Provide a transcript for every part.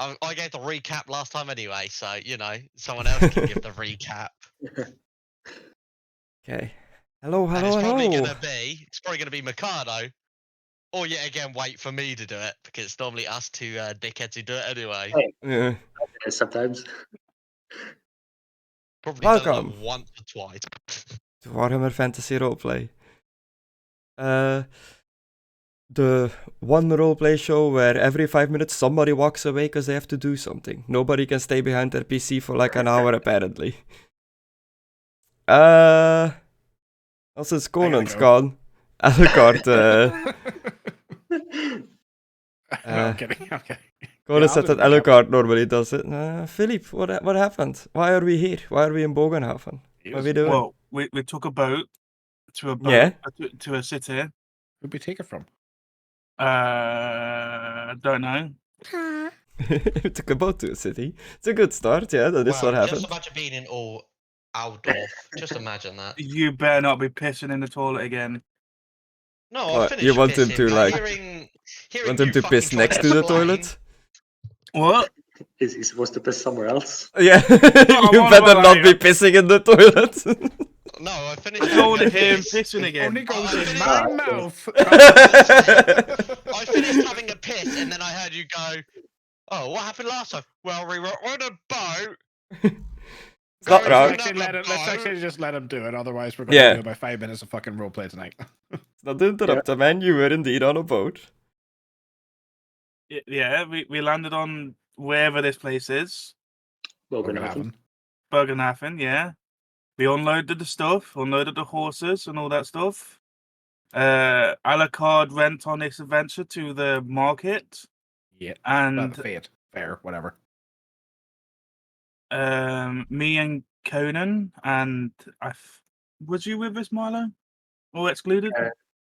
I gave the recap last time anyway, so you know someone else can give the recap. Okay. Hello. And it's probably gonna be Mckadow, or yet again wait for me to do it because it's normally us two dickheads who do it anyway. Hey. Yeah. Sometimes. Probably done it Welcome like once or twice. to Warhammer Fantasy Roleplay. The one roleplay show where every 5 minutes somebody walks away because they have to do something. Nobody can stay behind their PC for like an hour apparently. Since Conan's gone, Alucard, No, I'm kidding. Okay. Conan said that I'll just Alucard normally does it. Philippe, what happened? Why are we here? Why are we in Bögenhafen? What are we doing? Well, we took a boat to to a city. Who'd we take it from? Don't know. We took a boat to a city. It's a good start, yeah, that is what happened. Just imagine being in all outdoor. Just imagine that. You better not be pissing in the toilet again. No, What, I finished you want him pissing, to, but like, hearing Want him you to fucking piss try next to the explain- toilet? What? Is he supposed to piss somewhere else? Yeah, you what better about not I- be pissing in the toilet. No, I finished. I don't want to having a hear him piss. pissing again. Only goes I in finished- my mouth. I finished having a piss, and then I heard you go, "Oh, what happened last time?" Well, we were on a boat. It's not going wrong. through another Let's boat. actually just let him do it. Otherwise, we're going Yeah. to do about 5 minutes of fucking roleplay tonight. Not to interrupt the man, you were indeed on a boat. Yeah, we landed on wherever this place is. Bögenhafen. Bögenhafen, yeah. We unloaded the stuff, unloaded the horses and all that stuff. Alucard went on this adventure to the market, Yeah. and Fair, whatever. me and Conan and was you with us, Milo? Or Excluded?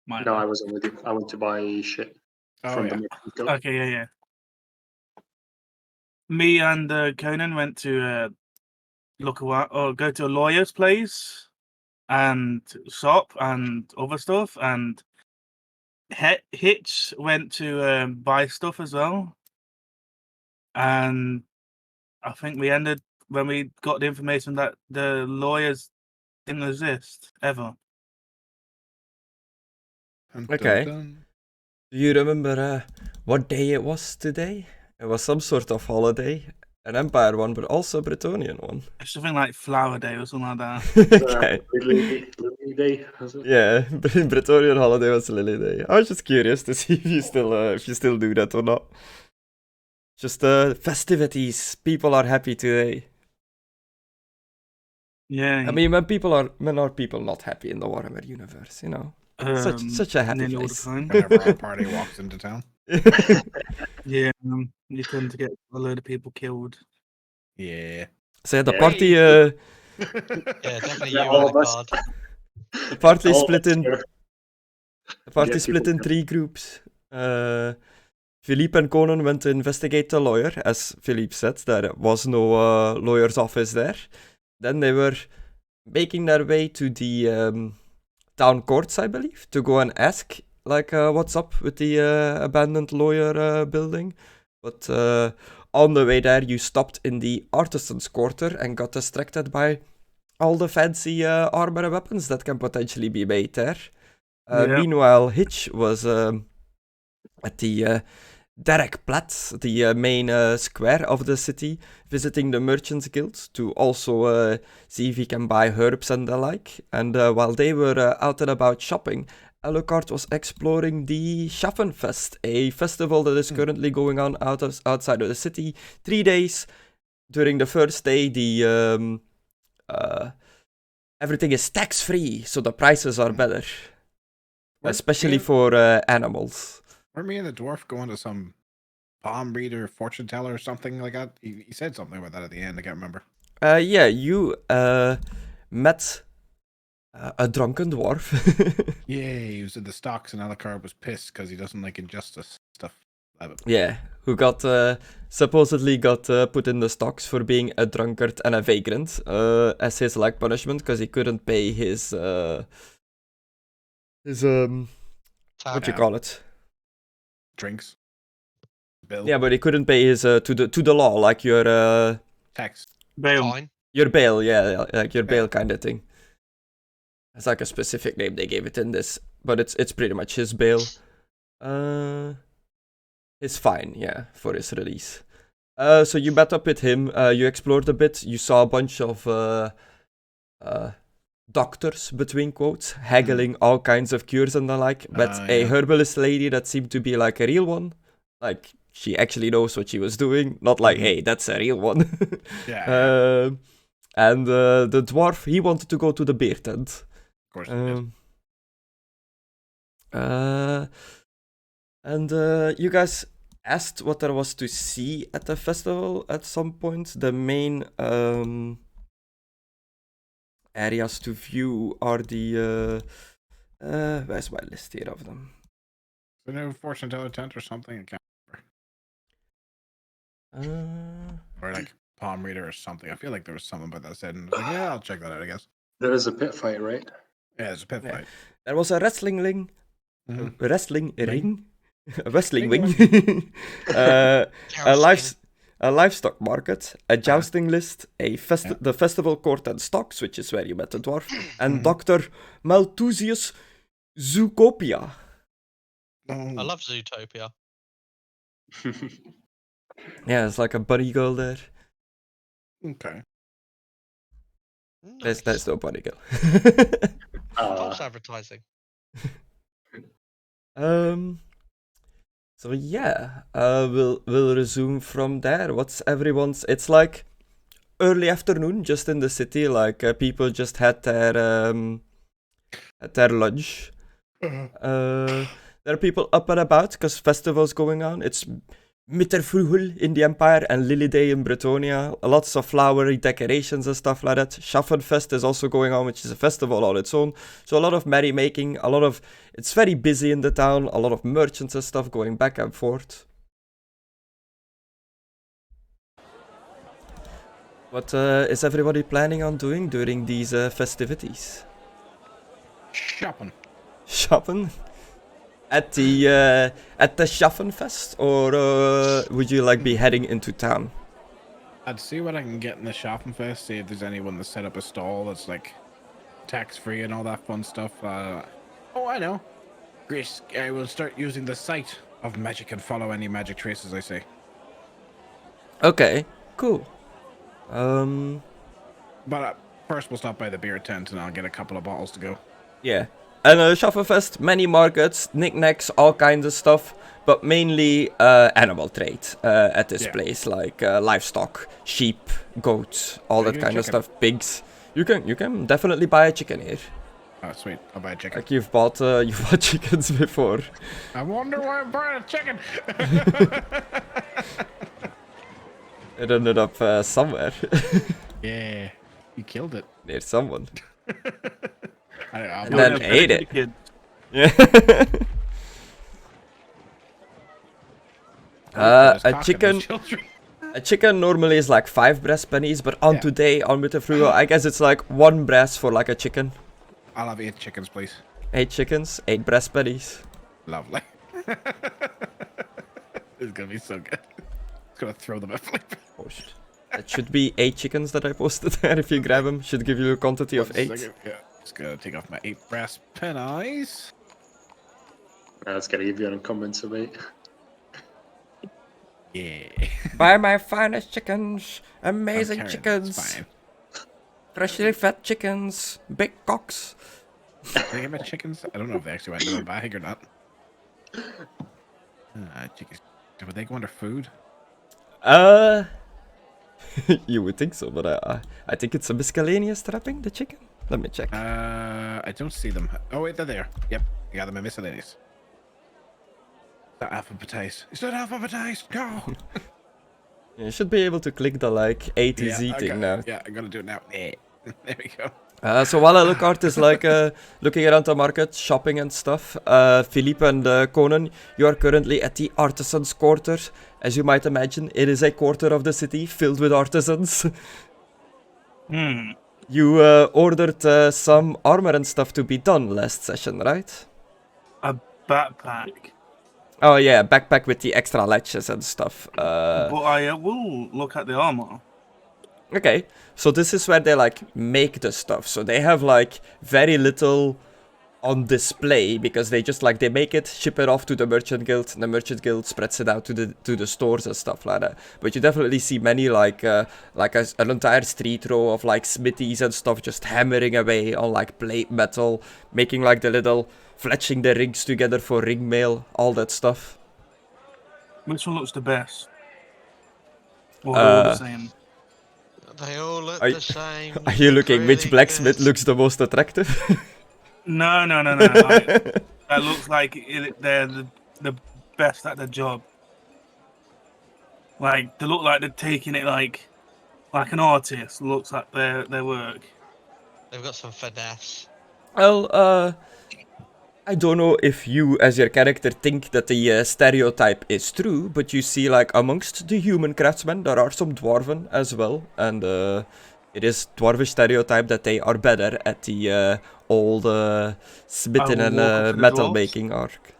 Milo. No, I wasn't with you. I went to buy shit Oh, from yeah. the Mckadow. Okay, yeah. Me and Conan went to go to a lawyer's place and shop and other stuff, and Hitch went to buy stuff as well. And I think we ended when we got the information that the lawyers didn't exist ever. Okay. Do you remember what day it was today? It was some sort of holiday. An Empire one, but also a Bretonian one. It's something like Flower Day or something like that. Okay. Lily Day, was it? Yeah, Bretonian holiday was Lily Day. I was just curious to see if you still do that or not. Just festivities. People are happy today. Yeah. I mean, when are people not happy in the Warhammer universe? You know, such a happy nearly all the place. time. Whenever our party walks into town. Yeah, you tend to get a load of people killed. Yeah. So the Yeah. party, Yeah, definitely you Yeah, all on of the us. card. the party All split in sure. the party Yeah, split people in can- 3 groups. Philippe and Conan went to investigate the lawyer. As Philippe said, there was no lawyer's office there. Then they were making their way to the town courts, I believe, to go and ask, like, what's up with the abandoned lawyer building. But on the way there, you stopped in the artisan's quarter and got distracted by all the fancy armor and weapons that can potentially be made there. Yeah. Meanwhile, Hitch was at the Derekplatz, the main square of the city, visiting the Merchants Guild to also see if he can buy herbs and the like. And while they were out and about shopping, Alucard was exploring the Schaffenfest, a festival that is currently going on outside of the city. 3 days. During the first day, the everything is tax-free, so the prices are better. Especially for animals. Weren't me and the dwarf going to some palm reader, fortune teller, or something like that? He said something about that at the end. I can't remember. Yeah, you met a drunken dwarf. Yeah, he was in the stocks, and Alucard was pissed because he doesn't like injustice stuff. Yeah, who got supposedly got put in the stocks for being a drunkard and a vagrant as his like punishment because he couldn't pay his what you call it? Drinks. Bill. Yeah, but he couldn't pay his to the law, like your Tax. Bail. Fine. your bail, yeah, like your Yeah. bail kind of thing. It's like a specific name they gave it in this, but it's pretty much his bail. His fine, yeah, for his release. So you met up with him. You explored a bit. You saw a bunch of doctors, between quotes, haggling all kinds of cures and the like. But a Yeah. herbalist lady that seemed to be like a real one, like she actually knows what she was doing. Not like, hey, that's a real one. Yeah. And the dwarf, he wanted to go to the beer tent. Of course. It is. And you guys asked what there was to see at the festival at some point. The main areas to view are the where's my list here of them? Is there no fortune teller tent or something? I can't remember. Or like palm reader or something. I feel like there was something about that said. And I was like, yeah, I'll check that out, I guess. There is a pit fight, right? Yeah, there's a pit Yeah. fight. There was a wrestling ring, Mhm. a wrestling Ring? ring, a wrestling Ring wing, a Jousting. livestock market, a jousting list, the festival court and stocks, which is where you met the dwarf, and Dr. Malthusius Zoocopia. I love Zootopia. Yeah, it's like a bunny girl there. Okay. Nice. There's no bunny girl. False advertising. So yeah, we'll resume from there. What's everyone's? It's like early afternoon, just in the city. Like people just had their lunch. There are people up and about because festivals going on. It's Mitterfruhel in the Empire and Lily Day in Bretonia. Lots of flowery decorations and stuff like that. Schaffenfest is also going on, which is a festival on its own. So a lot of merrymaking, it's very busy in the town, a lot of merchants and stuff going back and forth. What is everybody planning on doing during these festivities? Shopping. Shopping? At the Schaffenfest, or would you like be heading into town? I'd see what I can get in the shopping fest, see if there's anyone to set up a stall that's like tax-free and all that fun stuff. Oh, I know. Grace, I will start using the site of magic and follow any magic traces I see. Okay, cool. But first we'll stop by the beer tent and I'll get a couple of bottles to go. Yeah. And Schaffenfest, many markets, knickknacks, all kinds of stuff, but mainly animal trade at this place, like livestock, sheep, goats, all that kind of stuff, pigs. You can definitely buy a chicken here. Oh, sweet. I'll buy a chicken. Like you've bought chickens before. I wonder why I'm buying a chicken. It ended up somewhere. Yeah, you killed it. Near someone. I'll And then ate it. Yeah. A chicken normally is like 5 brass pennies, but on today, on Mitterfruhel, I guess it's like 1 brass for like a chicken. I'll have 8 chickens, please. 8 chickens, 8 brass pennies. Lovely. It's gonna be so good. It's gonna throw them a flip. Oh shit. It should be 8 chickens that I posted there if you grab them. Should give you a quantity of 8. Yeah, just gonna take off my 8 brass pennies. That's gonna give you an encumbrance of 8. Yeah. Buy my finest chickens, amazing It's chickens, fine. freshly fed chickens, big cocks. Did I get my chickens? I don't know if they actually went to the bag or not. Chickens. Would they go under food? You would think so, but I think it's a miscellaneous trapping, the chicken. Let me check. I don't see them. Oh wait, they're there. Yep, I got them in miscellaneous. Not alphabetized. It's not alphabetized. Go. You should be able to click the like A to Z thing now. Yeah, I'm gonna do it now. There we go. So while Alucard is like looking around the market, shopping and stuff, Philippe and Conan, you are currently at the Artisans Quarter. As you might imagine, it is a quarter of the city filled with artisans. You ordered some armor and stuff to be done last session, right? A backpack. Oh yeah, backpack with the extra latches and stuff. But I will look at the armor. Okay, so this is where they like make the stuff. So they have like very little on display because they just like they make it, ship it off to the merchant guild, and the merchant guild spreads it out to the stores and stuff like that. But you definitely see many like an entire street row of like smithies and stuff just hammering away on like plate metal, making like the little fletching the rings together for ring mail, all that stuff. Which one looks the best? Or they're all the same? They all look Are- the same. Are you look looking which really blacksmith good. looks the most attractive? No. That looks like they're the best at the job. Like they look like they're taking it like an artist looks at their work. They've got some finesse. Well, I don't know if you, as your character, think that the stereotype is true, but you see, like, amongst the human craftsmen, there are some dwarven as well, and it is dwarvish stereotype that they are better at the old smithing I will walk up to and the metal dwarves. making arc.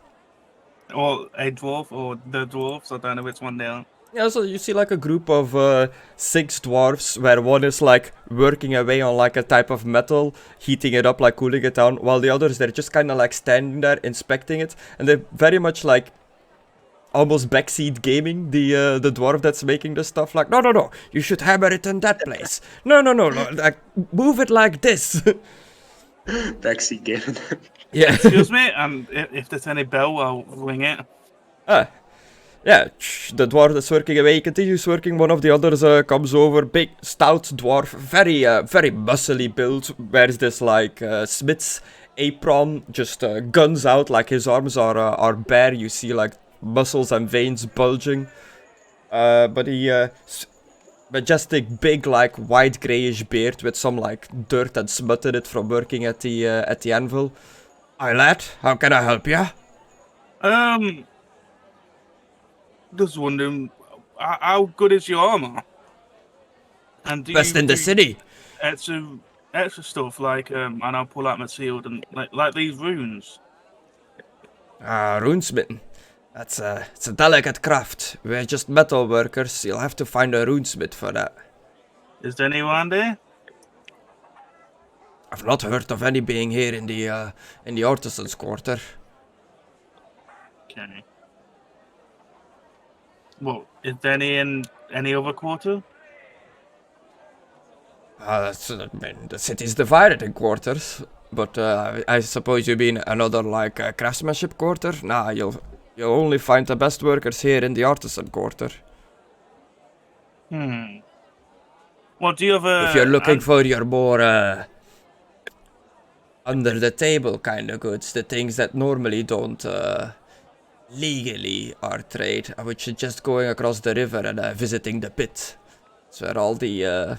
Or a dwarf or the dwarves. I don't know which one they are. Yeah, so you see like a group of 6 dwarves where one is like working away on like a type of metal, heating it up, like cooling it down, while the others, they're just kind of like standing there inspecting it, and they're very much like almost backseat gaming the dwarf that's making the stuff. Like, no, you should hammer it in that place. No, like move it like this. Backseat gaming. Yeah. Excuse me, and if there's any bell, I'll ring it. Yeah, the dwarf that's working away continues working. One of the others comes over, big, stout dwarf, very muscly build. Wears this like smith's apron, just guns out, like his arms are bare. You see like muscles and veins bulging. But he majestic, big, like white grayish beard with some like dirt and smut in it from working at the anvil. Hi lad, how can I help you? Just wondering, how good is your armor? And do Best you in the do city. extra stuff like and I'll pull out my shield and like these runes. Runesmithing. It's a delicate craft. We're just metal workers. You'll have to find a runesmith for that. Is there anyone there? I've not heard of any being here in the artisans' quarter. Okay. Well, is there any in any other quarter? I mean, the city's divided in quarters, but I suppose you mean another like craftsmanship quarter? Nah, you'll only find the best workers here in the artisan quarter. Well, do you have a? If you're looking for your more under the table kind of goods, the things that normally don't legally are trade, I would suggest going across the river and visiting the pit. That's where all the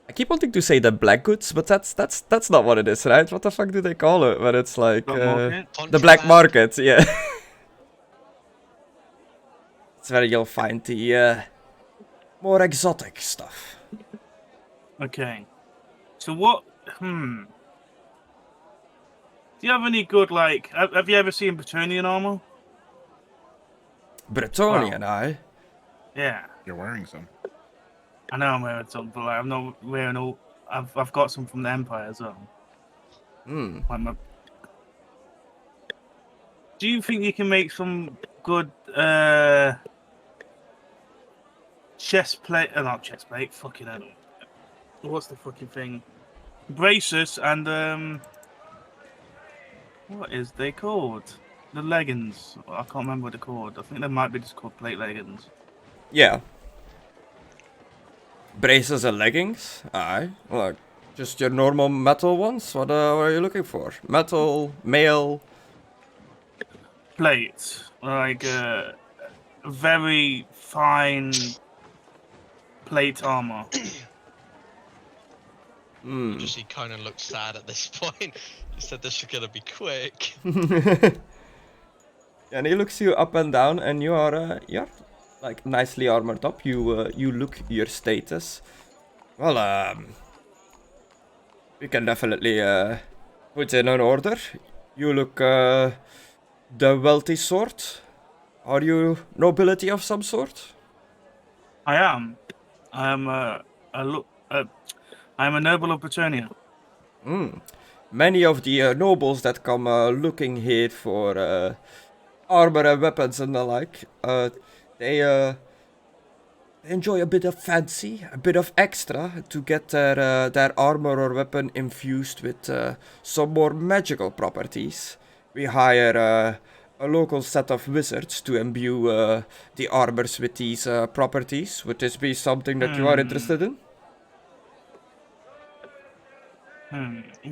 I keep wanting to say the black goods, but that's not what it is, right? What the fuck do they call it when it's like Black market? the black Contraband. market? Yeah. It's where you'll find the more exotic stuff. Okay. So what? Do you have any good like? Have you ever seen Bretonian armor? Bretonian, aye. Yeah. You're wearing some. I know I'm wearing some, but like, I'm not wearing all. I've got some from the Empire as well. Like my... Do you think you can make some good chest plate? Not chest plate. Fucking hell. What's the fucking thing? Braces and what is they called? The leggings. I can't remember what they're called. I think they might be just called plate leggings. Yeah. Braces and leggings? Aye. Like, just your normal metal ones? What are you looking for? Metal, mail? Plate, like very fine plate armor. You just see Conan look sad at this point. He said this is gonna be quick. And he looks you up and down, and you're like nicely armored up. You look your status. Well, we can definitely put in an order. You look the wealthy sort? Are you nobility of some sort? I am. I am I am a noble of Britannia. Many of the nobles that come looking here for armor and weapons and the like, they enjoy a bit of fancy, a bit of extra to get their armor or weapon infused with some more magical properties. We hire a local set of wizards to imbue the armors with these properties. Would this be something that you are interested in?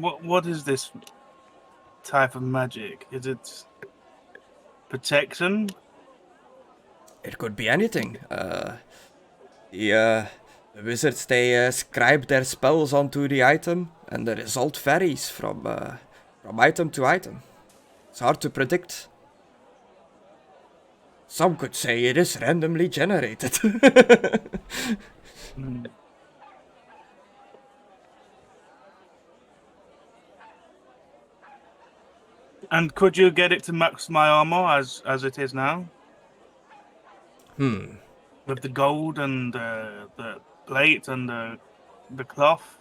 What is this type of magic? Is it protection? It could be anything. The wizards, they scribe their spells onto the item, and the result varies from item to item. It's hard to predict. Some could say it is randomly generated. And could you get it to max my armor as it is now? With the gold and the plate and the cloth?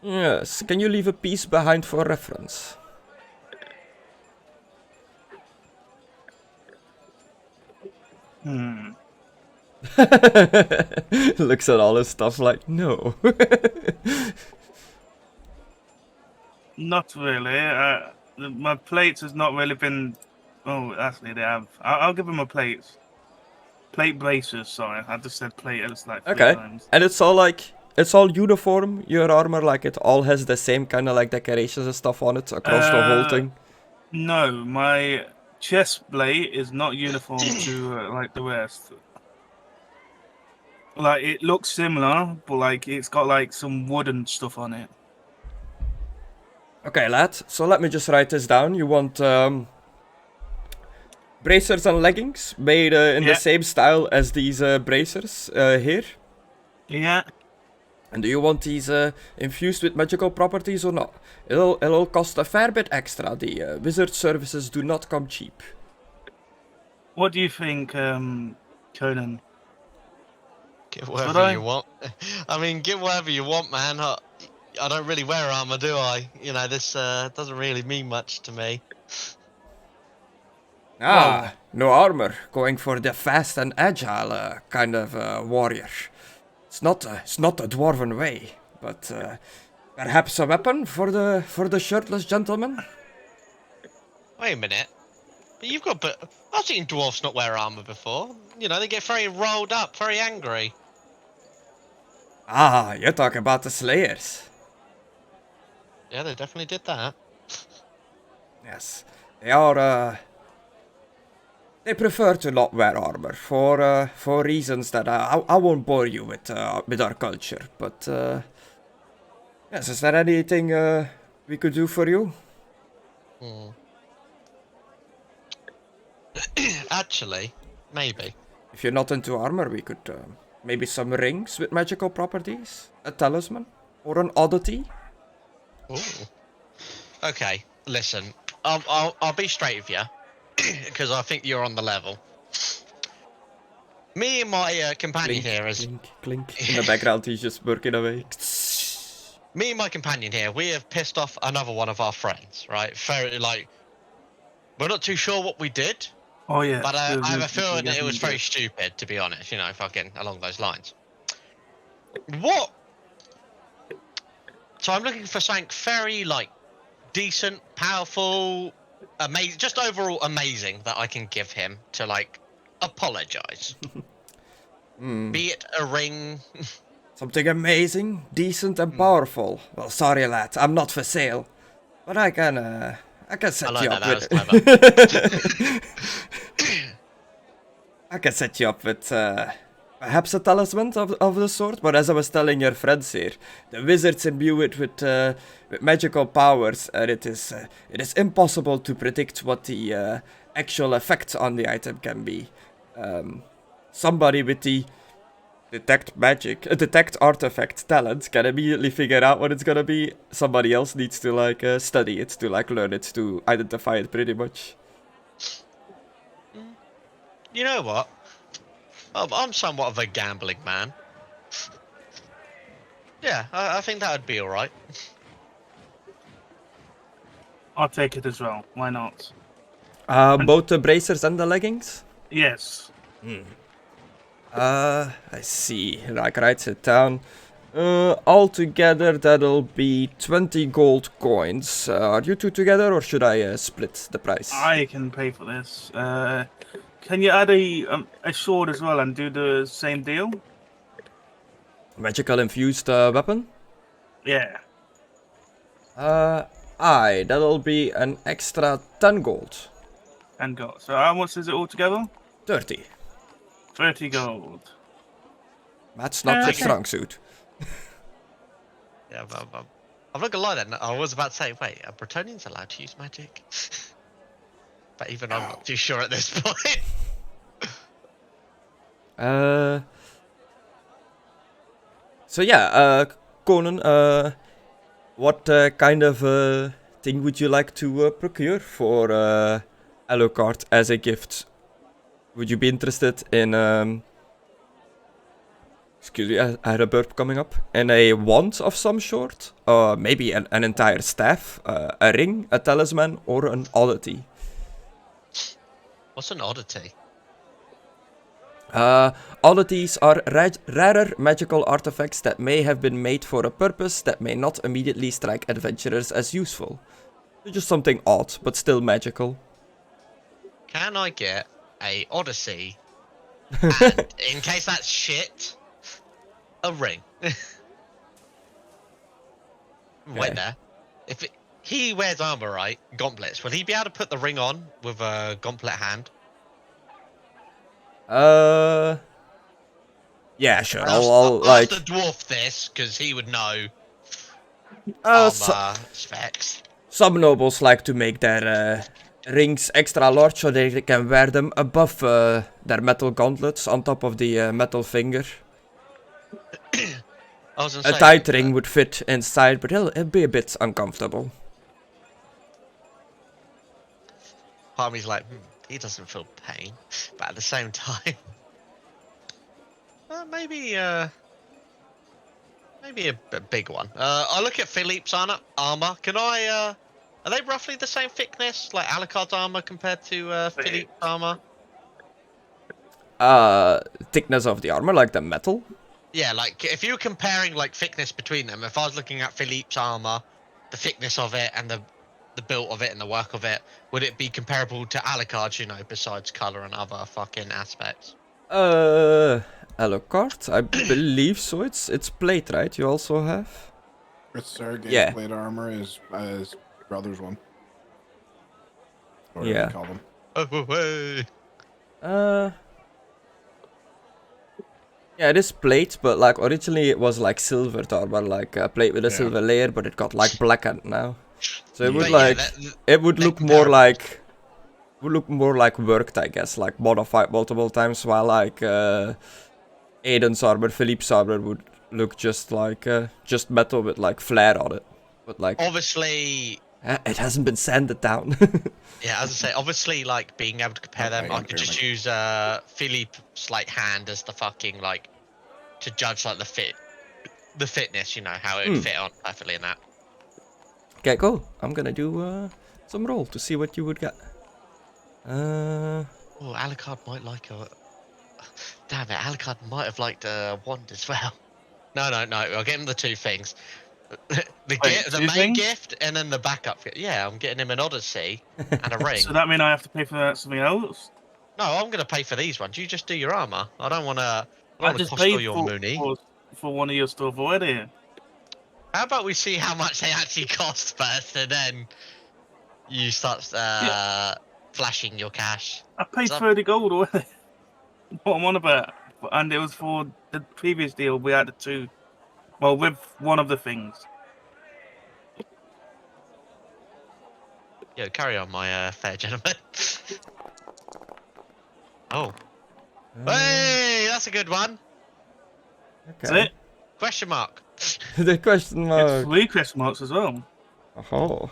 Yes, can you leave a piece behind for reference? Looks at all his stuff like, no. Not really. My plates has not really been. Oh, actually, they have. I'll give him a plate. Plate braces. Sorry, I just said plate. It's like 3 Okay, times. and it's all uniform, your armor, like it all has the same kind of like decorations and stuff on it across the whole thing? No, my chest plate is not uniform to like the rest. Like it looks similar, but like it's got like some wooden stuff on it. Okay, lad, so let me just write this down. You want bracers and leggings made in the same style as these bracers here? Yeah. And do you want these infused with magical properties or not? It'll cost a fair bit extra. The wizard services do not come cheap. What do you think, Conan? Get whatever you want. I mean, get whatever you want, man. I don't really wear armor, do I? You know, this doesn't really mean much to me. No armor. Going for the fast and agile kind of warrior. It's not the dwarven way, but perhaps a weapon for the shirtless gentleman. Wait a minute. You've got, but I've seen dwarfs not wear armor before. You know, they get very rolled up, very angry. Ah, you're talking about the slayers. Yeah, they definitely did that. Yes, they are. They prefer to not wear armor for reasons that I won't bore you with our culture. But yes, is there anything we could do for you? Actually, maybe. If you're not into armor, we could maybe some rings with magical properties, a talisman, or an oddity. Ooh. Okay, listen. I'll be straight with you, because I think you're on the level. Me and my companion Clink, here is. clink, clink. In the background, he's just working away. Me and my companion here, we have pissed off another one of our friends, right? Very, like, we're not too sure what we did. Oh yeah. But I have a feeling that it was very stupid, to be honest, you know, fucking along those lines. What? So I'm looking for something very, like, decent, powerful, amazing, just overall amazing that I can give him to, like, apologize. Be it a ring. Something amazing, decent, and powerful. Well, sorry, lad, I'm not for sale, but I can set you up with. I can set you up with perhaps a talisman of the sort. But as I was telling your friends here, the wizards imbue it with magical powers, and it is impossible to predict what the actual effect on the item can be. Somebody with the detect artifact talent can immediately figure out what it's gonna be. Somebody else needs to like study it, to like learn it, to identify it pretty much. You know what? I'm somewhat of a gambling man. Yeah, I think that would be alright. I'll take it as well. Why not? Both the bracers and the leggings? Yes. I see. Like, writes it down. Altogether, that'll be 20 gold coins. Are you two together, or should I split the price? I can pay for this. Can you add a sword as well and do the same deal? Magical infused weapon? Yeah. Aye, that'll be an extra 10 gold. And go. So how much is it all together? 30. 30 gold. That's not the Okay. strong suit. Yeah, I'm not gonna lie then. I was about to say, wait, are Bretonians allowed to use magic? But even I'm not too sure at this point. So yeah, Conan, what kind of thing would you like to procure for Alucard as a gift? Would you be interested in, excuse me, I had a burp coming up, in a wand of some sort? Maybe an entire staff, a ring, a talisman, or an oddity? What's an oddity? Oddities are rarer magical artifacts that may have been made for a purpose that may not immediately strike adventurers as useful. They're just something odd, but still magical. Can I get a odyssey? And in case that's shit, a ring. Wait there. If he wears armor, right? Gauntlets. Will he be able to put the ring on with a gauntlet hand? Yeah, sure. I'll like. have to dwarf this because he would know So, armor specs. some nobles like to make their rings extra large so they can wear them above their metal gauntlets on top of the metal finger. I was A gonna say, tight ring would fit inside, but it'll be a bit uncomfortable. part of me's like, he doesn't feel pain, but at the same time, maybe a big one. I look at Philippe's armor. Can I? Are they roughly the same thickness, like Alucard's armor compared to Philippe's armor? Thickness of the armor, like the metal? Yeah, like if you were comparing like thickness between them, if I was looking at Philippe's armor, the thickness of it and the build of it and the work of it, would it be comparable to Alucard's, you know, besides color and other fucking aspects? Alucard? I believe so. It's plate, right? You also have? It's Sergei's Yeah. plate armor is his brother's one. Or Yeah. They call them. Oh, hey. Yeah, it is plate, but like originally it was like silvered armor, like a plate with a Yeah. silver layer, but it got like blackened now. So it would But yeah, like it would they're look more comparable. like worked, I guess, like modified multiple times, while like Aidan's armor, Philippe's armor would look just like just metal with like flare on it, but like Obviously, it hasn't been sanded down. yeah, as I say, obviously, like being able to compare them, Okay, I could just use Philippe's like hand as the fucking like to judge like the fitness, you know, how it would fit on perfectly in that. Okay, cool. I'm gonna do some roll to see what you would get. Oh, Alucard might like a. Damn it, Alucard might have liked a wand as well. No, I'll get him the two things. The Two main things? gift and then the backup. Yeah, I'm getting him an Odyssey and a ring. So that mean I have to pay for something else? No, I'm gonna pay for these ones. You just do your armor. I don't wanna. I just cost all paid your for, money. for one of your stuff already. How about we see how much they actually cost first, and then you start flashing your cash. I paid So- 30 gold already. What I'm on about. And it was for the previous deal, we had the two. Well, with one of the things. Yo, carry on, my fair gentleman. Oh. Hey, that's a good one. That's Okay. it. Question mark. The question It's mark. 3 question marks as well. Oh.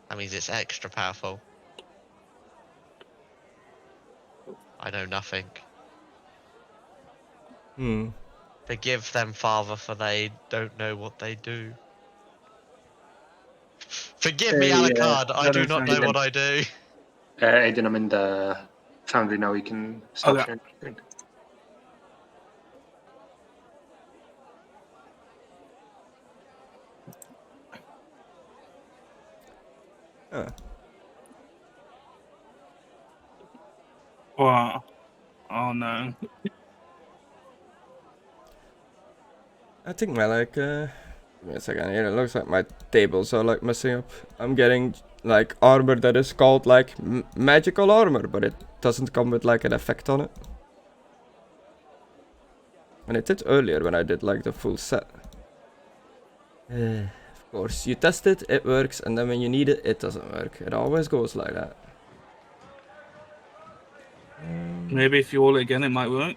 That means it's extra powerful. I know nothing. Hmm. Forgive them, Father, for they don't know what they do. Forgive me, Hey, Alucard, I that do is not fine. know what I do. Aidan, I'm in the Foundry now. You can stop Okay. sharing screen. Huh. Wow. Oh no. I think my give me a second here. It looks like my tables are like messing up. I'm getting like armor that is called like magical armor, but it doesn't come with like an effect on it. And it did earlier when I did like the full set. Of course, you test it, it works, and then when you need it, it doesn't work. It always goes like that. Maybe if you roll it again, it might work.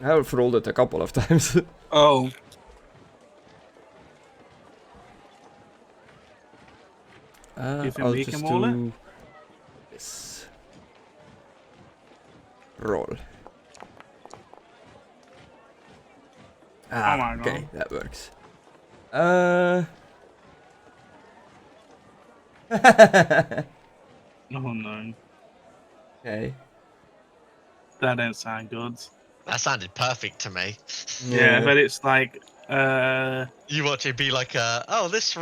I've rolled it a couple of times. Oh. You think I'll we just can roll it? do this. Roll. Oh my Okay, God. that works. Oh no. Okay. That didn't sound good. That sounded perfect to me. Yeah, but it's like, You want to be like, this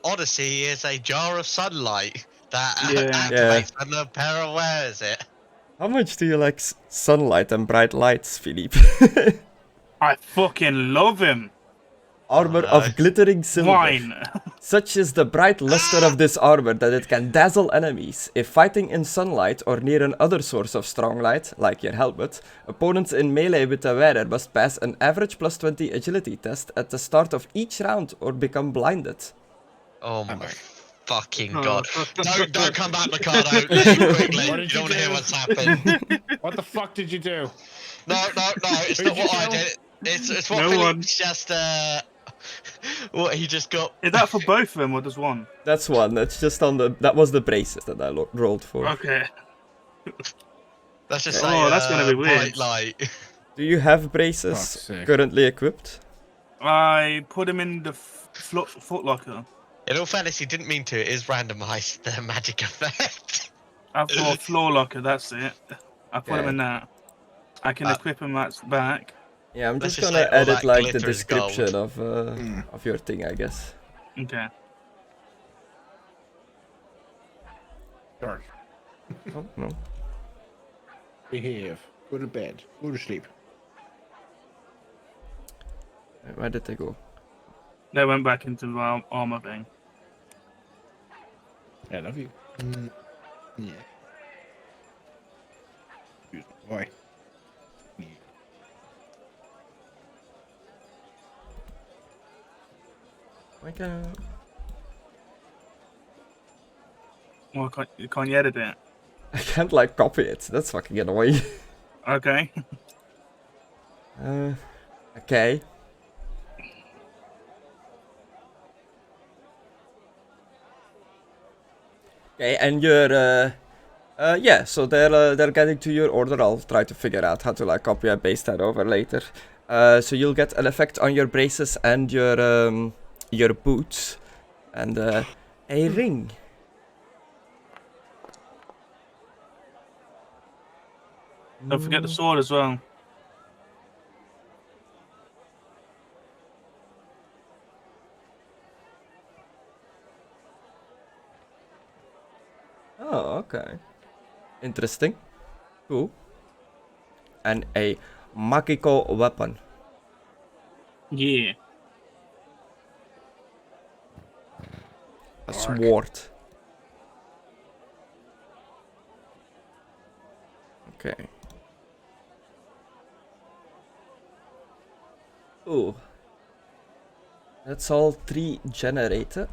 Odyssey is a jar of sunlight that Yeah. activates when the peril wears it. How much do you like sunlight and bright lights, Philippe? I fucking love him. Armor no. of glittering silver. Wine. Such is the bright luster of this armor that it can dazzle enemies. If fighting in sunlight or near another source of strong light, like your helmet, opponents in melee with the wearer must pass an average plus 20 agility test at the start of each round or become blinded. Oh my fucking Oh. god. Don't come back, Mckadow. Leave quickly. What You did don't you want to hear do? what's happened. What the fuck did you do? No, it's Who'd not you what I kill? did. It's what No Philippe's just, what he just got. Is that for both of them or just one? That's one. That's just on the. That was the braces that I rolled for. Okay. Let's just Oh, say, that's gonna be weird. bright light. Do you have Fuck's braces sake. currently equipped? I put him in the foot locker. In all fairness, he didn't mean to. It is randomized, the magic effect. I've got a floor locker, that's it. I put him Okay. in that. I can equip him at the back. Yeah, I'm Let's just just gonna say all edit that like the glitter is gold. description of your thing, I guess. Okay. Dork, Oh no. behave. Go to bed. Go to sleep. Where did they go? They went back into the armor thing. I love you. Yeah. Excuse me, boy. Yeah. Why can't... Well, can't you edit it? I can't like copy it. That's fucking annoying. Okay. Okay. Okay, and you're yeah, so they're getting to your order. I'll try to figure out how to like copy and paste that over later. So you'll get an effect on your braces and your boots, and a ring. Don't forget the sword as well. Oh, okay. Interesting. Cool. And a magical weapon. Yeah. A sword. Okay. Ooh. That's all 3 generated.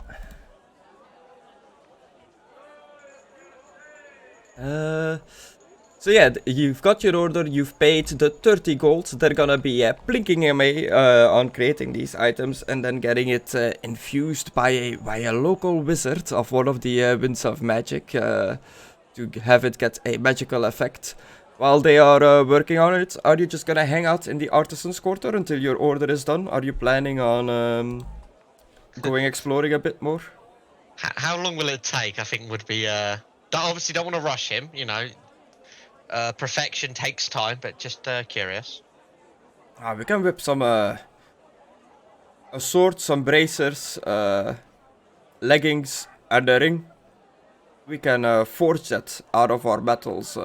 So yeah, you've got your order, you've paid the 30 gold, they're gonna be blinking away on creating these items and then getting it infused by a local wizard of one of the Winds of Magic to have it get a magical effect. While they are working on it, are you just gonna hang out in the Artisan's Quarter until your order is done? Are you planning on going exploring a bit more? How long will it take? I think would be. Obviously, don't want to rush him. You know, perfection takes time, but just curious. We can whip some a sword, some bracers, leggings, and a ring. We can forge that out of our metals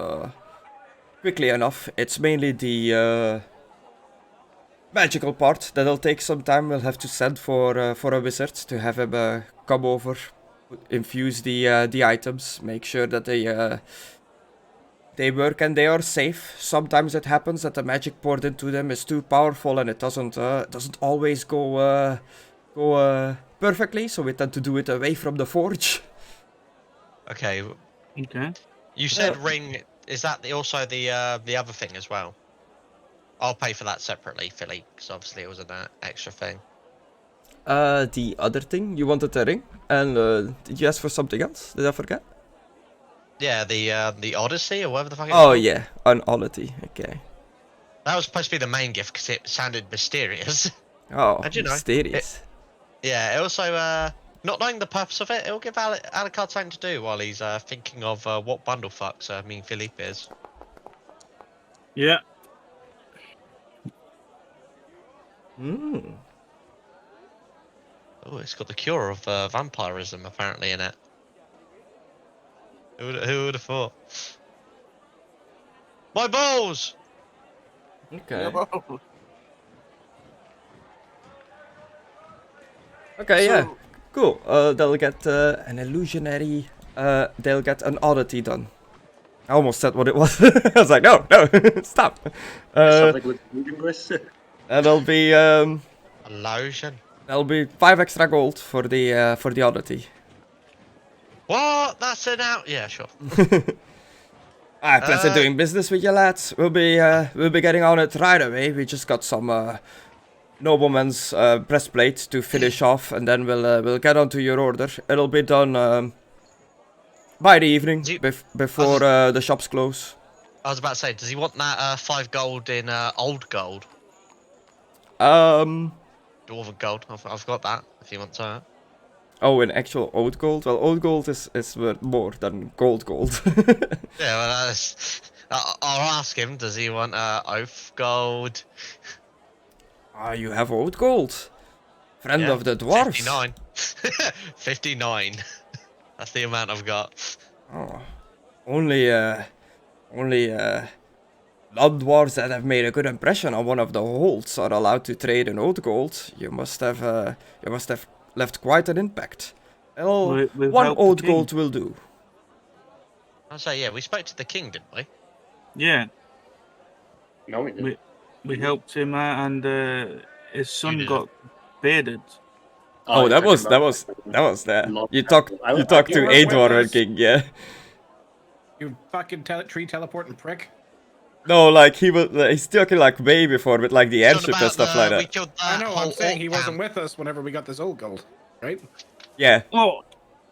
quickly enough. It's mainly the magical part that'll take some time. We'll have to send for a wizard to have him come over, infuse the items, make sure that they work and they are safe. Sometimes it happens that the magic poured into them is too powerful and it doesn't always go perfectly. So we tend to do it away from the forge. Okay. Okay. You said ring. Is that also the other thing as well? I'll pay for that separately, Philly, because obviously it was an extra thing. The other thing, you wanted a ring, and did you ask for something else? Did I forget? Yeah, the Odyssey or whatever the fuck it's Oh called. yeah, an oddity. Okay. That was supposed to be the main gift because it sounded mysterious. Oh, How'd you know? mysterious. Yeah, it also, not knowing the purpose of it, it'll give Alucard something to do while he's thinking of what bundle fucks me and Philippe is. Yeah. Hmm. Oh, it's got the cure of vampirism apparently in it. Who would have thought? My balls! Okay. Okay, So- yeah. Cool. They'll get an illusionary. They'll get an oddity done. I almost said what it was. I was like, no, stop. Something with English. And there'll be Illusion. 5 extra gold for the oddity. What? That's an out. Yeah, sure. Pleasure doing business with you lads. We'll be getting on it right away. We just got some nobleman's breastplate to finish off, and then we'll get on to your order. It'll be done by the evening, before the shops close. I was about to say, does he want that 5 gold in old gold? Dwarven gold. I've got that. If he wants that. Oh, in actual old gold? Well, old gold is worth more than gold. Yeah, well, I'll ask him. Does he want oath gold? You have old gold. Friend Yeah, of the dwarves. 59. 59. That's the amount I've got. Oh. Only non-dwarves that have made a good impression on one of the holds are allowed to trade in old gold. You must have left quite an impact. Well, We've one helped the old king. gold will do. I'll say, yeah, we spoke to the king, didn't we? Yeah. No, we didn't. We helped him out, and his son did. got bearded. Oh, you're that was talking about there. Lord You Campbell. talked to You a were with dwarven us. king, yeah. You fucking tree teleporting prick. No, like he's talking like way before with like the airship and stuff like We that. killed I that know, whole I'm saying he orc wasn't camp. with us whenever we got this old gold, right? Yeah. Oh,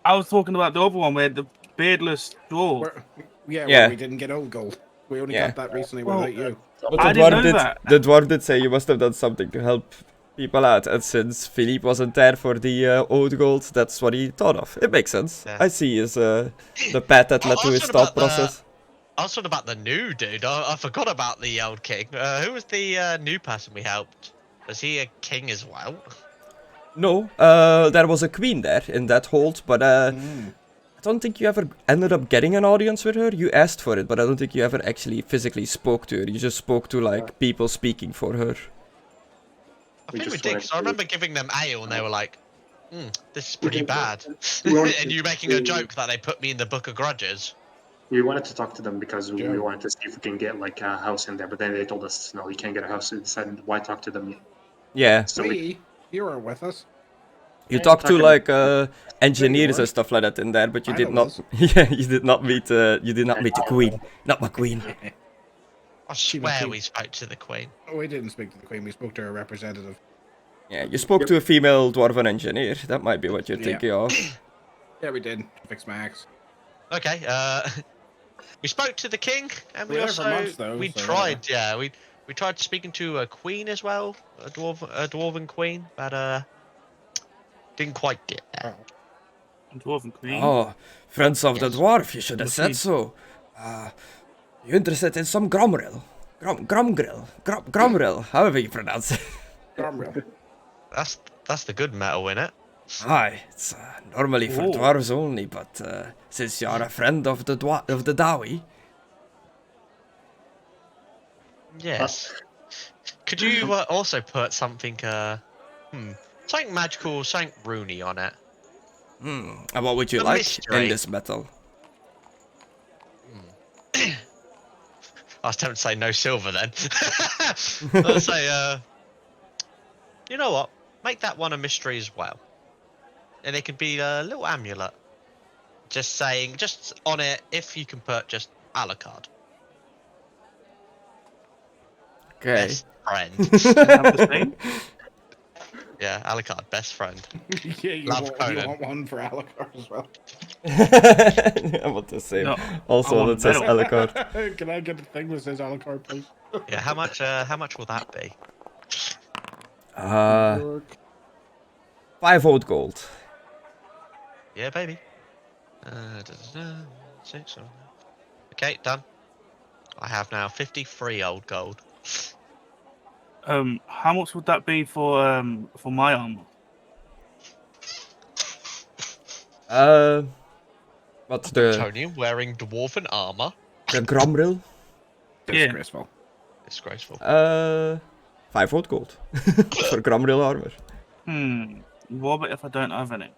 I was talking about the other one where the beardless dwarf. Yeah, Yeah. well, we didn't get old gold. We only Yeah. got that recently Well, without you. But I didn't know that. The dwarf did say you must have done something to help people out, and since Philippe wasn't there for the old gold, that's what he thought of. It makes sense. Yeah. I see his the path that led to his thought process. I was talking about the new dude. I forgot about the old king. Who was the new person we helped? Was he a king as well? No, there was a queen there in that hold, but I don't think you ever ended up getting an audience with her. You asked for it, but I don't think you ever actually physically spoke to her. You just spoke to like people speaking for her. I We think we just did, wanted 'cause I to- remember giving them ale and they were like, this is pretty did. bad. We wanted And to- you making a joke that they put me in the book of grudges. We wanted to talk to them because we Sure. wanted to see if we can get like a house in there, but then they told us no, you can't get a house. We decided why talk to them yet. Yeah, So You were with us. you Yeah, talked to talking- like engineers were. and stuff like that in there, but you I did know not. Yeah, you did not meet. You did not meet the queen. Not my queen. I She swear must we spoke to the queen. Oh, we didn't speak to the queen. We spoke to her representative. Yeah, you spoke to a female dwarven engineer. That might be what you're Yeah. thinking of. Yeah, we did. Fix my axe. Okay, We spoke to the king, and we We were there for also months, though, we so, tried. Yeah, we tried speaking to a queen as well, a dwarven queen, but didn't quite get there. Dwarven Queen. Oh, friends of the Yes. dwarf, you should have said Indeed. so. You interested in some gromrill? Gromrill, however you pronounce it. Gromrill. That's the good metal in it. Aye, it's normally for Oh. dwarves only, but since you are a friend of the Dawi, Yes. Could you also put something something magical, something runey on it? and what would you A like mystery. in this metal? I was tempted to say no silver then. I'll say, you know what? Make that one a mystery as well. And it could be a little amulet. Just on it, if you can put just Alucard. Okay. Best friend. Have the same? Yeah, Alucard, best friend. Yeah, you Love want, Conan. one for Alucard as well. I want the same. No, Also, I want that says metal. Alucard. Can I get the thing that says Alucard, please? Yeah, how much will that be? 5 old gold. Yeah, baby. Six. Okay, done. I have now 53 old gold. How much would that be for my armor? What's the Tony wearing dwarven armor. gromrill? Yeah. Disgraceful. Disgraceful. 5 old gold for gromrill armor. What about if I don't have any?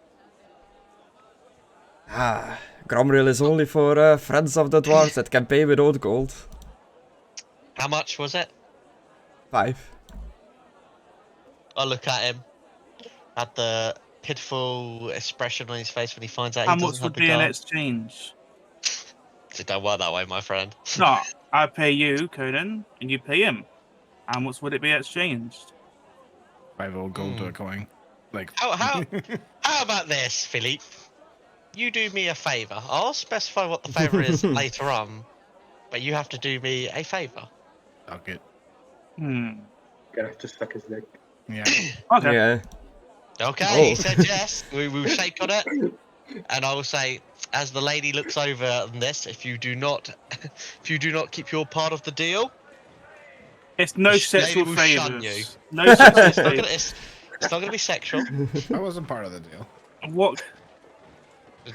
Gromrill is only for friends of the dwarves that can pay with old gold. How much was it? 5. I look at him. At the pitiful expression on his face when he finds out How he much doesn't would have the be in gold. exchange? It don't work that way, my friend. No, I pay you, Conan, and you pay him. How much would it be exchanged? 5 old gold to a coin. Like, How about this, Philippe? You do me a favour. I'll specify what the favour is later on, but you have to do me a favour. okay. Hmm. Gonna have to suck his dick. Yeah. Okay. Yeah. Okay, he Oh. said yes. We will shake on it, and I will say, as the lady looks over on this, if you do not keep your part of the deal, It's no The sexual lady will shun favors. No sexual it's not gonna, favors. it's not gonna be sexual. I wasn't part of the deal. What?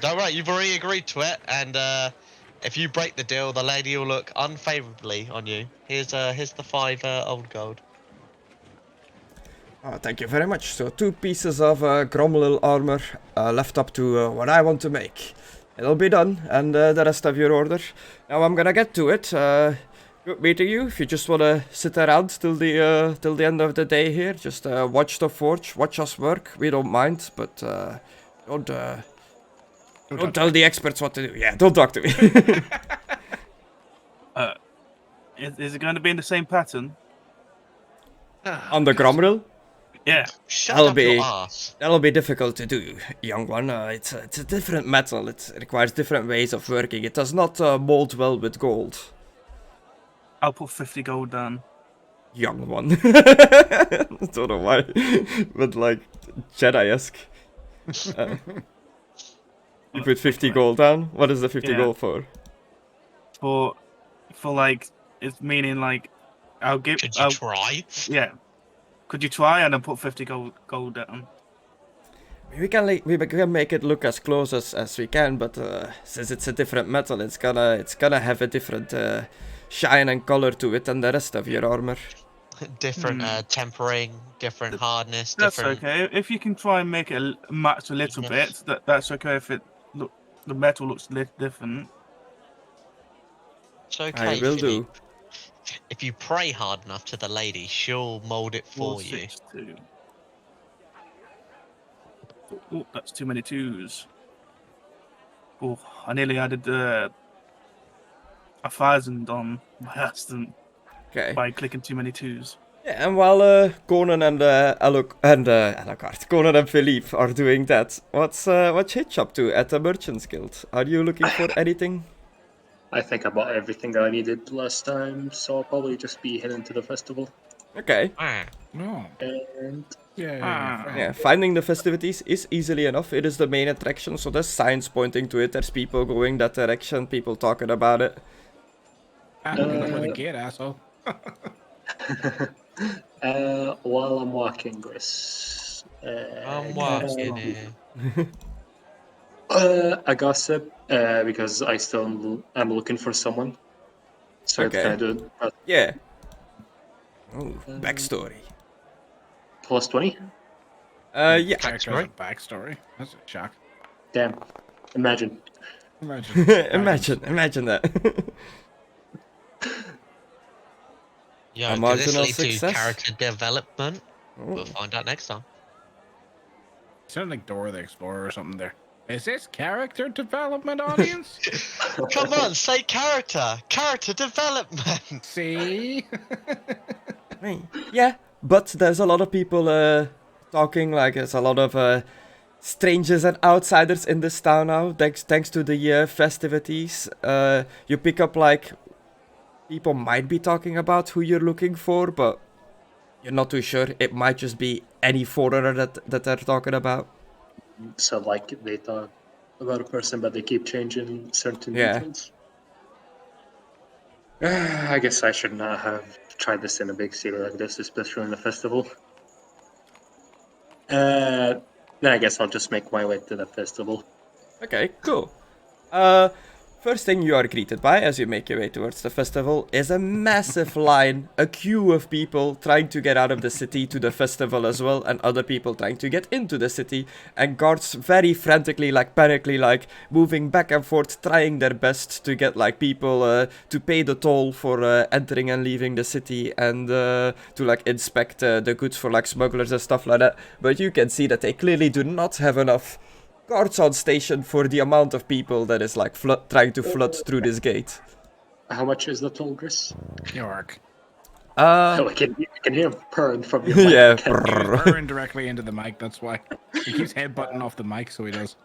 Don't worry, you've already agreed to it, and if you break the deal, the lady will look unfavourably on you. Here's the 5 old gold. Oh, thank you very much. So 2 pieces of gromrill armor left up to what I want to make. It'll be done, and the rest of your order. Now I'm gonna get to it. Good meeting you. If you just wanna sit around till the end of the day here, just watch the forge, watch us work. We don't mind, but don't tell the experts what to do. Yeah, don't talk to me. Is it going to be in the same pattern? On the gromrill, Yeah. Shut I'll up be- your ass. that'll be difficult to do, young one. It's a different metal. It requires different ways of working. It does not mold well with gold. I'll put 50 gold down. Young one. Don't know why, but like Jedi-esque. You put 50 gold down. What is the 50 Yeah. gold for? For like, it's meaning like, I'll give. Could you try? Yeah. Could you try and then put 50 gold down? We can make it look as close as we can, but since it's a different metal, it's gonna have a different shine and color to it than the rest of your armor. Different tempering, different hardness, That's different. okay. If you can try and make it match a little bit, that's okay. If the metal looks different. It's okay. I will do. Philippe. If you pray hard enough to the lady, she'll mold it for you. 462. Oh, that's too many twos. Oh, I nearly added 1,000 on by accident Okay. by clicking too many twos. Yeah, and while Conan and Alucard, Conan and Philippe are doing that, what's Hitch up to at the Merchants Guild? Are you looking for anything? I think I bought everything that I needed last time, so I'll probably just be heading to the festival. Okay. No. And Yeah, finding the festivities is easily enough. It is the main attraction, so there's signs pointing to it. There's people going that direction, people talking about it. Look for the gate, asshole. while I'm walking, Chris. I'm walking in. I gossip because I'm looking for someone. So Okay. can I do Yeah. Oh, backstory. plus 20? Yeah. Character has a backstory. That's a shock. Damn. Imagine. Imagine that. Yeah, A does this marginal lead to success? character development? Oh. We'll find out next time. Sound like Dora the Explorer or something there. Is this character development, audience? Come on, say character! Character development! See? Yeah, but there's a lot of people talking, like there's a lot of strangers and outsiders in this town now, thanks to the festivities. You pick up like people might be talking about who you're looking for, but you're not too sure. It might just be any foreigner that they're talking about. So, like, they talk about a person, but they keep changing certain Yeah. details. I guess I should not have tried this in a big city like this, especially in a festival. Then I guess I'll just make my way to the festival. Okay, cool. First thing you are greeted by as you make your way towards the festival is a massive line, a queue of people trying to get out of the city to the festival as well, and other people trying to get into the city, and guards very frantically, like panically, like moving back and forth, trying their best to get like people to pay the toll for entering and leaving the city, and to like inspect the goods for like smugglers and stuff like that. But you can see that they clearly do not have enough guards on station for the amount of people that is like trying to flood through this gate. How much is the toll, Chris? York. Oh, I can hear him purring from your Yeah. mic. Purring directly into the mic, that's why. He keeps headbutting off the mic, so he does.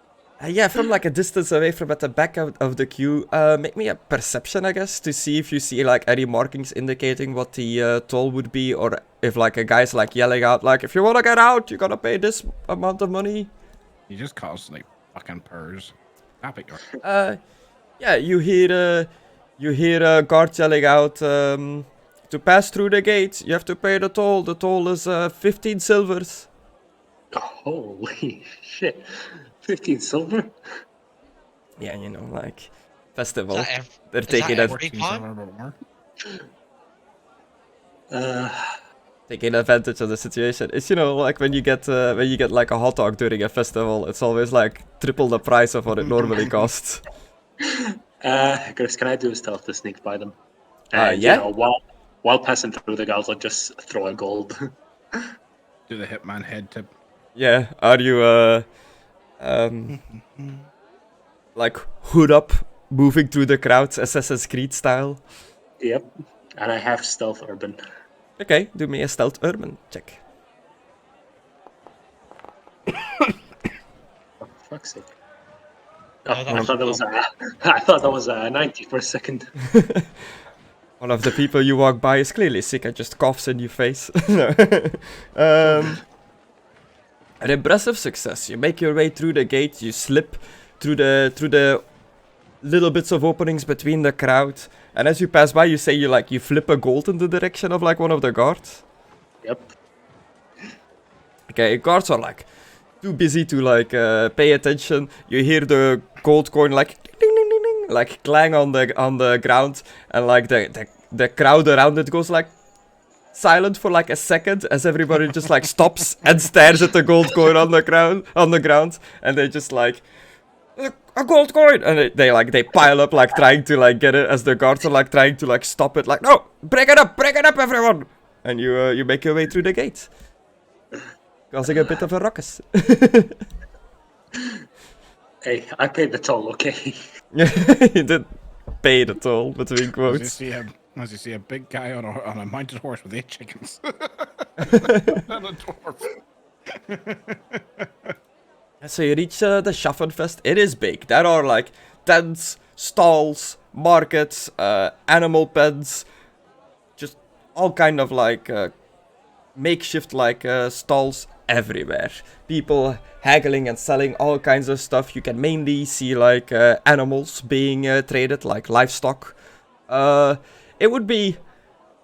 Yeah, from like a distance away from at the back of the queue, make me a perception, I guess, to see if you see like any markings indicating what the toll would be, or if like a guy's like yelling out like, if you want to get out, you gotta pay this amount of money. He just constantly fucking purrs. Happy York. Yeah, you hear guards yelling out, to pass through the gate, you have to pay the toll. The toll is 15 silvers. Holy shit. 15 silver? Yeah, you know, like, festival. Is that They're is taking that it. every time? Taking advantage of the situation. It's, you know, like when you get like a hot dog during a festival, it's always like triple the price of what it normally costs. Chris, can I do a stealth to sneak by them? And, yeah. You know, while passing through the guards, I'll just throw a gold. Do the hitman head tip. Yeah, are you like hood up, moving through the crowds, Assassin's Creed style? Yep. And I have stealth urban. Okay, do me a stealth urban check. For fuck's sake. Oh, I that's thought that was a 90 for a second. One of the people you walk by is clearly sick and just coughs in your face. An impressive success. You make your way through the gate, you slip through the little bits of openings between the crowd, and as you pass by, you say you flip a gold in the direction of like one of the guards. Yep. Okay, guards are like too busy to like pay attention. You hear the gold coin like ding ding ding ding, like clang on the ground, and like the crowd around it goes like silent for like a second as everybody just like stops and stares at the gold coin on the ground, and they just like, a gold coin, and they pile up like trying to like get it, as the guards are like trying to like stop it, like, no, break it up everyone, and you make your way through the gate, causing a bit of a ruckus. Hey, I paid the toll, okay? You did pay the toll, between quotes. As you see a big guy on a mounted horse with 8 chickens. And a dwarf. So you reach the Schaffenfest. It is big. There are like tents, stalls, markets, animal pens, just all kind of like makeshift like stalls everywhere. People haggling and selling all kinds of stuff. You can mainly see like animals being traded, like livestock. It would be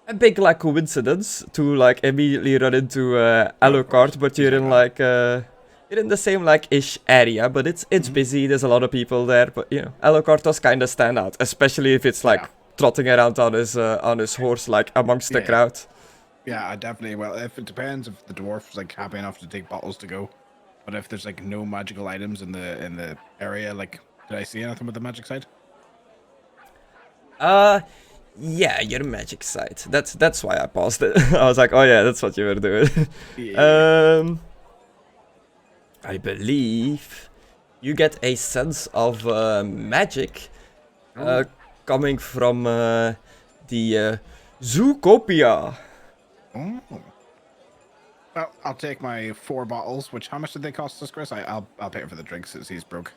a big like coincidence to like immediately run into Alucard, but you're in like you're in the same like ish area, but it's busy. There's a lot of people there, but you know Alucard does kind of stand out, especially if it's like trotting around on his horse like amongst the crowd. Yeah, definitely. Well, if it depends if the dwarf's like happy enough to take bottles to go, but if there's like no magical items in the area, like did I see anything with the magic side? Yeah, your magic side. That's why I paused it. I was like, oh yeah, that's what you were doing. I believe you get a sense of magic coming from the Zoocopia. Oh. Well, I'll take my 4 bottles. Which how much did they cost us, Chris? I'll pay for the drinks since he's broke.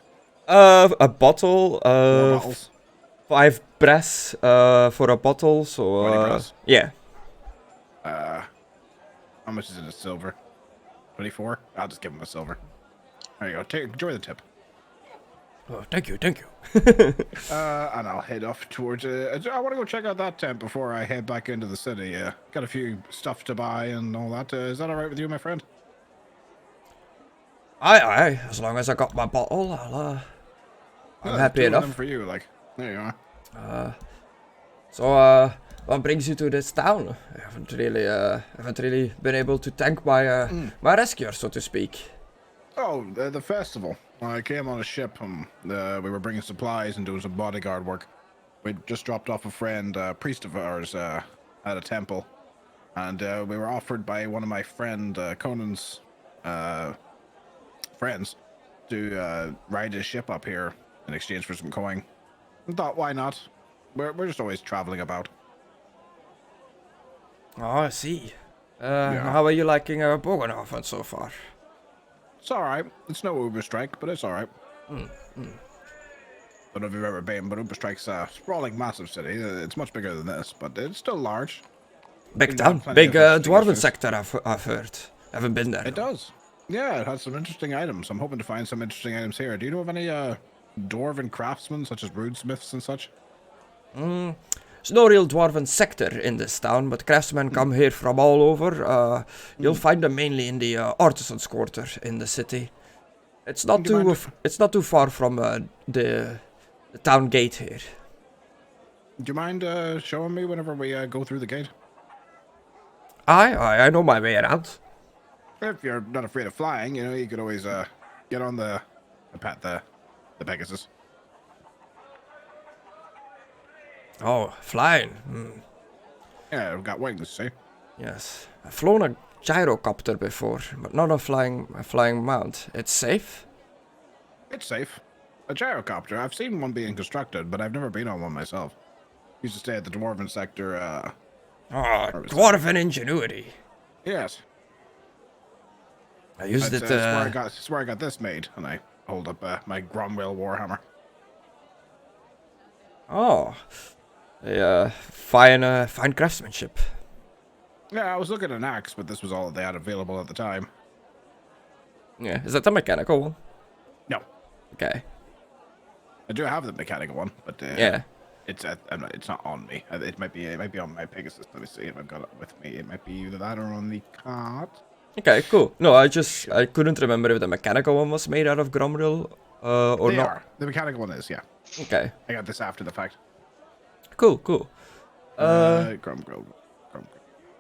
A bottle. 4 bottles. 5 brass for a bottle. So 20 brass. yeah. How much is it in silver? 24. I'll just give him a silver. There you go. Enjoy the tip. Oh, thank you. And I'll head off towards. I want to go check out that tent before I head back into the city. Got a few stuff to buy and all that. Is that all right with you, my friend? Aye. As long as I got my bottle, I'm happy enough. Them for you, like there you are. So what brings you to this town? I haven't really been able to thank my my rescuer, so to speak. Oh, the festival. I came on a ship and we were bringing supplies and doing some bodyguard work. We just dropped off a friend, priest of ours, at a temple, and we were offered by one of my friend Conan's friends to ride his ship up here in exchange for some coin. I thought, why not? We're just always traveling about. Oh, I see. How are you liking Bögenhafen so far? It's alright. It's no Uber strike, but it's alright. Don't know if you've ever been, but Uber Strike's a sprawling, massive city. It's much bigger than this, but it's still large. Big town. Big dwarven sector, I've heard. Haven't been there. It does. Yeah, it has some interesting items. I'm hoping to find some interesting items here. Do you know of any dwarven craftsmen, such as rudesmiths and such? There's no real dwarven sector in this town, but craftsmen come here from all over. You'll find them mainly in the artisans' quarter in the city. It's not too far from the town gate here. Do you mind showing me whenever we go through the gate? I know my way around. If you're not afraid of flying, you know, you could always get on the Pegasus. Oh, flying. Yeah, I've got wings, see? Yes. I've flown a gyrocopter before, but not a flying mount. It's safe? It's safe. A gyrocopter. I've seen one being constructed, but I've never been on one myself. Used to stay at the dwarven sector, dwarven ingenuity. Yes. I used it, That's where I got this made, and I hold up my Gromwell Warhammer. Oh. Fine craftsmanship. Yeah, I was looking at an axe, but this was all that they had available at the time. Yeah, is that the mechanical one? No. Okay. I do have the mechanical one, but yeah, it's not on me. It might be on my Pegasus. Let me see if I've got it with me. It might be either that or on the cart. Okay, cool. No, I couldn't remember if the mechanical one was made out of Gromril or they not. Are. The mechanical one is, yeah. Okay. I got this after the fact. Cool. Gromril.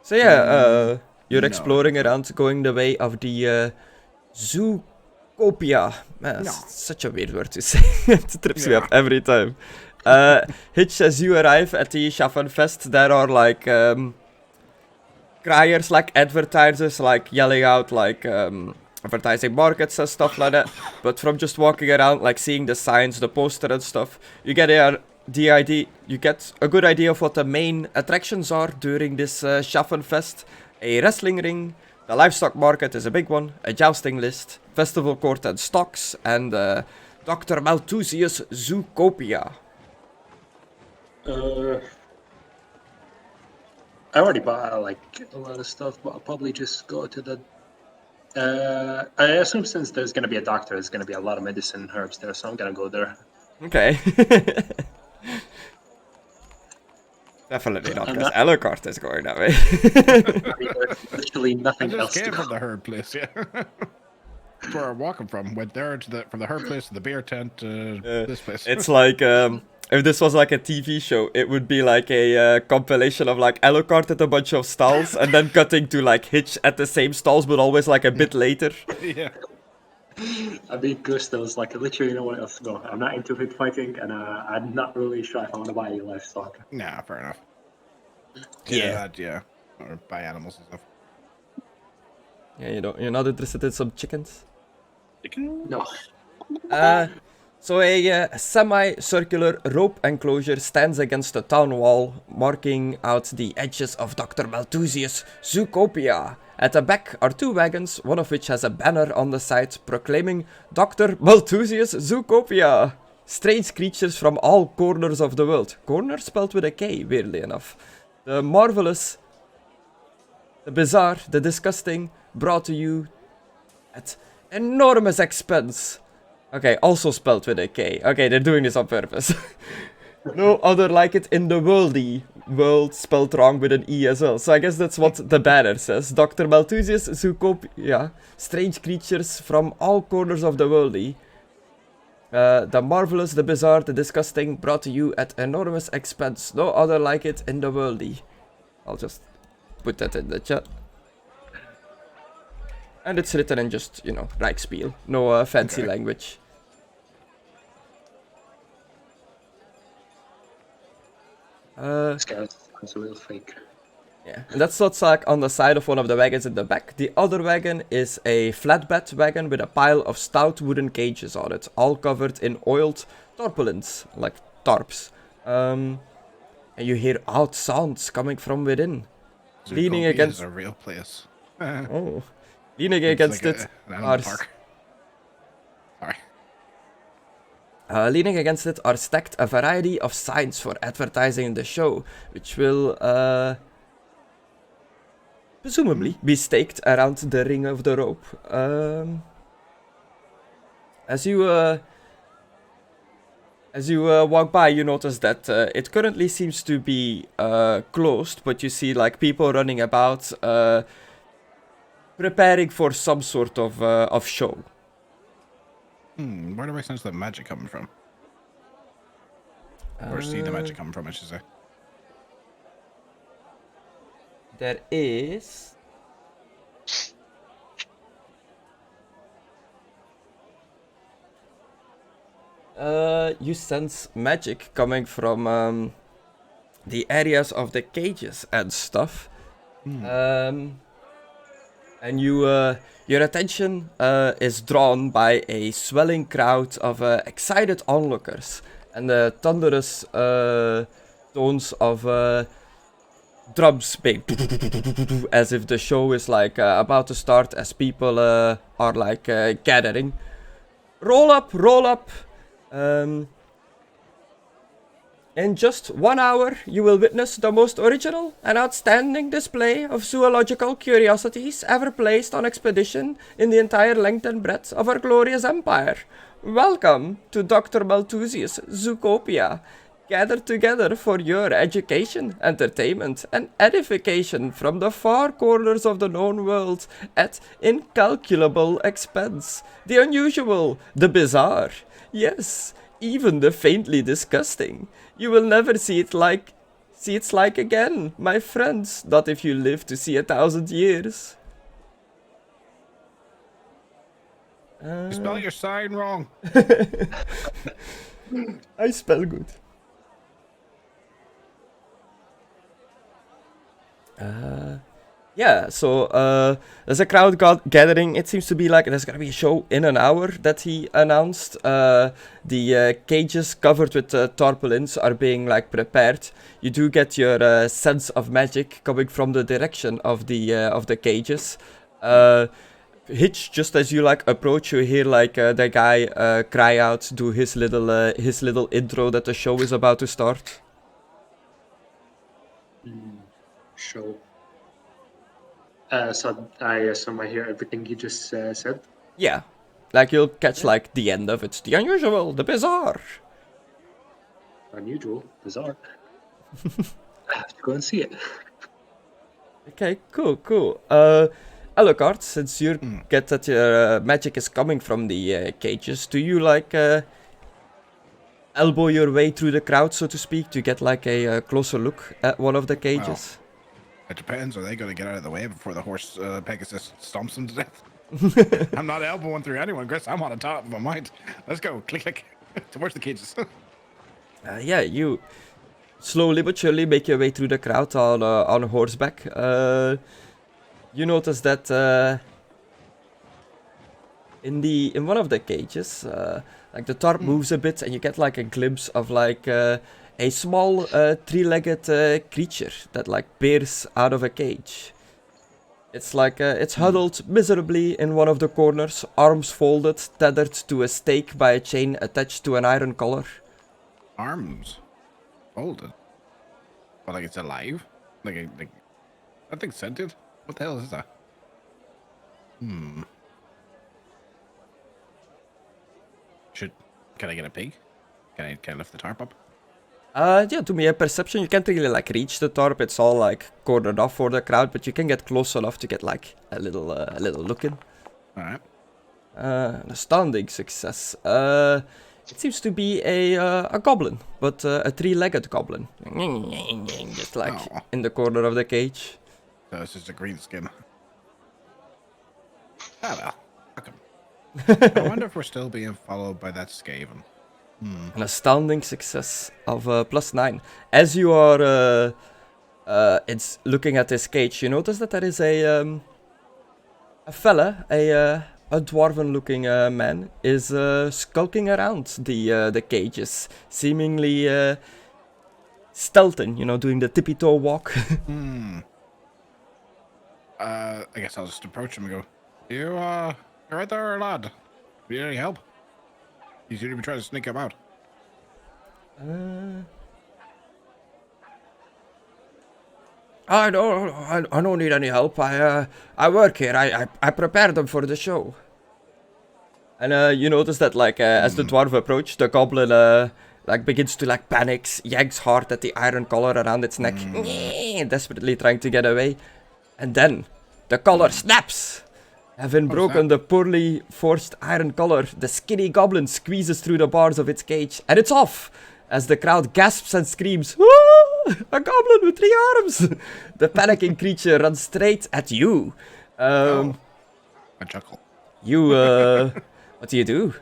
So yeah, you're exploring around, going the way of the Zoocopia. Man, that's such a weird word to say. It trips me up every time. Hitch, as you arrive at the Schaffenfest, there are like criers, like advertisers, like yelling out, like advertising markets and stuff like that. But from just walking around, like seeing the signs, the poster and stuff, you get a good idea of what the main attractions are during this Schaffenfest. A wrestling ring, the livestock market is a big one, a jousting list, festival court and stocks, and Dr. Malthusius' Zoocopia. I already bought like a lot of stuff, but I'll probably just go to the. I assume since there's gonna be a doctor, there's gonna be a lot of medicine herbs there, so I'm gonna go there. Okay. Definitely not, I'm because not- Alucard is going that way. I mean, there's literally I nothing else just to came go. from the herb place, yeah. That's where I'm walking from. Went there to from the herb place to the beer tent to this place. It's like, if this was like a TV show, it would be like a compilation of like Alucard at a bunch of stalls, and then cutting to like Hitch at the same stalls, but always like a bit later. Yeah. I mean, Gusto was like, literally, no one else to go. I'm not into pit fighting, and I'm not really sure if I want to buy any livestock. Nah, fair enough. Yeah. Yeah. Or buy animals and stuff. Yeah, you're not interested in some chickens? No. So a semi-circular rope enclosure stands against the town wall, marking out the edges of Dr. Malthusius' Zoocopia. At the back are 2 wagons, one of which has a banner on the side proclaiming Dr. Malthusius' Zoocopia. Strange creatures from all corners of the world. Corner spelled with a K, weirdly enough. The marvelous, the bizarre, the disgusting, brought to you at enormous expense. Okay, also spelled with a K. Okay, they're doing this on purpose. No other like it in the worldy. World spelled wrong with an E as well. So I guess that's what the banner says. Dr. Malthusius Zoocopia. Strange creatures from all corners of the worldy. The marvelous, the bizarre, the disgusting, brought to you at enormous expense. No other like it in the worldy. I'll just put that in the chat. And it's written in just, you know, Rijksspiel. No fancy language. This guy sounds real fake. Yeah, and that's what's like on the side of one of the wagons in the back. The other wagon is a flatbed wagon with a pile of stout wooden cages on it, all covered in oiled tarpaulins, like tarps. And you hear odd sounds coming from within. Leaning Zoocopia against- is a real place. Oh, leaning It's against like it an are animal park. Sorry. leaning against it are stacked a variety of signs for advertising the show, which will presumably be staked around the ring of the rope. As you walk by, you notice that it currently seems to be closed, but you see like people running about, preparing for some sort of show. Where do I sense the magic coming from? Or see the magic coming from, I should say. There is. You sense magic coming from the areas of the cages and stuff. And your attention is drawn by a swelling crowd of excited onlookers and the thunderous tones of drums being as if the show is like about to start, as people are like gathering. Roll up, roll up. In just 1 hour, you will witness the most original and outstanding display of zoological curiosities ever placed on expedition in the entire length and breadth of our glorious empire. Welcome to Dr. Malthusius' Zoocopia, gathered together for your education, entertainment, and edification from the far corners of the known world at incalculable expense. The unusual, the bizarre, yes, even the faintly disgusting. You will never see its like again, my friends, not if you live to see 1,000 years. You spell your sign wrong. I spell good. Yeah, so there's a crowd gathering. It seems to be like there's gonna be a show in an hour that he announced. The cages covered with tarpaulins are being like prepared. You do get your sense of magic coming from the direction of the cages. Hitch, just as you like approach, you hear like the guy cry out, do his little intro that the show is about to start. Show. So I assume I hear everything you just said. Yeah. Like, you'll catch, like, the end of it. The unusual, the bizarre. Unusual, bizarre. I have to go and see it. Okay, cool. Alucard, since you get that your magic is coming from the cages, do you, like, elbow your way through the crowd, so to speak, to get, like, a closer look at one of the cages? It depends. Are they going to get out of the way before the horse Pegasus stomps them to death? I'm not elbowing through anyone, Chris. I'm on the top of my mind. Let's go. Click, click. Towards the cages. Yeah, you slowly but surely make your way through the crowd on horseback. You notice that in one of the cages, like the tarp moves a bit, and you get like a glimpse of like a small three-legged creature that like peers out of a cage. It's like it's huddled miserably in one of the corners, arms folded, tethered to a stake by a chain attached to an iron collar. Arms folded. But like it's alive? Like that thing's scented? What the hell is that? Can I get a peek? Can I lift the tarp up? Yeah, do me a perception. You can't really like reach the tarp. It's all like cornered off for the crowd, but you can get close enough to get like a little look in. All right. An astounding success. It seems to be a goblin, but a three-legged goblin, just like in the corner of the cage. So it's just a green skin. Ah well. Fuck 'em. I wonder if we're still being followed by that Skaven. An astounding success of +9. As you are it's looking at this cage, you notice that there is a fella, a dwarven-looking man, is skulking around the cages, seemingly stealthing, you know, doing the tippy-toe walk. I guess I'll just approach him and go, you're right there, lad. Do you need any help? You seem to be trying to sneak him out. I don't need any help. I work here. I prepare them for the show. And you notice that like as the dwarf approaches, the goblin like begins to like panics, yanks hard at the iron collar around its neck, desperately trying to get away. And then the collar snaps. Having broken the poorly forced iron collar, the skinny goblin squeezes through the bars of its cage, and it's off! As the crowd gasps and screams, "Ah, a goblin with 3 arms!" The panicking creature runs straight at you. I chuckle. You, what do you do?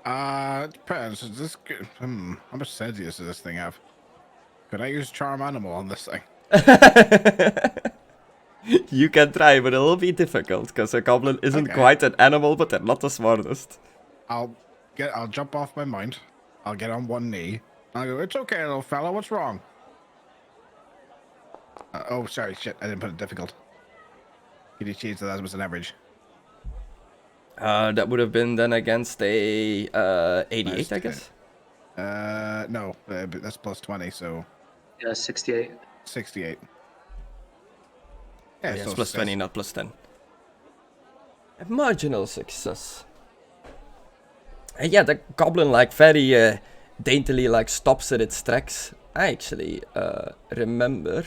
It depends. Is this good? How much sense does this thing have? Could I use charm animal on this thing? You can try, but it'll be difficult, because a goblin isn't quite an animal, but they're not the smartest. I'll jump off my mind. I'll get on one knee. I'll go, it's okay, little fella, what's wrong? Oh, sorry, shit, I didn't put it difficult. Can you change that as an average? That would have been then against a 88, I guess? No, that's plus 20, so... Yeah, 68. 68. Yeah, it's plus 20, not plus 10. A marginal success. And yeah, the goblin, like, very daintily, like, stops in its tracks. I actually remember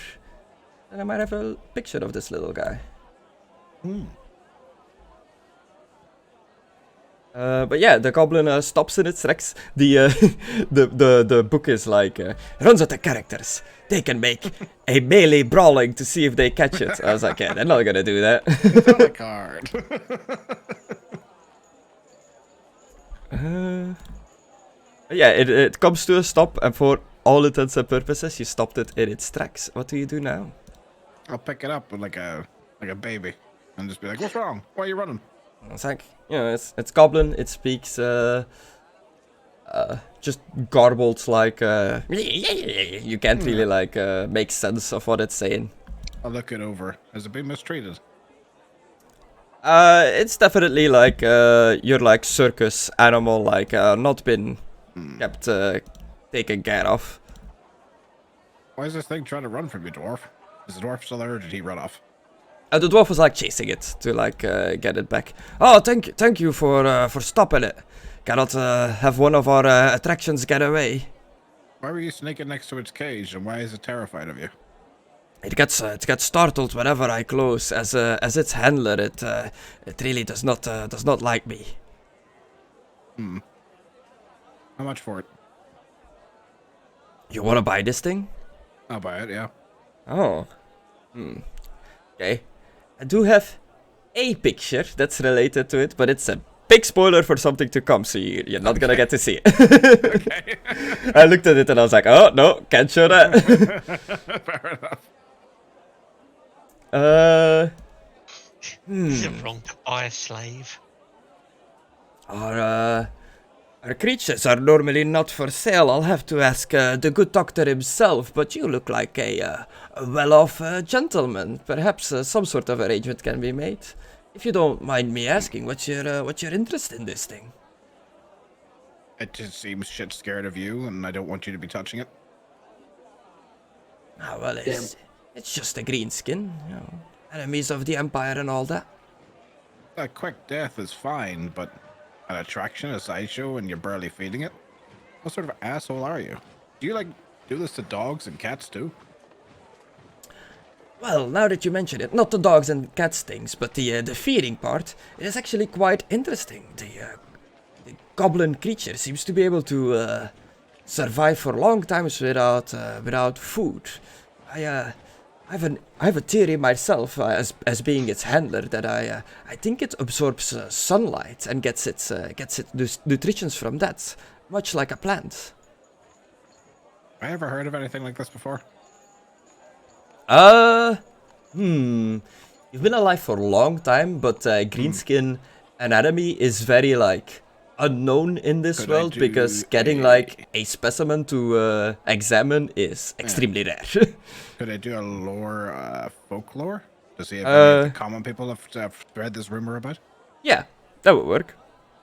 that I might have a picture of this little guy. But yeah, the goblin stops in its tracks. The book is like, runs at the characters. They can make a melee brawling to see if they catch it. I was like, yeah, they're not gonna do that. It's on the card. Yeah, it comes to a stop, and for all intents and purposes, you stopped it in its tracks. What do you do now? I'll pick it up with like a baby and just be like, what's wrong? Why are you running? It's like, you know, it's goblin. It speaks just garbled, like you can't really like make sense of what it's saying. I'll look it over. Has it been mistreated? It's definitely like your like circus animal, like not been kept taken care of. Why is this thing trying to run from you, dwarf? Is the dwarf still there, or did he run off? The dwarf was like chasing it to like get it back. Oh, thank you for stopping it. Cannot have one of our attractions get away. Why were you sneaking next to its cage, and why is it terrified of you? It gets startled whenever I close. As its handler, it really does not like me. How much for it? You wanna buy this thing? I'll buy it, yeah. Oh. Okay. I do have a picture that's related to it, but it's a big spoiler for something to come, so you're not gonna get to see it. Okay. I looked at it and I was like, oh, no, can't show that. Fair enough. Is it wrong to buy a slave? Our creatures are normally not for sale. I'll have to ask the good doctor himself, but you look like a well-off gentleman. Perhaps some sort of arrangement can be made. If you don't mind me asking, what's your interest in this thing? It just seems shit scared of you, and I don't want you to be touching it. Ah, well, it's just a green skin, you know, enemies of the Empire and all that. A quick death is fine, but an attraction, a sideshow, and you're barely feeding it? What sort of asshole are you? Do you, like, do this to dogs and cats, too? Well, now that you mention it, not the dogs and cats things, but the feeding part, it is actually quite interesting. The goblin creature seems to be able to survive for long times without food. I have a theory myself, as being its handler, that I think it absorbs sunlight and gets its nutritions from that, much like a plant. I ever heard of anything like this before? You've been alive for a long time, but greenskin anatomy is very like unknown in this world because getting like a specimen to examine is extremely rare. Could I do a lore folklore to see if any of the common people have spread this rumor about? Yeah, that would work.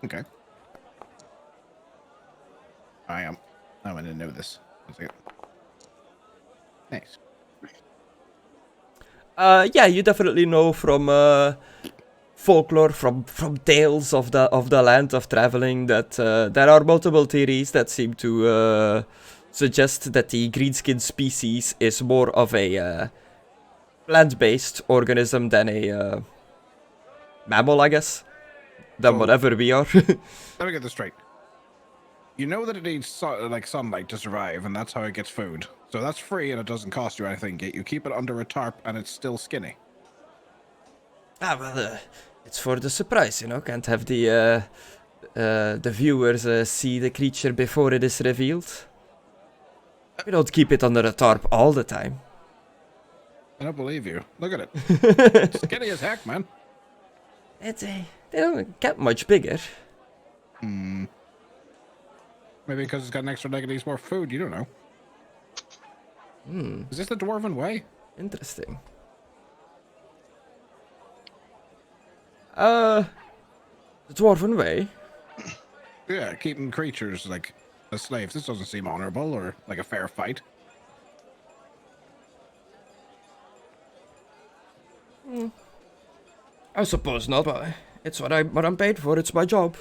Okay. I am. I'm gonna know this. Nice. Yeah, you definitely know from folklore, from tales of the land of traveling that there are multiple theories that seem to suggest that the greenskin species is more of a plant-based organism than a mammal, I guess, than whatever we are. Let me get this straight. You know that it needs sunlight to survive, and that's how it gets food. So that's free, and it doesn't cost you anything. Yet you keep it under a tarp, and it's still skinny. Ah, well, it's for the surprise, you know. Can't have the viewers see the creature before it is revealed. We don't keep it under a tarp all the time. I don't believe you. Look at it. It's skinny as heck, man. They don't get much bigger. Maybe because it's got an extra leg and needs more food. You don't know. Is this the dwarven way? Interesting. The dwarven way? Yeah, keeping creatures like as slaves. This doesn't seem honorable or like a fair fight. I suppose not, but it's what I'm paid for. It's my job.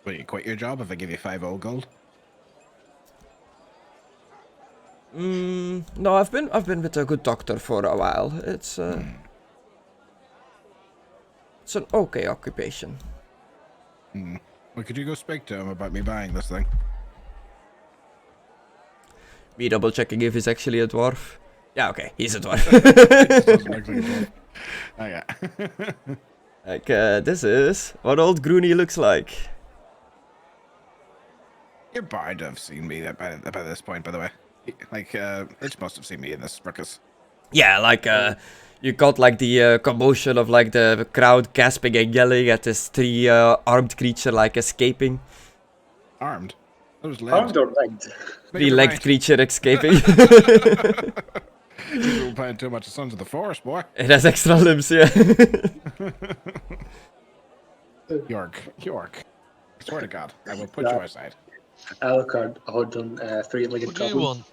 Will you quit your job if I give you 5 old gold? No, I've been with a good doctor for a while. It's an okay occupation. Well, could you go speak to him about me buying this thing? Me double checking if he's actually a dwarf. Yeah, okay, he's a dwarf. Doesn't look like a dwarf. Oh yeah. Like, this is what old Groony looks like. You're bound to have seen me by this point, by the way. Like, Rich must have seen me in this ruckus. Yeah, like, you got like the commotion of like the crowd gasping and yelling at this 3-armed creature like escaping. Armed? That was legs. Armed or legged? 3-legged creature escaping. You've been playing too much of Sons of the Forest, boy. It has extra limbs, yeah. York. I swear to God, I will put you aside. Alucard, hold on, three-legged What do you goblin. want?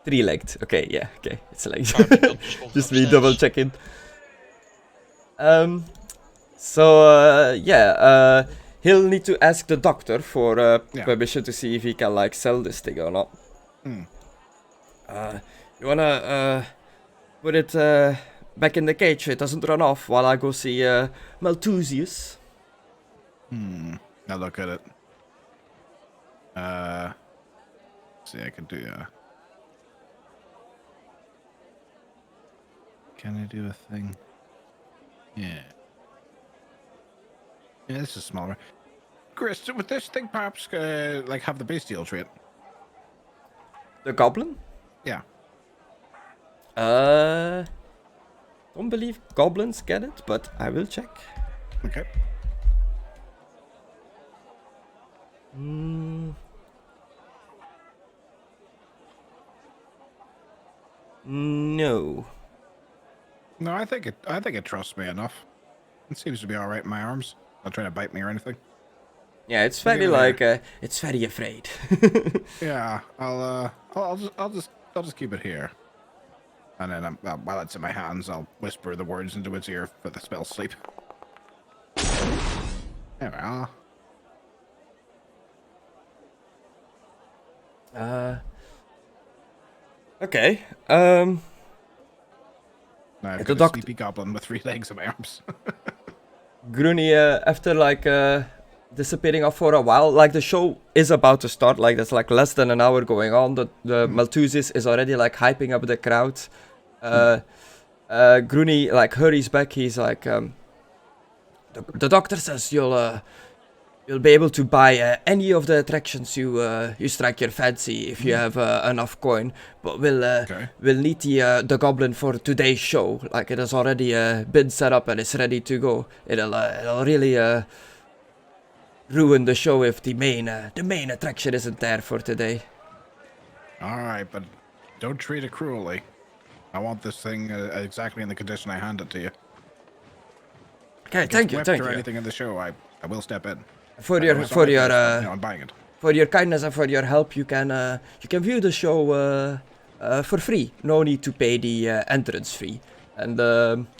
Three-legged. Okay, yeah, okay. It's like Private dog just walked just me upstairs. double checking. He'll need to ask the doctor for permission to see if he can like sell this thing or not. Hmm. You wanna put it back in the cage so it doesn't run off while I go see Malthusius? I'll look at it. See, I can do. Can I do a thing? Yeah. Yeah, this is smaller. Chris, would this thing perhaps like have the bestial trait? The goblin? Yeah. Don't believe goblins get it, but I will check. Okay. No. No, I think it trusts me enough. It seems to be all right in my arms. Not trying to bite me or anything. Yeah, it's very like it's very afraid. Yeah, I'll just keep it here. And then while it's in my hands, I'll whisper the words into its ear for the spell sleep. There we are. Okay. Now I've The got a sleepy goblin with 3 legs in my arms. Groony, after like disappearing off for a while, like the show is about to start, like there's like less than an hour going on. The Malthusius is already like hyping up the crowd. Groony like hurries back. He's like, the doctor says you'll be able to buy any of the attractions you strike your fancy if you have enough coin, but we'll need the goblin for today's show. Like it has already been set up and it's ready to go. It'll really ruin the show if the main attraction isn't there for today. All right, but don't treat it cruelly. I want this thing exactly in the condition I hand it to you. Okay, If thank it's you. whipped or anything in the show, I will step in. For You know, I'm buying it. For your kindness and for your help, you can view the show for free. No need to pay the entrance fee. And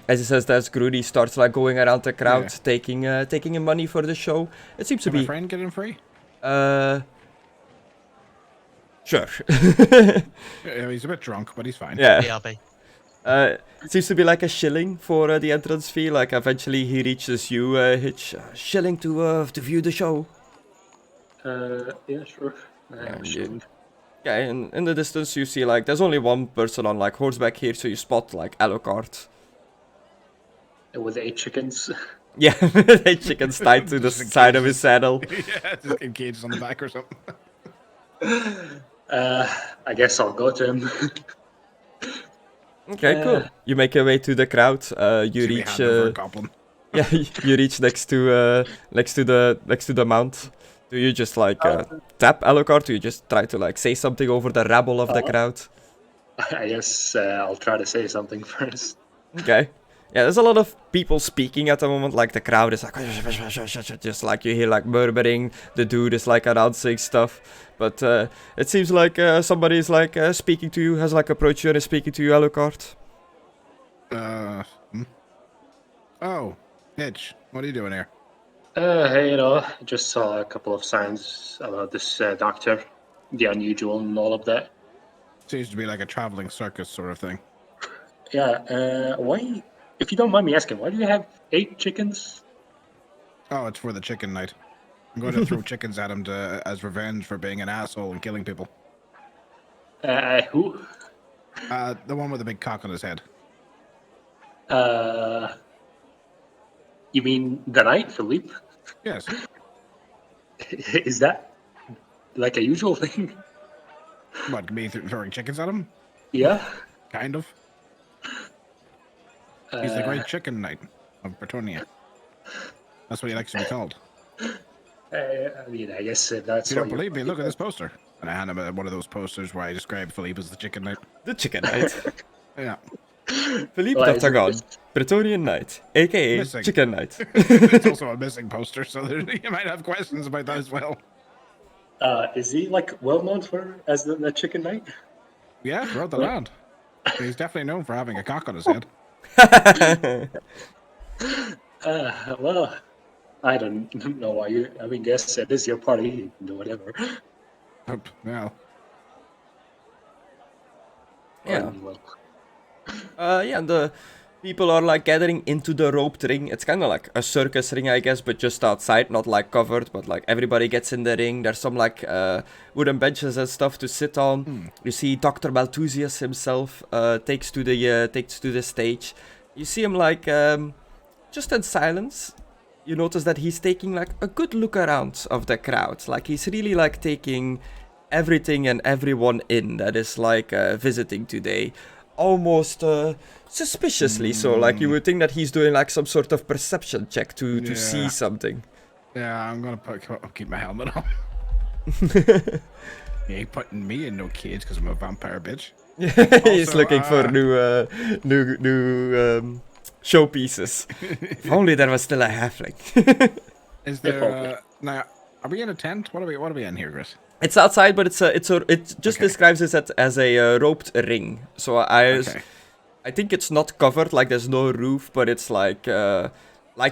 as he says that, Groody starts like going around the crowd, taking in money for the show. It seems to Can be. my friend get in free? Sure. Yeah, he's a bit drunk, but he's fine. Yeah. BRB. It seems to be like a shilling for the entrance fee. Like eventually he reaches you, Hitch. Shilling to view the show. Yeah, sure. Yeah, in the distance you see like there's only one person on like horseback here, so you spot like Alucard. With 8 chickens. Yeah, 8 chickens tied to the Just side of his saddle. Yeah, just engaged on the back or something. I guess I'll go to him. Okay, cool. You make your way to the crowd. You See me reach. hand over a goblin. Yeah, you reach next to the mount. Do you just like tap Alucard? Do you just try to like say something over the rabble of the crowd? I guess I'll try to say something first. Okay. Yeah, there's a lot of people speaking at the moment. Like the crowd is like just like you hear like murmuring. The dude is like announcing stuff, but it seems like somebody is like speaking to you, has like approached you and is speaking to you, Alucard. Oh, Hitch, what are you doing here? Hey, I just saw a couple of signs about this doctor, the unusual and all of that. Seems to be like a traveling circus sort of thing. Yeah, why, if you don't mind me asking, why do you have 8 chickens? Oh, it's for the chicken night. I'm going to throw chickens at him as revenge for being an asshole and killing people. Who? The one with the big cock on his head. You mean the knight, Philippe? Yes. Is that like a usual thing? What, me throwing chickens at him? Yeah. Kind of. He's the great chicken knight of Bretonia. That's what he likes to be called. I mean, I guess that's. If you don't believe me, look at this poster. And I hand him one of those posters where I describe Philippe as the chicken knight. The chicken knight. Yeah. Philippe Well, is it d'Artagan, just- Praetorian Knight, aka Missing. Chicken Knight. It's also a missing poster, so you might have questions about that as well. Is he like well known for as the Chicken Knight? Yeah, throughout the land. He's definitely known for having a cock on his head. Well, I don't know why you. I mean, guess it is your party. You can do whatever. Well, Yeah. Well, Yeah, and the people are like gathering into the roped ring. It's kind of like a circus ring, I guess, but just outside, not like covered, but like everybody gets in the ring. There's some like wooden benches and stuff to sit on. You see Dr. Malthusius himself takes to the stage. You see him like just in silence. You notice that he's taking like a good look around of the crowd. Like he's really like taking everything and everyone in that is like visiting today. Almost suspiciously so, like you would think that he's doing like some sort of perception check to see Yeah. something. yeah, I'm gonna keep my helmet on. He ain't putting me in no cage because I'm a vampire bitch. He's Also, looking for new showpieces. If only there was still a halfling. Is there now? Are we in a tent? What are we in here, Chris? It's outside, but it just Okay. describes it as a roped ring. So Okay. I think it's not covered, like there's no roof, but it's like a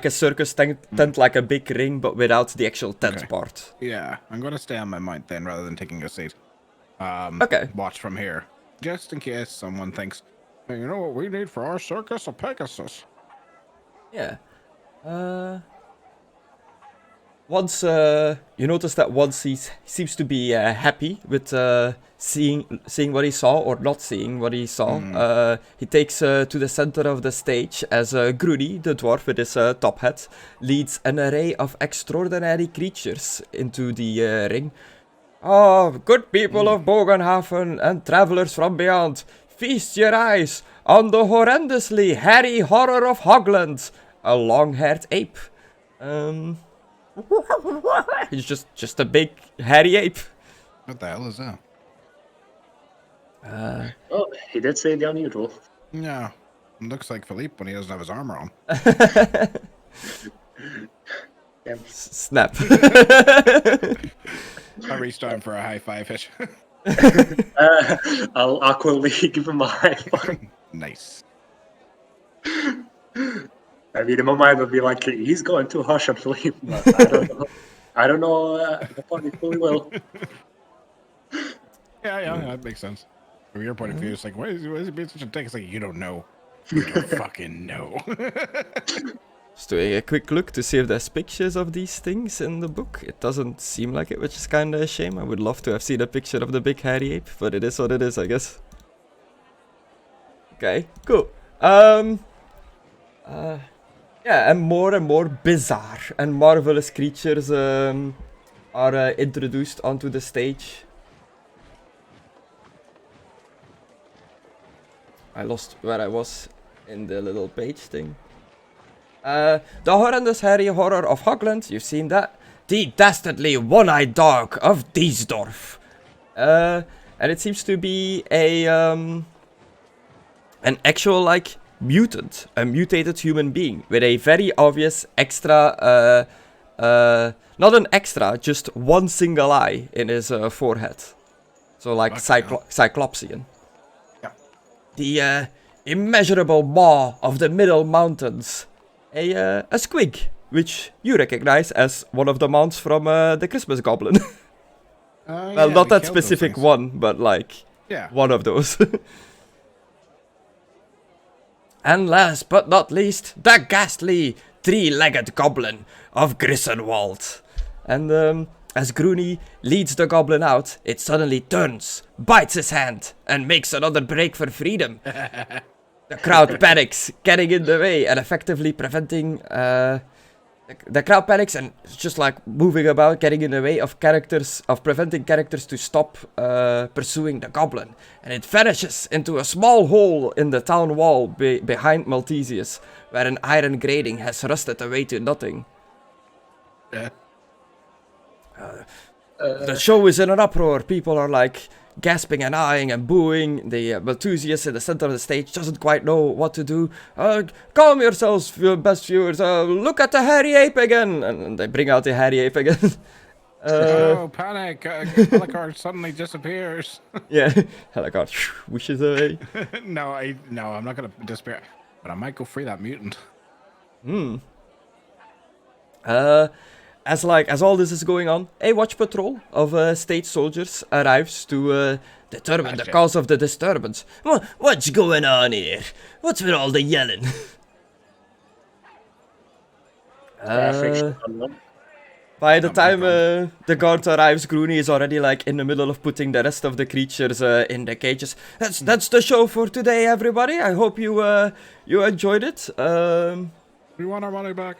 circus tent, like a big ring, but without the actual tent Okay. part. Yeah, I'm gonna stay on my mount then, rather than taking a seat. Okay. Watch from here, just in case someone thinks, hey, you know what we need for our circus? A Pegasus. Yeah. Once you notice that once he seems to be happy with seeing what he saw or not seeing what he saw, he takes to the center of the stage as Grudy, the dwarf with his top hat, leads an array of extraordinary creatures into the ring. Oh, good people of Bögenhafen and travelers from beyond, feast your eyes on the horrendously hairy horror of Hogland, a long-haired ape. He's just a big hairy ape. What the hell is that? oh, he did say the unusual. Yeah, it looks like Philippe when he doesn't have his armor on. Damn. Snap. I reached down for a high five hit. I'll awkwardly give him a high five. Nice. I mean, in my mind, would be like, he's going too harsh on Philippe. But I don't know the party fully well. Yeah, that makes sense. From your point of view, it's like, why is he being such a dick? It's like, you don't know. You don't fucking know. Just doing a quick look to see if there's pictures of these things in the book. It doesn't seem like it, which is kind of a shame. I would love to have seen a picture of the big hairy ape, but it is what it is, I guess. Okay, cool. Yeah, and more bizarre and marvelous creatures are introduced onto the stage. I lost where I was in the little page thing. The horrendous hairy horror of Hogland, you've seen that. The dastardly one-eyed dog of Diesdorf. And it seems to be an actual, like, mutant, a mutated human being with a very obvious extra, not an extra, just one single eye in his forehead. So, like, Cyclopsian. Yeah. The immeasurable maw of the Middle Mountains. A squig, which you recognize as one of the mounts from the Christmas Goblin. Well, not that specific one, but like one of those. And last but not least, the ghastly three-legged goblin of Grissenwald. And as Groony leads the goblin out, it suddenly turns, bites his hand, and makes another break for freedom. The crowd panics, getting in the way and effectively preventing... The crowd panics and it's just like moving about, getting in the way of preventing characters to stop pursuing the goblin. And it vanishes into a small hole in the town wall behind Malthusius, where an iron grating has rusted away to nothing. Yeah. The show is in an uproar. People are like gasping and eyeing and booing. The Malthusius in the center of the stage doesn't quite know what to do. Calm yourselves, best viewers. Look at the hairy ape again. And they bring out the hairy ape again. Oh, panic! Alucard suddenly disappears. Yeah, Alucard wishes away. No, I'm not gonna disappear. But I might go free that mutant. As all this is going on, a watch patrol of state soldiers arrives to determine the cause of the disturbance. What's going on here? What's with all the yelling? By the time the guard arrives, Groony is already like in the middle of putting the rest of the creatures in the cages. That's the show for today, everybody. I hope you enjoyed it. We want our money back.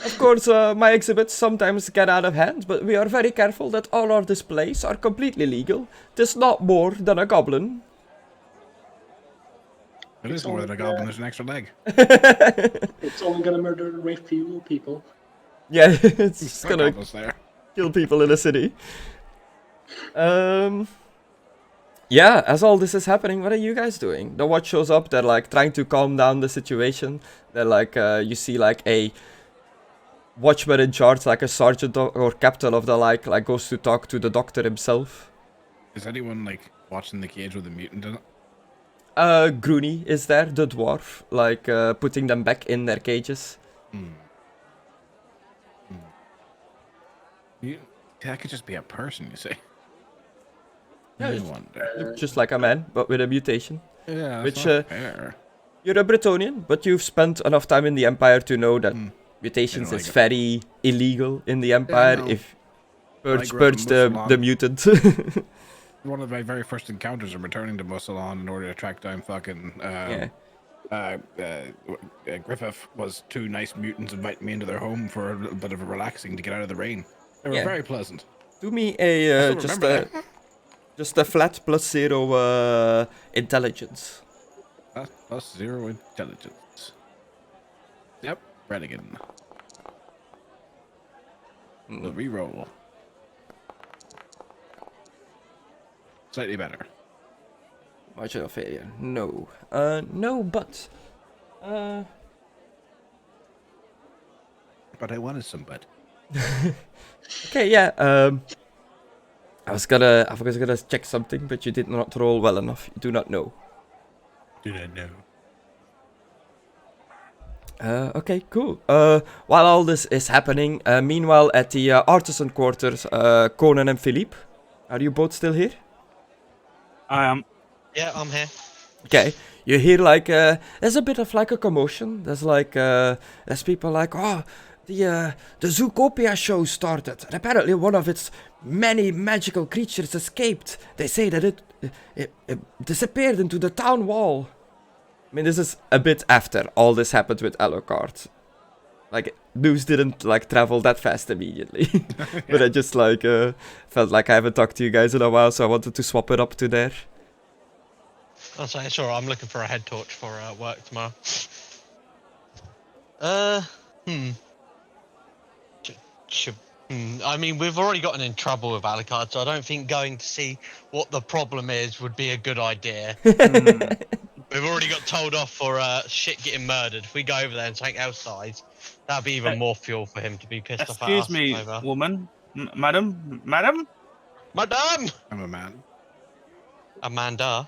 Of course, my exhibits sometimes get out of hand, but we are very careful that all our displays are completely legal. It is not more than a goblin. It is more than a goblin. There's an extra leg. It's only gonna murder and rape people. Yeah, it's just gonna there. kill people in the city. Yeah, as all this is happening, what are you guys doing? The watch shows up, they're like trying to calm down the situation. They're like, you see like a watchman in charge, like a sergeant or captain of the like goes to talk to the doctor himself. Is anyone like watching the cage with the mutant in it? Groony is there, the dwarf, like putting them back in their cages. That could just be a person, you say. Yeah, I wonder. just like a man, but with a mutation. Yeah, Which, that's not fair. You're a Bretonian, but you've spent enough time in the Empire to know that mutations like is it. very illegal in the Empire. no. If I purge grew up in the Musselon. mutant. One of my very first encounters of returning to Musselon in order to track down fucking Griffith was two nice mutants inviting me into their home for a little bit of a relaxing to get out of the rain. They were Yeah. very pleasant. Do me I a still remember that. just a flat +0 intelligence. That's +0 intelligence. Yep, Rennigan. The reroll. Slightly better. Margin of failure. No. No, but. But I wanted some bud. Okay, yeah. I was gonna check something, but you did not roll well enough. You do not know. Did I know? Okay, cool. While all this is happening, meanwhile at the artisan quarters, Conan and Philippe, are you both still here? I am. Yeah, I'm here. Okay, you hear like there's a bit of like a commotion. There's like there's people like, oh, the Zootopia show started, and apparently one of its many magical creatures escaped. They say that it disappeared into the town wall. I mean, this is a bit after all this happened with Alucard. Like, news didn't like travel that fast immediately. But I just like felt like I haven't talked to you guys in a while, so I wanted to swap it up to there. I'll say, sure, I'm looking for a head torch for work tomorrow. I mean, we've already gotten in trouble with Alucard, so I don't think going to see what the problem is would be a good idea. We've already got told off for shit getting murdered. If we go over there and something else dies, that'd be even more fuel for him to be pissed off at us. Excuse me, over. woman. Madam? Madam? Madame! I'm a man. Amanda.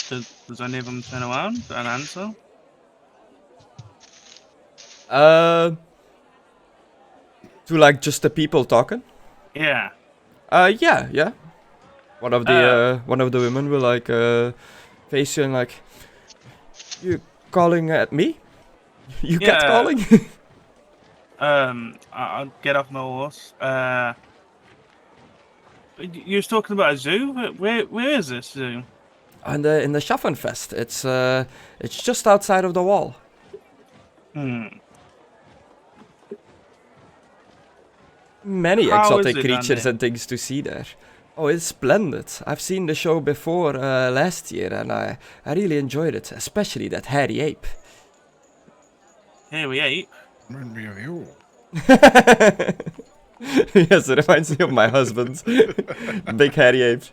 Does any of them turn around and answer? To like just the people talking? Yeah. Yeah. One of the women will like face you and like, you calling at me? You Yeah. cat calling? I'll get off my horse. You was talking about a zoo? Where is this zoo? And in the Schaffenfest, it's just outside of the wall. Many How is exotic it down creatures there? and things to see there. Oh, it's splendid. I've seen the show before last year, and I really enjoyed it, especially that hairy ape. Here we ate. Remind me of you. Yes, it reminds me of my husband. Big hairy ape.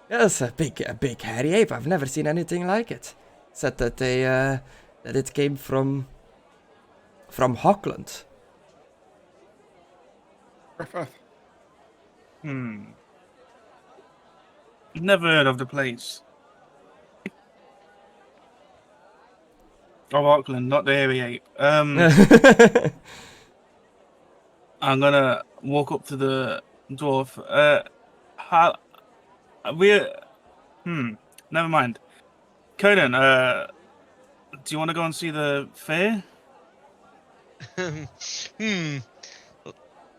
Yes, a big hairy ape. I've never seen anything like it. Said that that it came from Hockland. Never heard of the place. Oh, Auckland, not the hairy ape. I'm gonna walk up to the dwarf. How never mind. Conan, do you want to go and see the fair?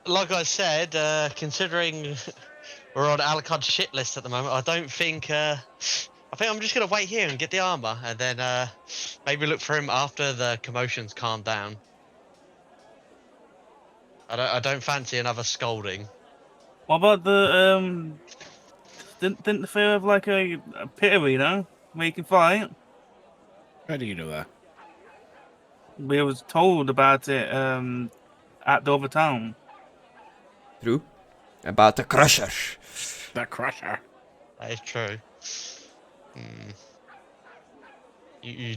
Like I said, considering we're on Alucard's shit list at the moment, I don't think. I think I'm just gonna wait here and get the armor, and then maybe look for him after the commotions calm down. I don't fancy another scolding. What about the Didn't the fair have like a pit arena where you can fight? How do you know that? We was told about it at Dover Town. True. About the Crusher. The Crusher. That is true. You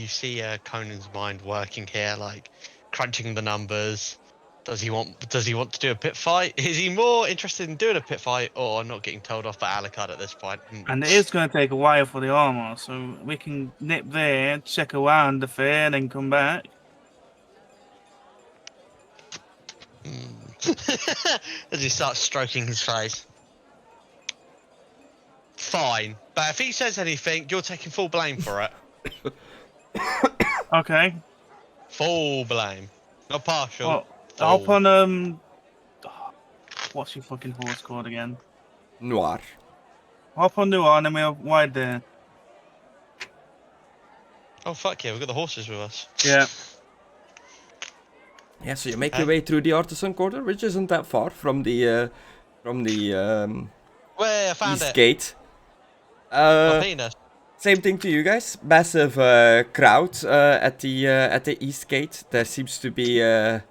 see Conan's mind working here, like crunching the numbers. Does he want to do a pit fight? Is he more interested in doing a pit fight or not getting told off by Alucard at this point? And it is going to take a while for the armor, so we can nip there, check around the fair, and then come back. As he starts stroking his face. Fine, but if he says anything, you're taking full blame for it. Okay. Full blame, not partial. Well, full. hop on what's your fucking horse called again? Noir. Hop on Noir and then we're wide there. Oh fuck yeah, we've got the horses with us. Yeah. Yeah, so you make your way through the Artisan Quarter, which isn't that far from the Where I found East it. Gate. My penis. Same thing to you guys. Massive crowd at the East Gate. There seems to be a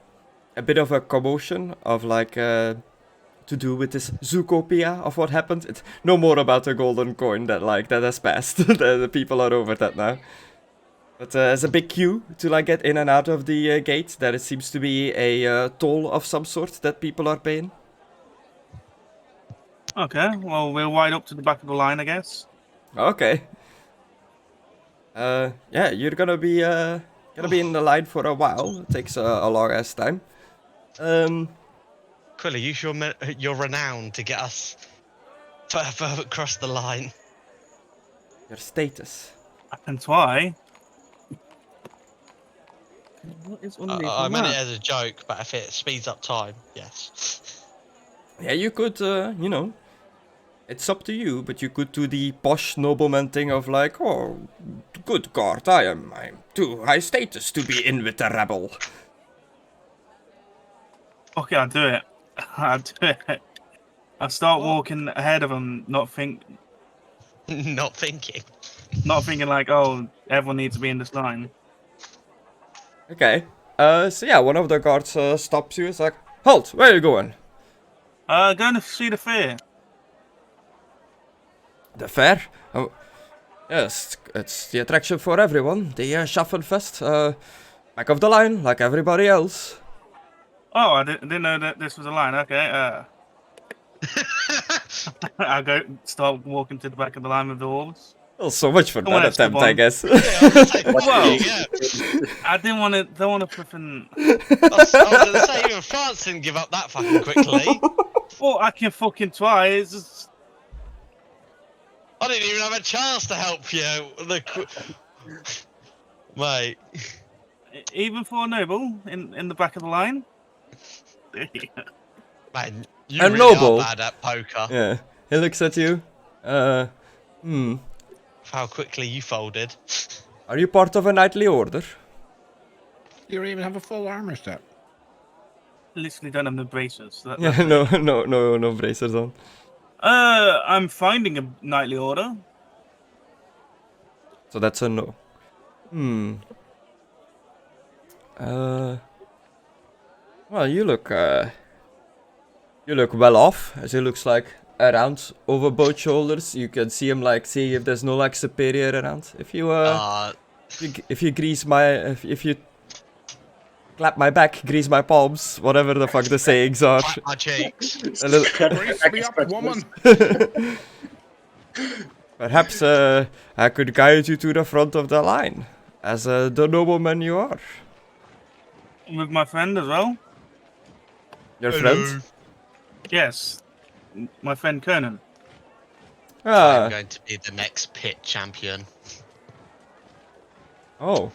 bit of a commotion of like to do with this Zootopia of what happened. It's no more about the golden coin that has passed. the people are over that now. But there's a big queue to like get in and out of the gate. There seems to be a toll of some sort that people are paying. Okay, well, we'll wide up to the back of the line, I guess. Okay. Yeah, you're gonna be in the line for a while. It takes a long ass time. Quilly, use your renown to get us further across the line. Your status. I can try. What is underneath I the meant it map? as a joke, but if it speeds up time, yes. Yeah, you could, it's up to you, but you could do the posh nobleman thing of like, oh, good God, I'm too high status to be in with the rebel. Okay, I'll do it. I'll do it. I'll start walking ahead of them, not thinking like, oh, everyone needs to be in this line. Okay. So yeah, one of the guards stops you. It's like, halt, where are you going? Going to see the fair. The fair? Oh, yes, it's the attraction for everyone. The Schaffenfest. Back of the line, like everybody else. Oh, I didn't know that this was a line. Okay. I'll start walking to the back of the line with the horse. Well, so much for Come on, that attempt, I Esteban. guess. Well, Yeah. I don't want to flipping. I was gonna say, even France didn't give up that fucking quickly. Well, I can fucking try. It's just... I didn't even have a chance to help you. Mate. Even for a noble in the back of the line. Man, you A really noble? are bad at poker. Yeah, he looks at you. How quickly you folded. Are you part of a knightly order? You don't even have a full armor set. Literally don't have the braces. So Yeah, no bracers on. I'm finding a knightly order. So that's a no. Well, you look well off, as he looks like around over both shoulders. You can see him like see if there's no like superior around. If you if you grease my if you clap my back, grease my palms, whatever the fuck the sayings are. Clap my cheeks. A little, Brace me up, woman. perhaps I could guide you to the front of the line, as the nobleman you are. With my friend as well. Your friend? Yes, my friend Conan. Ah, I'm going to be the next pit champion. oh.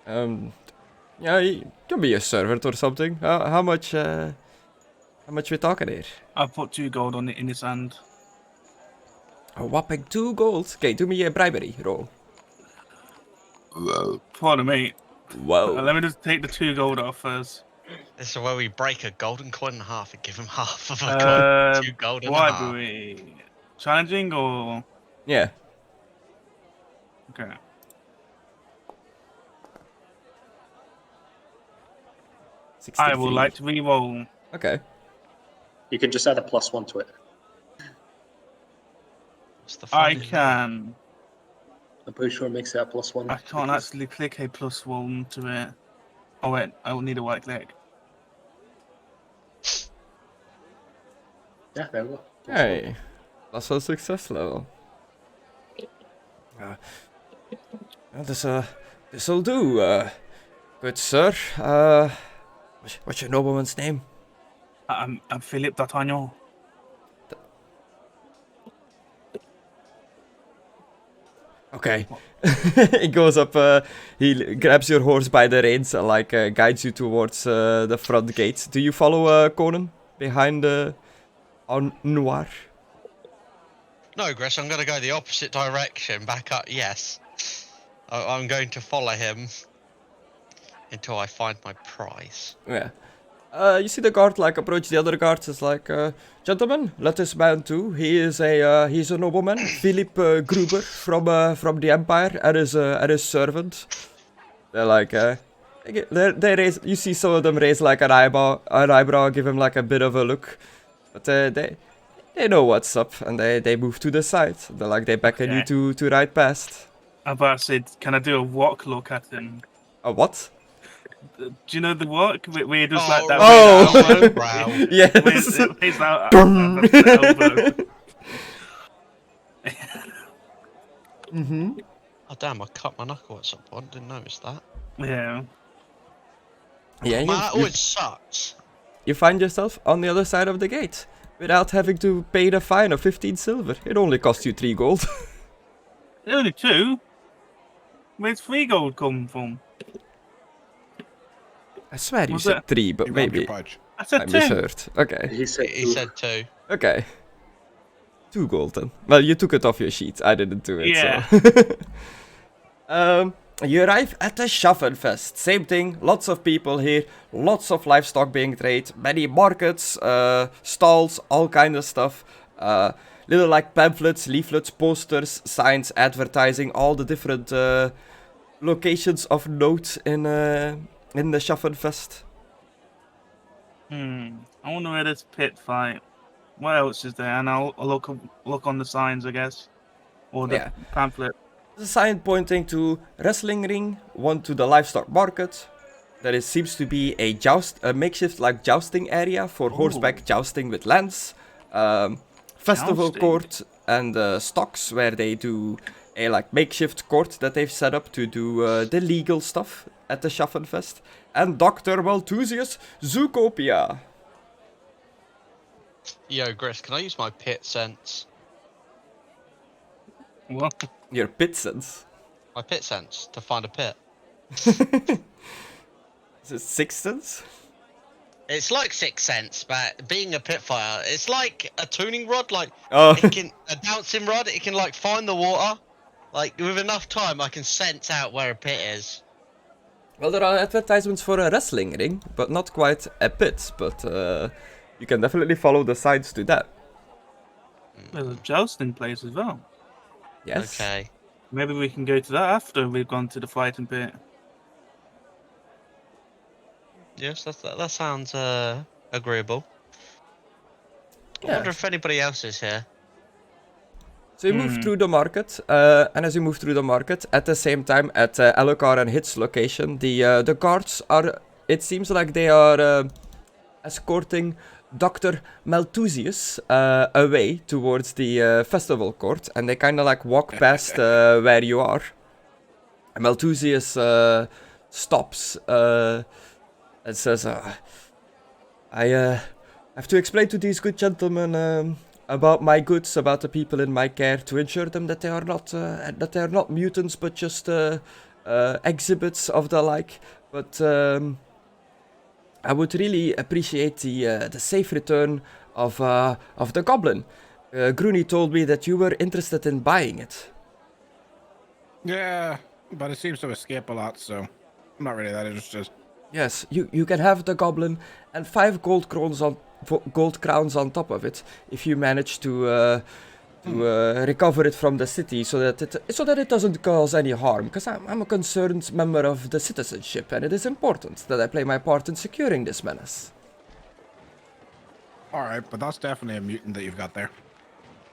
Yeah, you can be a servant or something. How much we talking here? I put 2 gold on it in his hand. A whopping 2 gold. Okay, do me a bribery roll. Pardon me. Whoa. Let me just take the 2 gold off first. This is where we break a golden coin in half and give him half of a coin. 2 gold and a Why half. do we challenging or Yeah. okay? 63. I would like to re-roll. Okay. You can just add a +1 to it. What's the fun I in that? can. I'm pretty sure it makes it a +1. I can't actually click a +1 to it. Oh wait, I will need a right click. Yeah, there we go. Hey, that's a success level. This'll do. Good sir. What's your nobleman's name? I'm Philippe D'Artagnan. Okay. He goes up, he grabs your horse by the reins and like guides you towards the front gate. Do you follow Conan behind on Noir? No, Chris, I'm going to go the opposite direction, back up, yes. I'm going to follow him until I find my prize. Yeah. You see the guard like approach the other guards. It's like, gentlemen, let this man too. He's a nobleman, Philippe Gruber from the Empire, and his servant. They're like, they raise. You see some of them raise like an eyebrow, give him like a bit of a look, but they know what's up, and they move to the side. They're like they beckon you to ride past. I about said, can I do a walk look at him? A what? Do you know the walk? Where you just like that Oh. weird elbow? Wow. Yes. Where's that elbow? Mhm. Oh, damn, I cut my knuckle at some point. Didn't notice that. Yeah. Yeah. Man, that always sucks. You find yourself on the other side of the gate without having to pay the fine of 15 silver. It only costs you 3 gold. Only 2? Where's 3 gold come from? I swear you Was said it- 3, but You grabbed your maybe pudge. I I said 2. misheard. Okay, He said He two. said 2. okay. 2 gold then. Well, you took it off your sheet. I didn't do it, Yeah. so. You arrive at the Schaffenfest. Same thing, lots of people here, lots of livestock being traded, many markets, stalls, all kind of stuff. Little like pamphlets, leaflets, posters, signs, advertising, all the different locations of note in the Schaffenfest. I wonder where this pit fight. What else is there? And I'll look on the signs, I guess, or the Yeah. pamphlet. There's a sign pointing to wrestling ring, one to the livestock market. There seems to be a makeshift like jousting area for horseback jousting with lance. Festival Jousting. court and stocks where they do a like makeshift court that they've set up to do the legal stuff at the Schaffenfest. And Dr. Malthusius Zoocopia. Yo, Chris, can I use my pit sense? What? Your pit sense. My pit sense to find a pit. Is it sixth sense? It's like Sixth Sense, but being a pit fire, it's like a tuning rod. Like Oh. a bouncing rod. It can like find the water. Like with enough time, I can sense out where a pit is. Well, there are advertisements for a wrestling ring, but not quite a pit. But you can definitely follow the signs to that. There's a jousting place as well. Yes. Okay. Maybe we can go to that after we've gone to the fighting pit. Yes, that sounds agreeable. I Yeah. wonder if anybody else is here. So you move through the market, and as you move through the market, at the same time, at Alucard and Hit's location, the guards are. It seems like they are escorting Dr. Malthusius away towards the festival court, and they kind of like walk past where you are. And Malthusius stops and says, "I have to explain to these good gentlemen about my goods, about the people in my care, to ensure them that they are not mutants, but just exhibits of the like. But I would really appreciate the safe return of the goblin. Groony told me that you were interested in buying it." Yeah, but it seems to escape a lot, so I'm not really that interested. Yes, you can have the goblin and 5 gold crowns on top of it if you manage to recover it from the city, so that it doesn't cause any harm. Because I'm a concerned member of the citizenship, and it is important that I play my part in securing this menace. All right, but that's definitely a mutant that you've got there.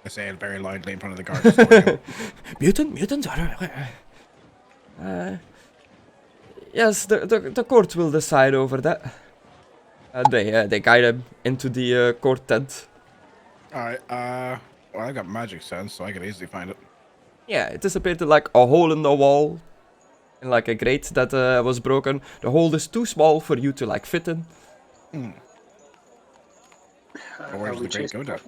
I say it very loudly in front of the guards. Mutant? Yes, the court will decide over that. They guide him into the court tent. All right, well, I got magic sense, so I could easily find it. Yeah, it disappeared like a hole in the wall, in like a grate that was broken. The hole is too small for you to like fit in. Where's the grate go to?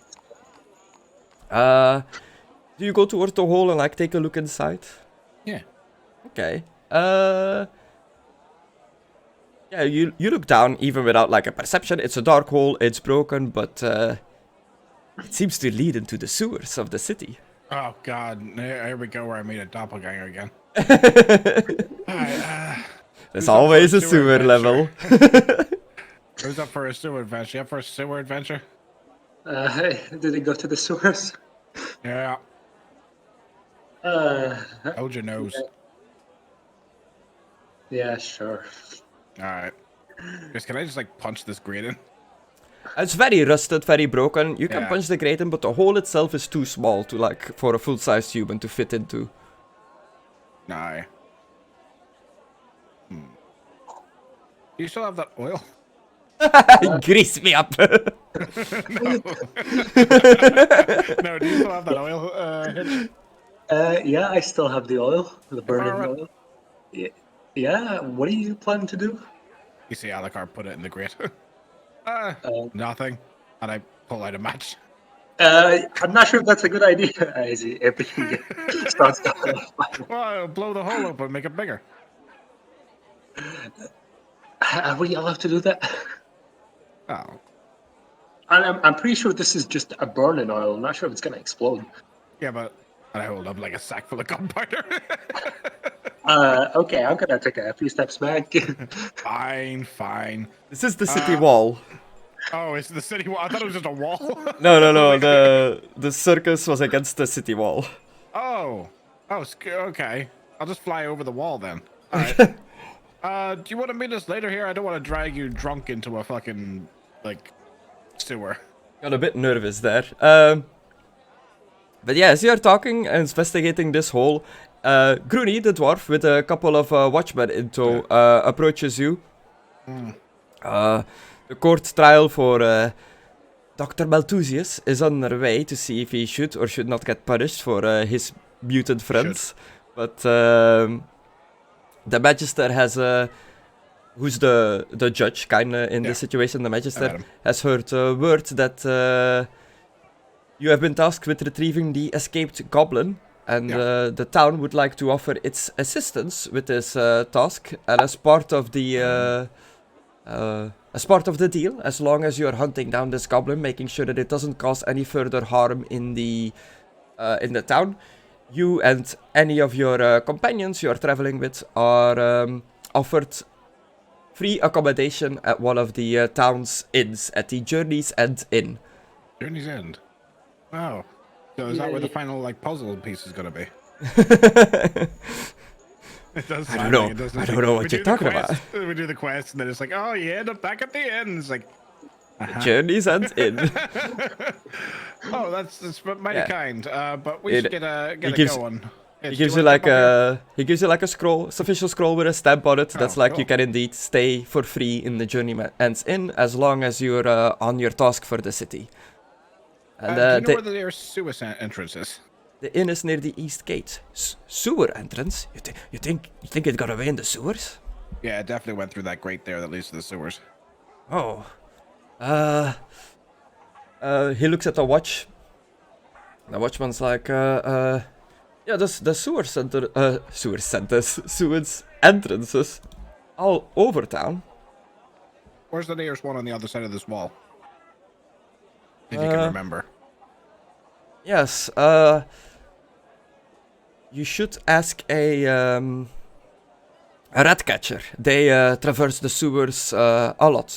Do you go towards the hole and like take a look inside? Yeah. Okay. Yeah, you look down even without like a perception. It's a dark hole, it's broken, but it seems to lead into the sewers of the city. Oh god, here we go where I meet a doppelganger again. Alright, There's always a sewer level. Who's up for a sewer adventure? You up for a sewer adventure? Did it go to the sewers? Yeah. Hold your nose. Yeah, sure. Alright. Can I just like punch this grate in? It's very rusted, very broken. You can Yeah. punch the grate in, but the hole itself is too small to like for a full-sized human to fit into. Nah. Do you still have that oil? Grease me up. No, do you still have that oil? Hitch? Yeah, I still have the oil, the burning Alright. oil. Yeah, what are you planning to do? You see Alucard put it in the grate. Nothing. And I pull out a match. I'm not sure if that's a good idea, as everything starts going on fire. Well, it'll blow the hole open, make it bigger. Are we allowed to do that? Oh. I'm pretty sure this is just a burning oil. I'm not sure if it's going to explode. Yeah, but I hold up like a sack full of gunpowder. Okay, I'm going to take a few steps back. Fine. This is the city wall. Oh, it's the city wall. I thought it was just a wall. No. The circus was against the city wall. Oh, okay. I'll just fly over the wall then. All right. Do you want to meet us later here? I don't want to drag you drunk into a fucking like sewer. Got a bit nervous there. But yeah, as you're talking and investigating this hole, Groony, the dwarf, with a couple of watchmen in tow, approaches you. The court trial for Dr. Malthusius is underway to see if he should or should not get punished for his mutant friends. But the Magister has, who's the judge kinda in this situation, the Magister has heard word that you have been tasked with retrieving the escaped goblin, and the town would like to offer its assistance with this task, and as part of the deal, as long as you're hunting down this goblin, making sure that it doesn't cause any further harm in the town, you and any of your companions you're traveling with are offered free accommodation at one of the town's inns, at the Journey's End Inn. Journey's End. Wow. So is that where the final like puzzle piece is gonna be? It does I sound don't know. like it, doesn't I it? don't know what We do you're the talking about. quest, We do the quest, and then it's like, oh, you end up back at the end. It's like, Journeys ends in. oh, that's mighty Yeah. kind. But we should get it gives- going. He gives you like a scroll, it's official scroll with a stamp on it. That's like you cool. can indeed stay for free in the Journey Ends Inn as long as you're on your task for the city. And do you know where the nearest sewer entrance is? the inn is near the east gate. Sewer entrance? You think it got away in the sewers? Yeah, it definitely went through that grate there that leads to the sewers. Oh. He looks at the watch. The watchman's like, yeah, the sewers entrances all over town. Where's the nearest one on the other side of this wall? If you can remember. Yes, you should ask a rat catcher. They traverse the sewers a lot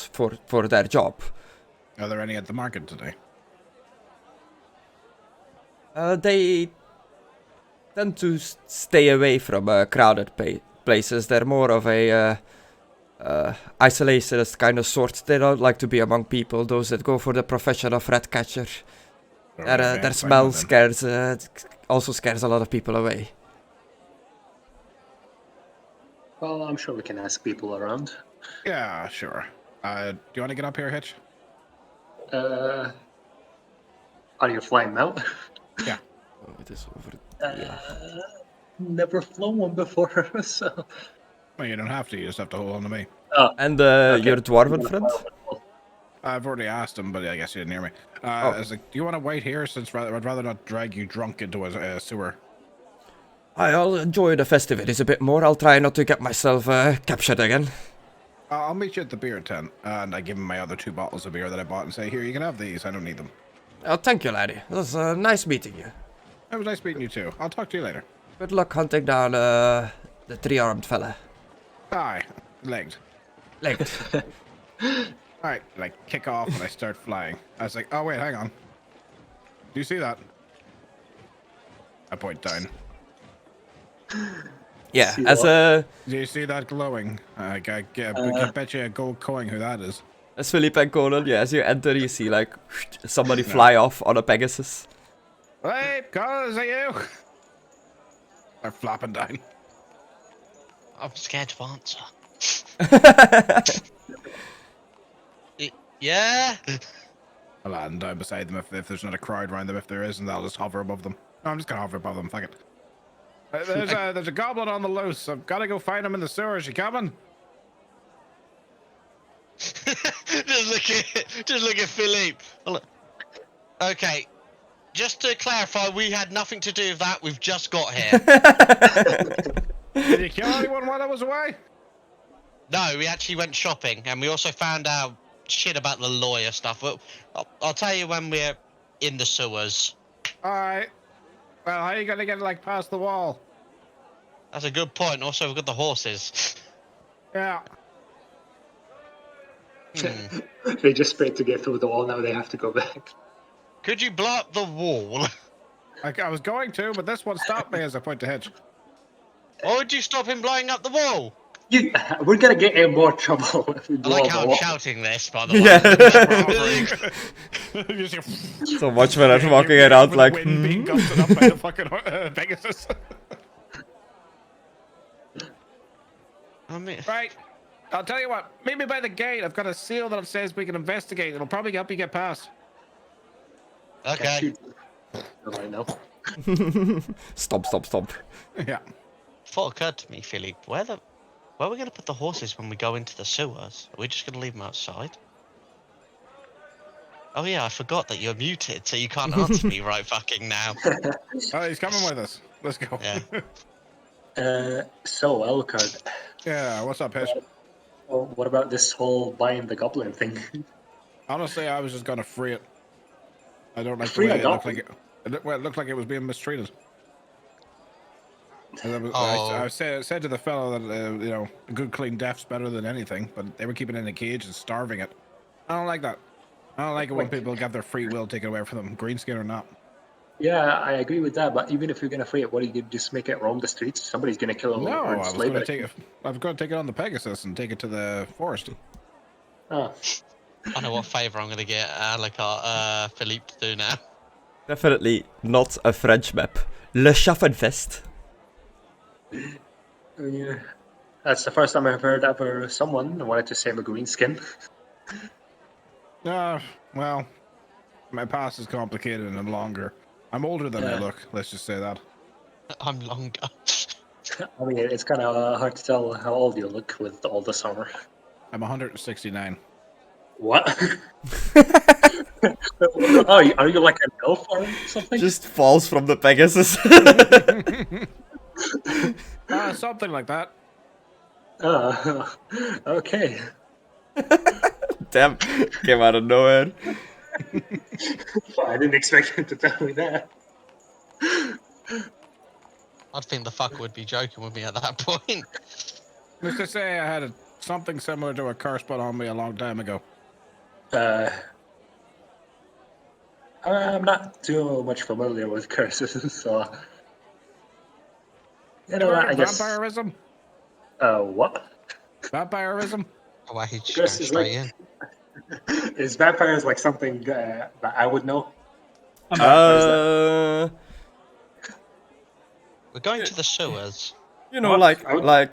for their job. Are there any at the market today? They tend to stay away from crowded places. They're more of a isolationist kind of sort. They don't like to be among people. Those that go for the profession of rat catcher, their smell also scares a lot of people away. Well, I'm sure we can ask people around. Yeah, sure. Do you want to get up here, Hitch? Are you flying now? Yeah. Oh, it is over. Never flown one before, so. Well, you don't have to. You just have to hold on to me. And your dwarven friend? I've already asked him, but I guess you didn't hear me. I was like, do you want to wait here since I'd rather not drag you drunk into a sewer? I'll enjoy the festivities a bit more. I'll try not to get myself captured again. I'll meet you at the beer tent, and I give him my other 2 bottles of beer that I bought and say, here, you can have these. I don't need them. Oh, thank you, laddie. It was nice meeting you. It was nice meeting you, too. I'll talk to you later. Good luck hunting down the 3-armed fella. Aye. Legged. Legged. Alright, like, kick off and I start flying. I was like, oh, wait, hang on. Do you see that? I point down. Yeah, See as Do you see that glowing? I can bet you a gold coin who that is. as Philippe and Conan, yeah, as you enter, you see like somebody fly off on a Pegasus. Hey, Conna, is that you? They're flopping down. I'm scared to answer. Yeah. I'll land down beside them if there's not a crowd around them. If there is, and I'll just hover above them. No, I'm just gonna hover above them. Fuck it. There's a goblin on the loose. I've got to go find him in the sewers. You coming? just look at Philippe. Okay, just to clarify, we had nothing to do with that. We've just got here. Did you kill anyone while I was away? No, we actually went shopping, and we also found out shit about the lawyer stuff. I'll tell you when we're in the sewers. All right. Well, how are you gonna get like past the wall? That's a good point. Also, we've got the horses. Yeah. They just sprayed to get through the wall, now they have to go back. Could you blow up the wall? Like I was going to, but this one stopped me as I point to Hitch. Why would you stop him blowing up the wall? We're gonna get in more trouble if we I blow like up how the I'm wall. shouting this, by the way. Yeah. So watchmen are walking around like, wind being gusted up by the fucking Pegasus. I mean, Right. I'll tell you what. Meet me by the gate. I've got a seal that says we can investigate. It'll probably help you get past. okay. Right now. Stop. Yeah. Thought occurred to me, Philippe, where are we going to put the horses when we go into the sewers? Are we just going to leave them outside? Oh yeah, I forgot that you're muted, so you can't answer me right fucking now. Oh, he's coming with us. Let's go. Yeah. So, Elkard, Yeah, what's up, Hitch? what about this whole buying the goblin thing? Honestly, I was just gonna free it. I don't like Free the way a it looked goblin? like it looked like it was being mistreated. And Oh. I said to the fellow that you know, a good clean death's better than anything, but they were keeping it in a cage and starving it. I don't like that. I don't like it when people get their free will taken away from them, greenskin or not. Yeah, I agree with that. But even if you're gonna free it, what are you gonna just make it roam the streets? Somebody's gonna kill it No, or I was enslave going to it. take it. I was going to take it on the Pegasus and take it to the forest. Oh. I know what favour I'm gonna get Philippe to do now. Definitely not a French map. Le Schaffenfest. Yeah. That's the first time I've heard ever someone wanted to save a green skin. Well, my past is complicated and I'm longer. I'm older than I Yeah. look. Let's just say that. I'm longer. I mean, it's kind of hard to tell how old you look with all this armor. I'm 169. What? Oh, are you like an elf or something? Just falls from the Pegasus. Something like that. Okay. Damn, came out of nowhere. I didn't expect him to tell me that. I'd think the fucker would be joking with me at that point. Let's just say I had something similar to a curse put on me a long time ago. I'm not too much familiar with curses, so you know, I guess. Vampirism? What? Vampirism? Oh, wow, he just Curse goes is straight like- in. Is vampires like something that I would know? We're going to the sewers. You know, What? like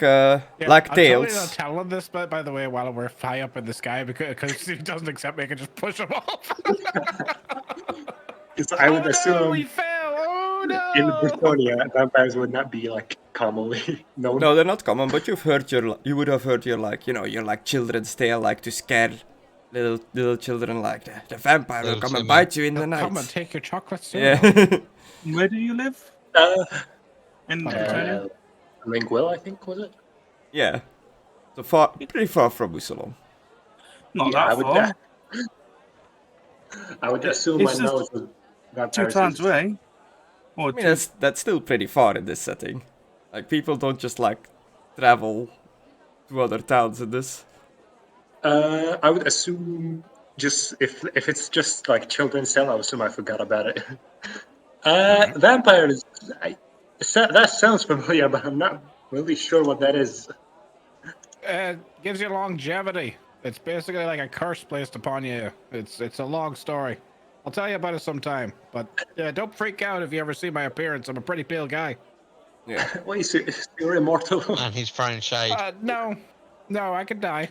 Yeah, like I'm totally Tails. not telling this, but by the way, while we're high up in the sky, because if he doesn't accept me, I can just push him off. Because I would Oh assume no, we fell! Oh no! in Britannia, vampires would not be like commonly known. No, they're not common, but you would have heard your like children's tale, like to scare little children, like the vampire will Little come and Timmy. bite you in the Come and night. take your chocolates. Yeah. Where do you live? In Uh, Britannia? Linguil, I think, was it? Yeah. So pretty far from Usalon. Not Yeah, that far. I would assume It's my just knowledge of vampires 2 times is- away. Or I mean, that's still pretty far in this setting. Like, people don't just like travel to other towns in this. I would assume just if it's just like children's tale, I would assume I forgot about it. Vampires, that sounds familiar, but I'm not really sure what that is. Gives you longevity. It's basically like a curse placed upon you. It's a long story. I'll tell you about it sometime. But don't freak out if you ever see my appearance. I'm a pretty pale guy. Yeah. Wait, you're immortal? And he's throwing shade. No, I could die.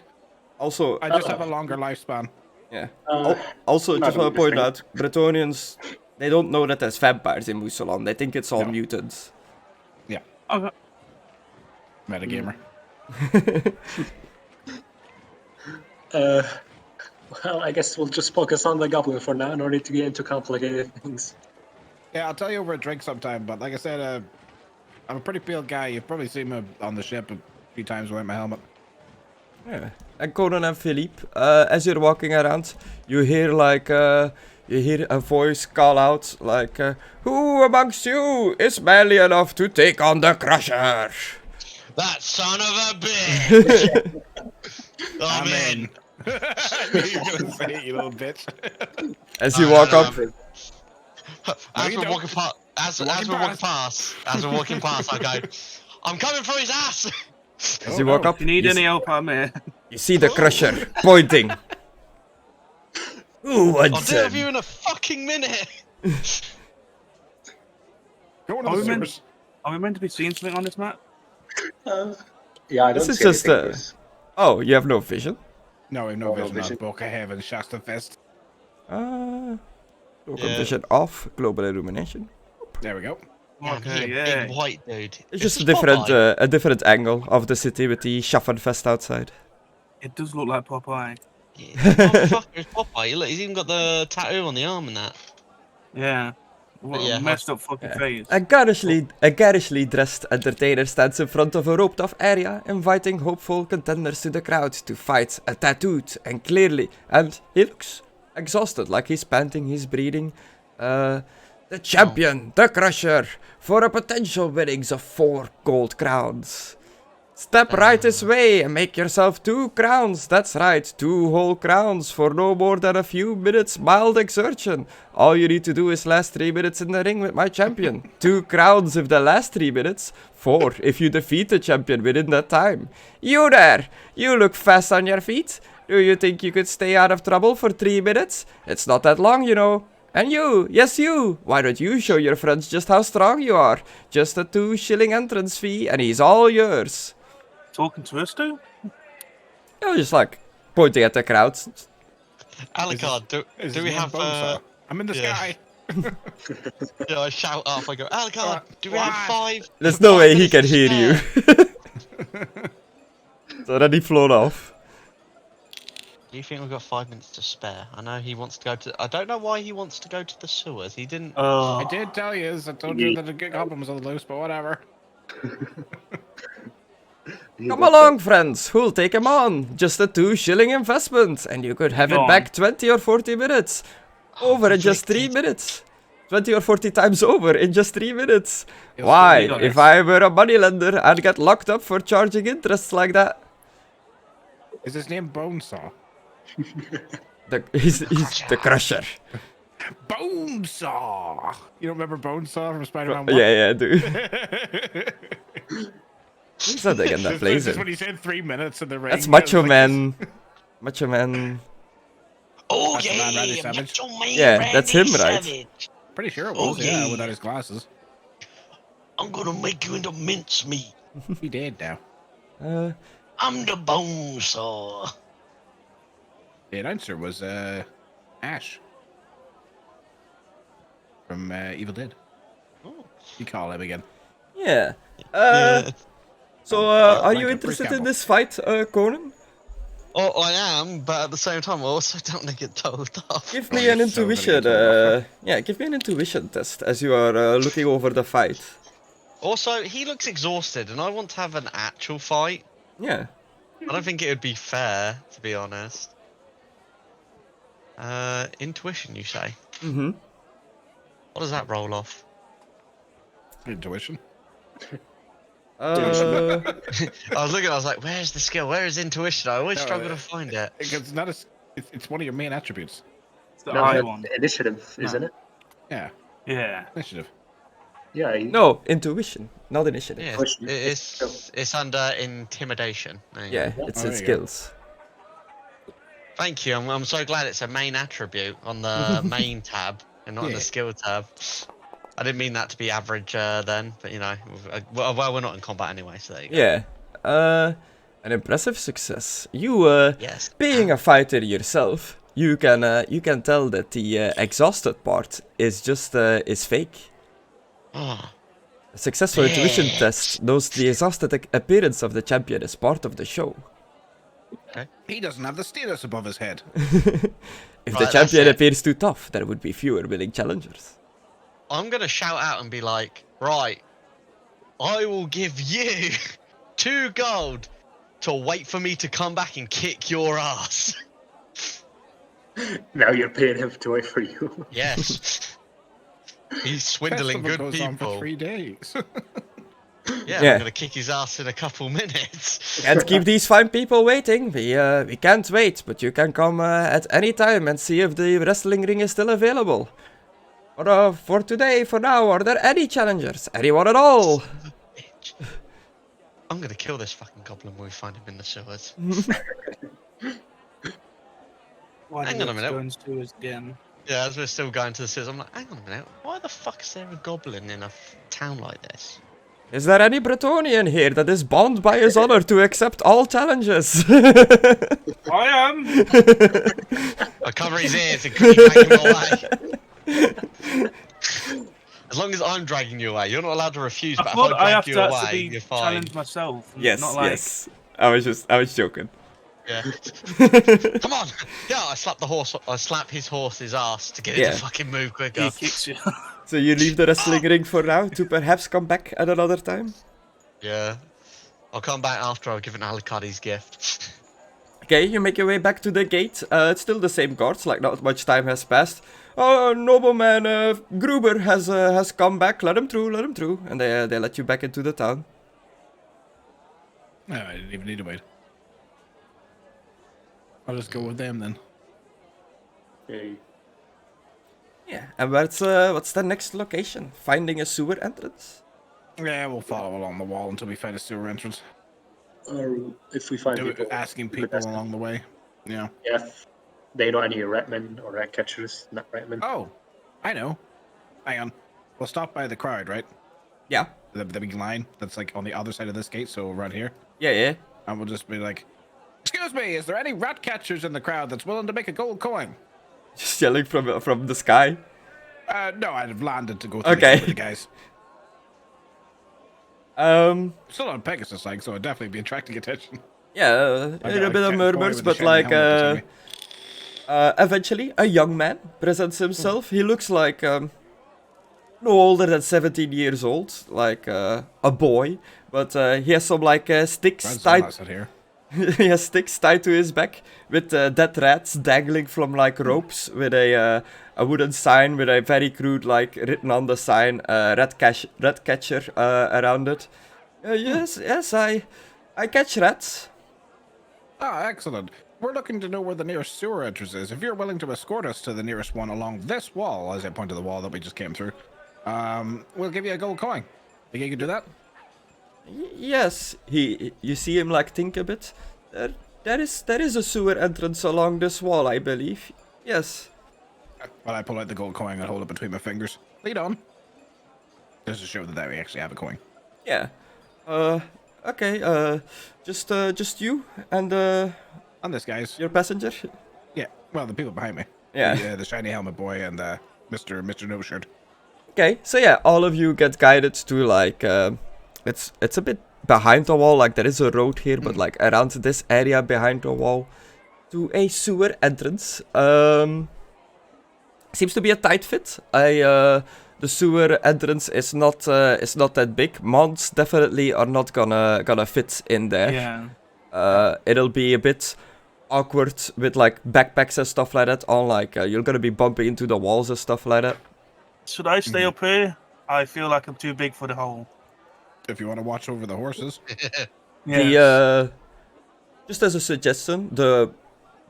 Also, I just have a longer lifespan. yeah. Uh, Also, not just want to point interesting. out, Bretonians, they don't know that there's vampires in Usalon. They think it's all No. mutants. Yeah, Okay. metagamer. Well, I guess we'll just focus on the goblin for now in order to get into complicated things. Yeah, I'll tell you over a drink sometime. But like I said, I'm a pretty pale guy. You've probably seen me on the ship a few times without my helmet. Yeah. And Conan and Philippe, as you're walking around, you hear a voice call out like, "Who amongst you is manly enough to take on the Crusher?" That son of a bitch! I'm in. I knew you were gonna say it, you little bitch. As you walk up, As you we're don't. walking past, as we're walking past, I go, I'm coming for his ass! as you walk up, If you need you, any help, I'm here. you see the Crusher pointing. Who I'll wants deal with you him? in a fucking minute! Go to Are the we meant- sewers. Are we meant to be seeing something on this map? Yeah, I don't This is see just anything, Chris. Oh, you have no vision? No, we have no Oh, no vision on vision. Bögenhafen, Shasta Fest. Local Yeah. vision off, global illumination. There we go. Okay, He's a yeah. big white dude. It's just a this different, Popeye? a different angle of the city with the Schaffenfest outside. It does look like Popeye. Yeah, motherfucker, it's Popeye. Look, he's even got the tattoo on the arm and that. Yeah. What Yeah, a messed up fucking Yeah. face. A garishly dressed entertainer stands in front of a roped-off area, inviting hopeful contenders to the crowd to fight a tattooed and he looks exhausted, like he's panting, he's breathing. The champion, the Crusher, for a potential winnings of 4 gold crowns. Step right this way and make yourself 2 crowns. That's right, 2 whole crowns for no more than a few minutes mild exertion. All you need to do is last 3 minutes in the ring with my champion. 2 crowns if the last 3 minutes. 4 if you defeat the champion within that time. You there! You look fast on your feet. Do you think you could stay out of trouble for 3 minutes? It's not that long, you know. And you, yes you, why don't you show your friends just how strong you are? Just a 2 shilling entrance fee and he's all yours. Talking to us, too? I was just like pointing at the crowd. Alucard, do we have... I'm in the yeah. sky. I shout up, I go, Alucard, do we have 5? There's no 5 way he minutes can to hear you. spare? It's already flown off. Do you think we've got 5 minutes to spare? I know he wants to go to... I don't know why he wants to go to the sewers. He didn't... I did tell you. I told you that the goblin was on the loose, but whatever. Come along, friends. Who'll take him on? Just a 2 shilling investment, and you could have Go it on. back 20 or 40 minutes. Over in just 3 Conflicted. minutes. 20 or 40 times over in just 3 minutes. You'll Why? see. If I were a moneylender, I'd get locked up for charging interest like that. Is his name Bonesaw? He's the crusher. Bonesaw! You don't remember Bonesaw from Spider-Man 1? Yeah, dude. Who's that again that plays Just it? when he said 3 minutes in the ring. That's it Macho was like Man. Macho Man. Oh, That's the man, Randy yeah, Savage. Macho Man, Yeah, Randy that's him, right? Savage. Pretty sure it Oh, was, yeah, yeah. without his glasses. I'm gonna make you into mincemeat. He did now. I'm the bone saw. The announcer was Ash from Evil Dead. Oh. You call him again. Yeah. Yeah. So, are like you a interested in pre-gamble. this fight, Conan? Oh, I am, but at the same time, I also don't want to get told off. Give Oh, me you're an so gonna intuition. get told off. Yeah, give me an intuition test as you are looking over the fight. Also, he looks exhausted, and I want to have an actual fight. Yeah. I don't think it would be fair, to be honest. Intuition, you say? Mm-hmm. What does that roll off? Intuition. I was looking, I was like, where's the skill? Where is intuition? I always No, struggle to find it. It's not a. It's one of your main attributes. It's the No, eye that's one. initiative, isn't it? Yeah, Yeah. initiative. Yeah. No, intuition, not initiative. Yeah, Intuition. it's under intimidation. There you Yeah, go. it's Oh, its there you go. skills. Thank you. I'm so glad it's a main attribute on the main tab and not in the Yeah. skill tab. I didn't mean that to be average then, but you know, well, we're not in combat anyway, so there you go. Yeah. An impressive success. You, Yes. being a fighter yourself, you can tell that the exhausted part is just is fake. Oh, A successful intuition Bitch. test knows the exhausted appearance of the champion is part of the show. He doesn't have the status above his head. If the Right, that's champion it. appears too tough, there would be fewer willing challengers. I'm gonna shout out and be like, right, I will give you 2 gold to wait for me to come back and kick your ass. Now you're paying him to wait for you. Yes. He's swindling Festival good goes on for people. 3 days. Yeah, Yeah. I'm gonna kick his ass in a couple minutes. Can't keep these fine people waiting. We can't wait, but you can come at any time and see if the wrestling ring is still available. Or for today, for now, are there any challengers? Anyone at all? Bitch. I'm gonna kill this fucking goblin when we find him in the sewers. Why Hang do on a we minute. go into sewers again? Yeah, as we're still going to the sewers, I'm like, hang on a minute, why the fuck is there a goblin in a town like this? Is there any Bretonian here that is bound by his honor to accept all challenges? I am! I cover his ears and keep dragging him away. As long as I'm dragging you away, you're not allowed to refuse, I but if thought I I drag have you to away, actually you're fine. challenge myself. Yes, Not like, yes. I was joking. Yeah. Come on! Yeah, I slap his horse's ass to get it Yeah. to fucking move quicker. he kicks you. So you leave the wrestling ring for now to perhaps come back at another time? Yeah. I'll come back after I've given Alucard his gift. Okay, you make your way back to the gate. It's still the same guards, like not much time has passed. Oh, nobleman Gruber has come back. Let him through, let him through. And they let you back into the town. No, I didn't even need to wait. I'll just go with them then. Okay. Yeah, and what's the next location? Finding a sewer entrance? Yeah, we'll follow along the wall until we find a sewer entrance. Or if we find people Asking we could people ask them along the way. Yeah. if they know any ratmen or rat catchers, not ratmen. Oh, I know. Hang on. We'll stop by the crowd, right? Yeah. The big line that's like on the other side of this gate, so around here. Yeah. And we'll just be like, "Excuse me, is there any rat catchers in the crowd that's willing to make a gold coin?" Just yelling from the sky. No, I'd have landed to go Okay. with the guys. Still on Pegasus, like, so I'd definitely be attracting attention. Yeah, Like a bit of boy murmurs, with a but shiny like, helmet beside me. eventually, a young man presents himself. He looks like, no older than 17 years old, like, a boy, but, he has some, like, sticks That's tied... awesome here. He has sticks tied to his back, with, dead rats dangling from, like, ropes, with a wooden sign with a very crude, like, written on the sign, rat catcher, around it. Yes, I catch rats. Ah, excellent. We're looking to know where the nearest sewer entrance is. If you're willing to escort us to the nearest one along this wall, as I point to the wall that we just came through, we'll give you a gold coin. Think you can do that? Yes, you see him like think a bit. There is a sewer entrance along this wall, I believe. Yes. Well, I pull out the gold coin and hold it between my fingers. Lead on. Just to show that we actually have a coin. Yeah. Okay. Just you and On this, guys. your passenger. Yeah. Well, the people behind me. Yeah. The shiny helmet boy and Mr. No Shirt. Okay. So yeah, all of you get guided to like it's a bit behind the wall. Like there is a road here, but like around this area behind the wall to a sewer entrance. Seems to be a tight fit. The sewer entrance is not that big. Mounts definitely are not gonna fit in there. Yeah. It'll be a bit awkward with like backpacks and stuff like that on. Like you're gonna be bumping into the walls and stuff like that. Should I stay up here? I feel like I'm too big for the hole. If you want to watch over the horses. The just as a suggestion, the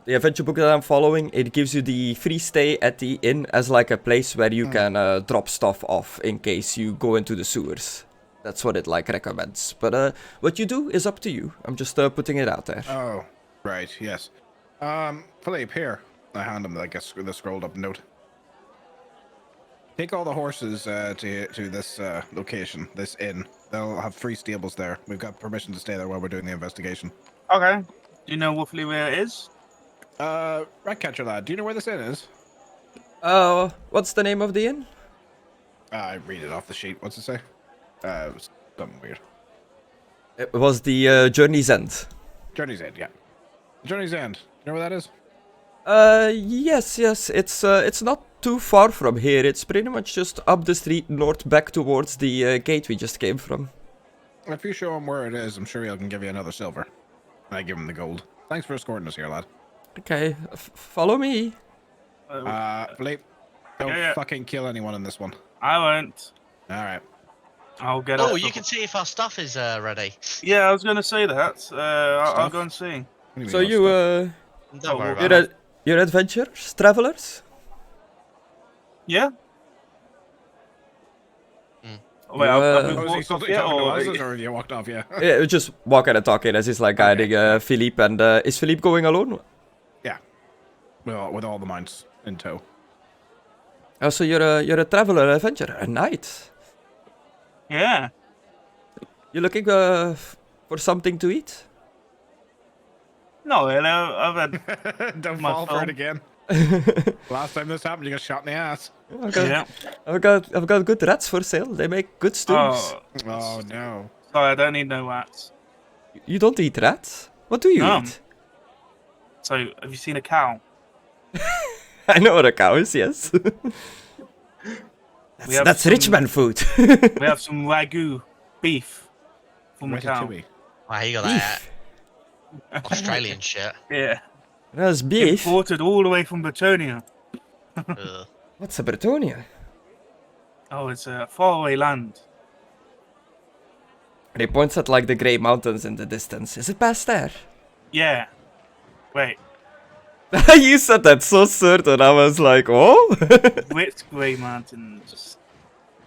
adventure book that I'm following, it gives you the free stay at the inn as like a place where you can drop stuff off in case you go into the sewers. That's what it like recommends. But what you do is up to you. I'm just putting it out there. Oh, right. Yes. Philippe, here. I hand him like the scrolled up note. Take all the horses to this location, this inn. They'll have free stables there. We've got permission to stay there while we're doing the investigation. Okay. Do you know roughly where it is? Ratcatcher lad, do you know where this inn is? What's the name of the inn? I read it off the sheet. What's it say? It was something weird. It was the Journey's End. Journey's End, yeah. Journey's End. You know where that is? Yes. It's not too far from here. It's pretty much just up the street north back towards the gate we just came from. If you show him where it is, I'm sure he can give you another silver. I give him the gold. Thanks for escorting us here, lad. Okay, follow me. Philippe, don't fucking kill anyone in this one. I won't. Alright. I'll get Oh, up. you can see if our stuff is ready. Yeah, I was going to say that. I'll go and see. So you, Don't worry about it. you're adventurers, travelers? Yeah? Wait, You, I've been Oh, is he walked still off talking yet, to or... us, or have you walked off, yeah? Yeah, just walking and talking as he's like guiding Philippe. And is Philippe going alone? Yeah. Well, with all the mounts in tow. Oh, so you're a traveler, adventurer, a knight. Yeah. You looking for something to eat? No, I've had... Don't My fall for phone. it again. Last time this happened, you got shot in the ass. Yeah. I've got good rats for sale. They make good stews. Oh, no. Sorry, I don't need no rats. You don't eat rats? What do you eat? So, have you seen a cow? I know what a cow is, yes. That's rich man food. We have some Wagyu beef from the cow. Ratatouille. Wow, you got that Australian shit. Yeah. That's beef. Imported all the way from Bretonia. Ugh. What's a Bretonia? Oh, it's a faraway land. And he points at like the grey mountains in the distance. Is it past there? Yeah. Wait. You said that so certain. I was like, oh. Which Grey Mountains?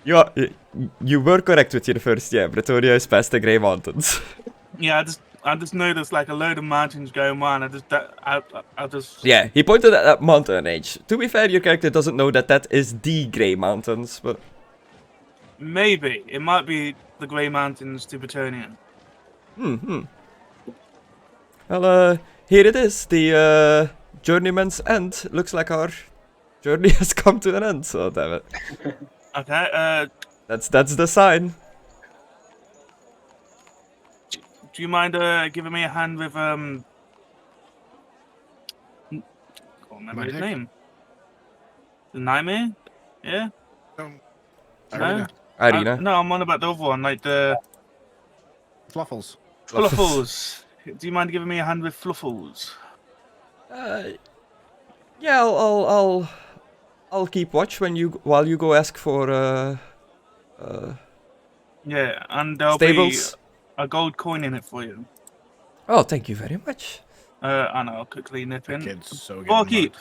You were correct with your first. Yeah, Bretonia is past the grey mountains. Yeah, I just know there's like a load of mountains going on. I just. Yeah, he pointed at that mountain range. To be fair, your character doesn't know that that is the grey mountains, but Maybe it might be the Grey Mountains to Bretonian. Well, here it is. The journeyman's end. Looks like our journey has come to an end. So damn it. Okay. That's the sign. Do you mind giving me a hand with Can't remember his Magic? name. The Nightmare? Yeah. Arena. Arena. No, I'm on about the other one, like the Fluffles. Fluffles. Do you mind giving me a hand with Fluffles? Yeah, I'll keep watch while you go ask for Yeah, and there'll stables. be a gold coin in it for you. Oh, thank you very much. And I'll quickly nip in. Kid's so good. Barkeep.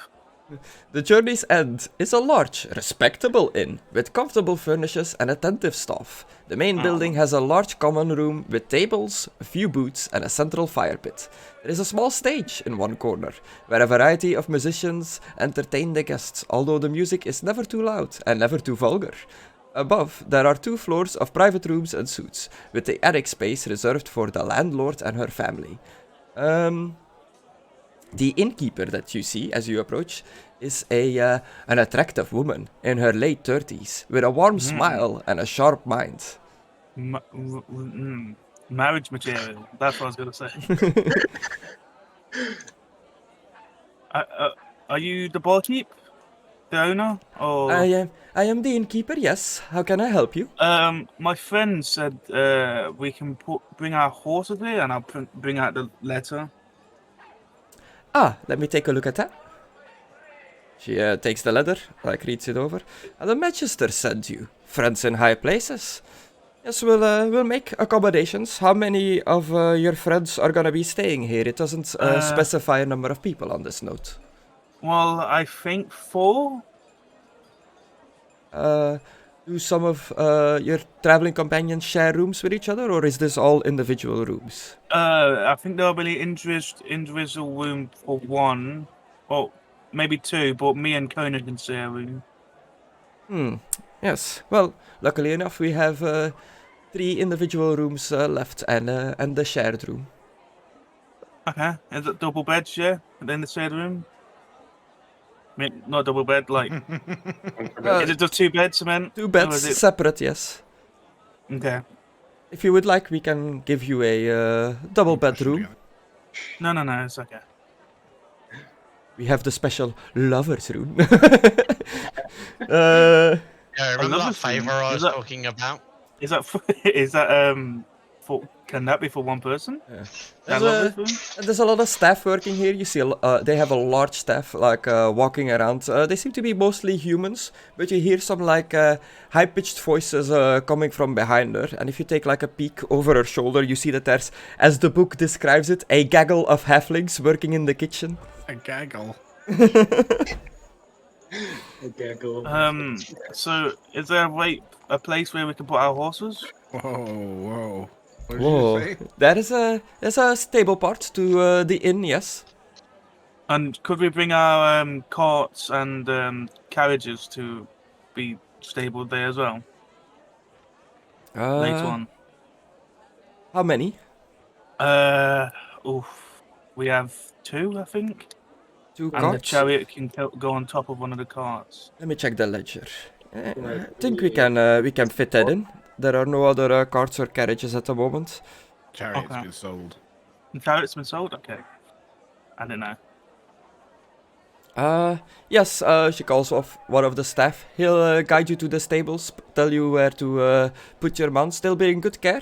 The journey's end is a large, respectable inn with comfortable furnishes and attentive staff. The main building has a large common room with tables, a few booths, and a central fire pit. There is a small stage in one corner, where a variety of musicians entertain the guests, although the music is never too loud and never too vulgar. Above, there are 2 floors of private rooms and suites, with the attic space reserved for the landlord and her family. The innkeeper that you see as you approach is an attractive woman in her late 30s, with a warm smile and a sharp mind. Marriage material. That's what I was going to say. Are you the barkeep? The owner? Or... I am the innkeeper, yes. How can I help you? My friend said we can bring our horses here, and I'll bring out the letter. Ah, let me take a look at that. She takes the letter, reads it over. The Magister sent you. Friends in high places. Yes, we'll make accommodations. How many of your friends are gonna be staying here? It doesn't specify a number of people on this note. Well, I think 4. Do some of your traveling companions share rooms with each other, or is this all individual rooms? I think there'll be an individual room for 1, or maybe 2, but me and Conna can share a room. Yes. Well, luckily enough, we have 3 individual rooms left, and the shared room. Okay, is it double beds, yeah? In the shared room? I mean, not double bed, like... is it just 2 beds, I meant? 2 beds, separate, yes. Okay. If you would like, we can give you a double bedroom. No, it's okay. We have the special lover's room. Yeah, remember love that this thing. favour I was Is that- talking about? Is that for... Can that be for 1 person? Yeah. I love this room. There's a lot of staff working here. You see, they have a large staff, walking around. They seem to be mostly humans, but you hear some, high-pitched voices coming from behind her. And if you take, a peek over her shoulder, you see that there's, as the book describes it, a gaggle of halflings working in the kitchen. A gaggle. So, is there a place where we can put our horses? Whoa. What did Whoa. you say? There's a stable part to the inn, yes. And could we bring our carts and carriages to be stabled there as well later on? How many? We have 2, I think. 2 And the carts? chariot can go on top of one of the carts. Let me check the ledger. I think we can fit that in. There are no other carts or carriages at the moment. Chariot's Okay. been sold. The chariot's been sold? Okay. I don't know. Yes, she calls off one of the staff. He'll guide you to the stables, tell you where to put your mounts. They'll be in good care.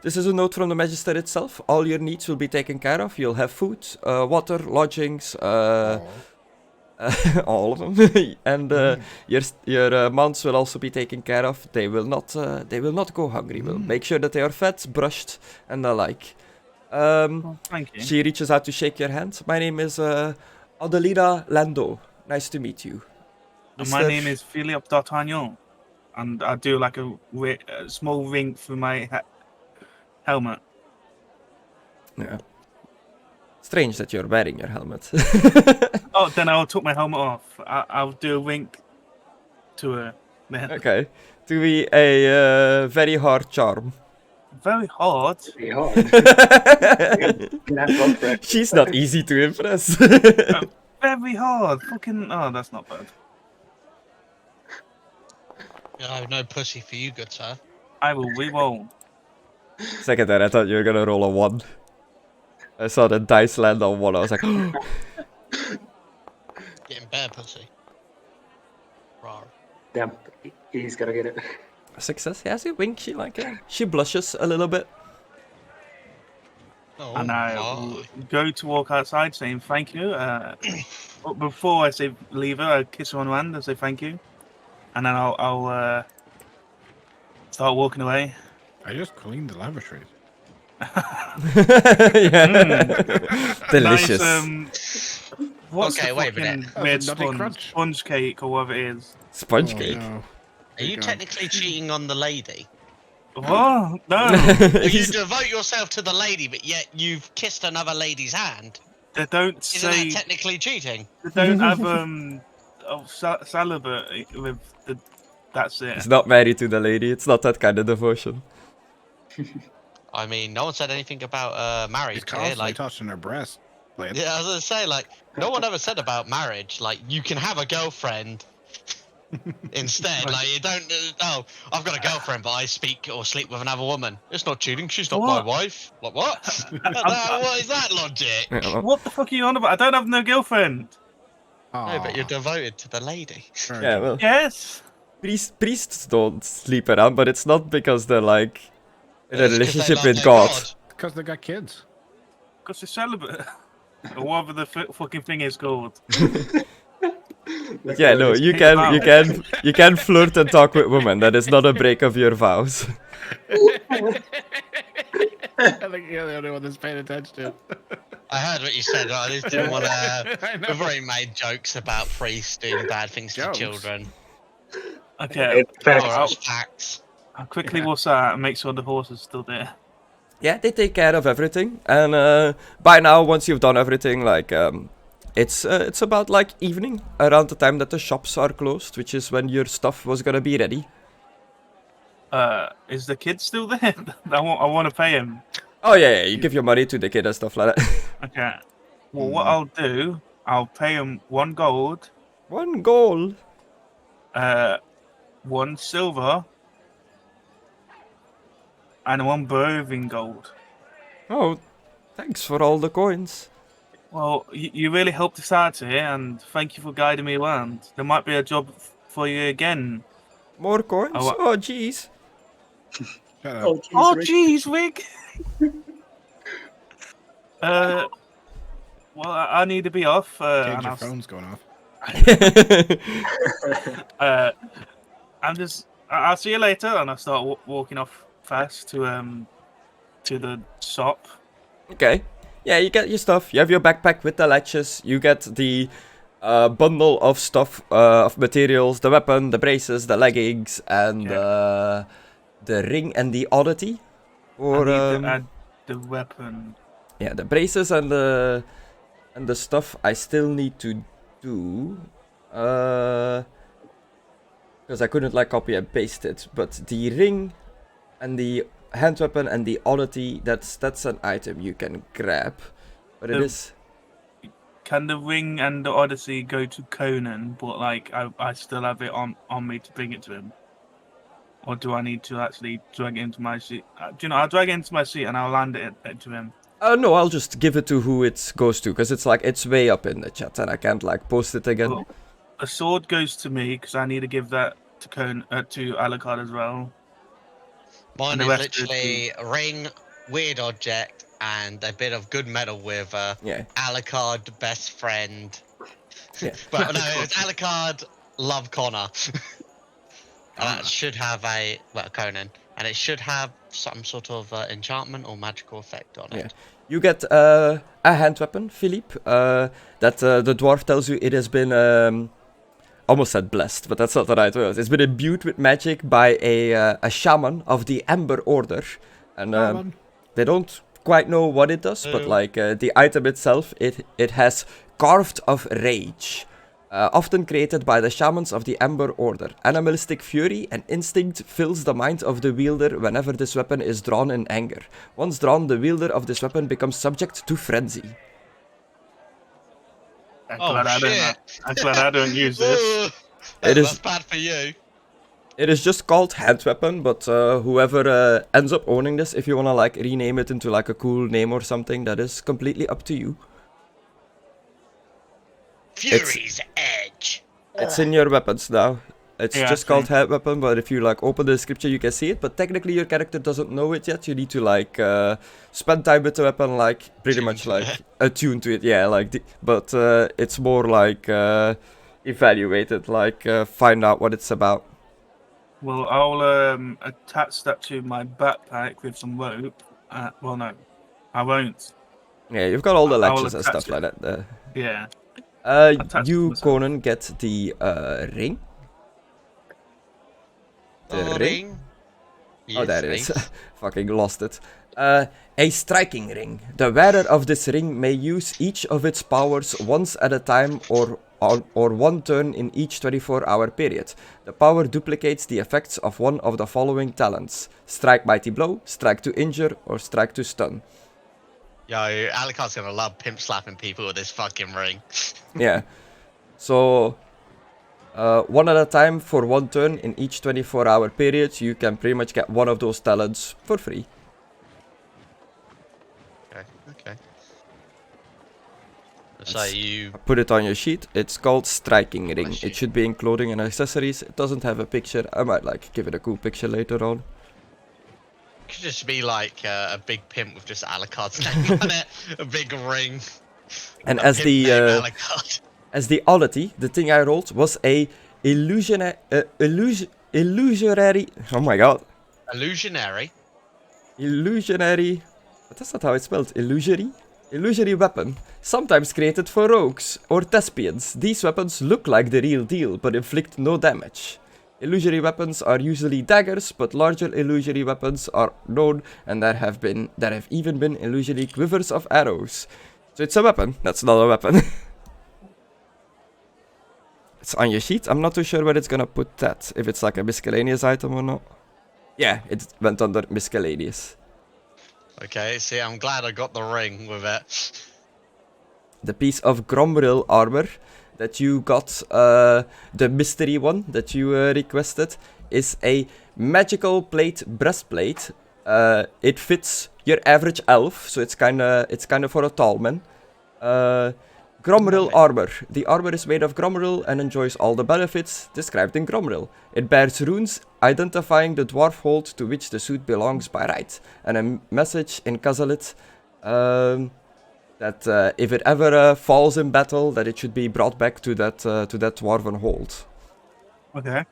This is a note from the Magister itself. All your needs will be taken care of. You'll have food, water, lodgings, All of them, and your mounts will also be taken care of. They will not go hungry. We'll make sure that they are fed, brushed, and the like. Thank you. She reaches out to shake your hand. My name is Adelina Lando. Nice to meet you. My Mr. name is Philippe D'Artagnan, and I do like a small ring for my helmet. Yeah. Strange that you're wearing your helmet. Oh, then I'll take my helmet off. I'll do a wink to her. Then. Okay. To be a very hard charm. Very hard. Pretty hard. Can have fun for it. She's not easy to impress. Very hard. Fucking. Oh, that's not bad. I have no pussy for you, good sir. I will re-roll. Second there, I thought you were gonna roll a 1. I saw the dice land on 1. I was like, Getting bare pussy. Rawr. Damn, he's gotta get it. success. Yeah, she winks. She blushes a little bit. Oh, And I will go to walk outside saying thank you. But before I say leave her, I kiss her on the hand and say thank you. And then I'll start walking away. I just cleaned the lavatories. Yeah. Delicious. Nice, what's Okay, the wait a minute. fucking weird Nutty crunch. sponge cake or whatever it is? Sponge Oh, cake. no. Are you technically cheating on the lady? Oh, no. You He's- devote yourself to the lady, but yet you've kissed another lady's hand. They don't Isn't say... that technically cheating? They don't have celibate with the... That's it. He's not married to the lady. It's not that kind of devotion. I mean, no one said anything about He's marriage here. constantly Like, touching her breast. Like, yeah, I was gonna say, like, no one ever said about marriage. Like, you can have a girlfriend instead. Like, you don't. Oh, I've got a girlfriend, but I speak or sleep with another woman. It's not cheating. She's not my What? wife. Like, what? What is that logic? Yeah, well, What the fuck are you on about? I don't have no girlfriend. No, but you're aw, devoted to the lady. very yeah, good. well, Yes. priests don't sleep around, but it's not because they're like in a It's 'cause they relationship love with their God. Because they got kids. Because they're celibate. Or whatever the fucking thing is called. Yeah, no, you can flirt and talk with women. That is not a break of your vows. I think you're the only one that's paying attention. I heard what you said. I just didn't want to. I know. We've already made jokes about priests doing bad things to Jokes? children. Okay. In fact, Or else facts. I'll quickly walk out and make sure the horse is still there. Yeah, they take care of everything, and by now, once you've done everything, like it's about like evening, around the time that the shops are closed, which is when your stuff was gonna be ready. Is the kid still there? I want to pay him. Oh yeah, you give your money to the kid and stuff like that. Okay. Well, what I'll do, I'll pay him 1 gold, 1 gold. 1 silver, and 1 Bögen gold. Oh, thanks for all the coins. Well, you really helped us out here, and thank you for guiding me around. There might be a job for you again. More coins? Oh, Oh, jeez. Shut up. oh, geez, Oh, Rick. jeez, Rick. Well, I need to be off. Change And your phone's going off. I'll see you later, and I start walking off fast to the shop. Okay. Yeah, you get your stuff. You have your backpack with the latches. You get the bundle of stuff, of materials, the weapon, the braces, the leggings, and the ring and the oddity. Or I need to add the weapon. yeah, the braces and the stuff I still need to do. Because I couldn't like copy and paste it, but the ring and the hand weapon and the oddity, that's an item you can grab, but it The- is. Can the ring and the Odyssey go to Conan, but like I still have it on me to bring it to him? Or do I need to actually drag it into my seat? Do you know, I'll drag it into my seat and I'll land it to him. No, I'll just give it to who it goes to, because it's like, it's way up in the chat and I can't like post it again. Cool. A sword goes to me because I need to give that to to Alucard as well. Mine And the is rest is literally a ring, weird object, and a bit of good metal with Yeah. Alucard, best friend. But no, it's Alucard, love Connor. And that should have Conan, and it should have some sort of enchantment or magical effect on it. Yeah. You get a hand weapon, Philippe, that the dwarf tells you it has been, almost said blessed, but that's not the right word. It's been imbued with magic by a shaman of the Ember Order. And they don't quite know what it does, but like the item itself, it has Carved of Rage. Often created by the shamans of the Ember Order. Animalistic fury and instinct fills the mind of the wielder whenever this weapon is drawn in anger. Once drawn, the wielder of this weapon becomes subject to frenzy. I'm glad I don't use this. That's bad for you. It is just called hand weapon, but whoever ends up owning this, if you wanna like rename it into like a cool name or something, that is completely up to you. Fury's Edge. It's in your weapons now. It's Yeah, just called hand weapon, but if you like open the description, you can see it. But technically, your character doesn't know it yet. You need to like spend time with the weapon, like pretty much like attuned to it. Yeah, like. But it's more like evaluate it, like find out what it's about. Well, I'll attach that to my backpack with some rope. Well, no, I won't. Yeah, you've got all the I will lectures and attach stuff like that there. Yeah. You, Conan, get the ring. The ring? Oh, there it is. Fucking lost it. A striking ring. The wearer of this ring may use each of its powers once at a time or one turn in each 24-hour period. The power duplicates the effects of one of the following talents. Strike Mighty Blow, Strike to Injure, or Strike to Stun. Yo, Alucard's gonna love pimp slapping people with this fucking ring. Yeah. So, one at a time for one turn in each 24-hour period, you can pretty much get one of those talents for free. Okay. So you Put it on your sheet. It's called Striking Ring. It should be in clothing and accessories. It doesn't have a picture. I might like give it a cool picture later on. could just be like a big pimp with just Alucard's name on it, a big ring. And A as pimp the named Alucard. as the oddity, the thing I rolled was a illusionary. Oh my god. Illusionary. Illusionary. But that's not how it's spelled. Illusory weapon. Sometimes created for rogues or thespians. These weapons look like the real deal, but inflict no damage. Illusory weapons are usually daggers, but larger illusory weapons are known, and there have even been illusory quivers of arrows. So it's a weapon. That's not a weapon. It's on your sheet. I'm not too sure where it's gonna put that. If it's like a miscellaneous item or not. Yeah, it went under miscellaneous. Okay, see, I'm glad I got the ring with it. The piece of Gromril armor that you got, the mystery one that you requested, is a magical plate breastplate. It fits your average elf, so it's kinda for a tall man. Gromril armor. The armor is made of Gromril and enjoys all the benefits described in Gromril. It bears runes identifying the dwarf hold to which the suit belongs by right, and a message in Kazalit that if it ever falls in battle, that it should be brought back to that dwarven hold. Okay. I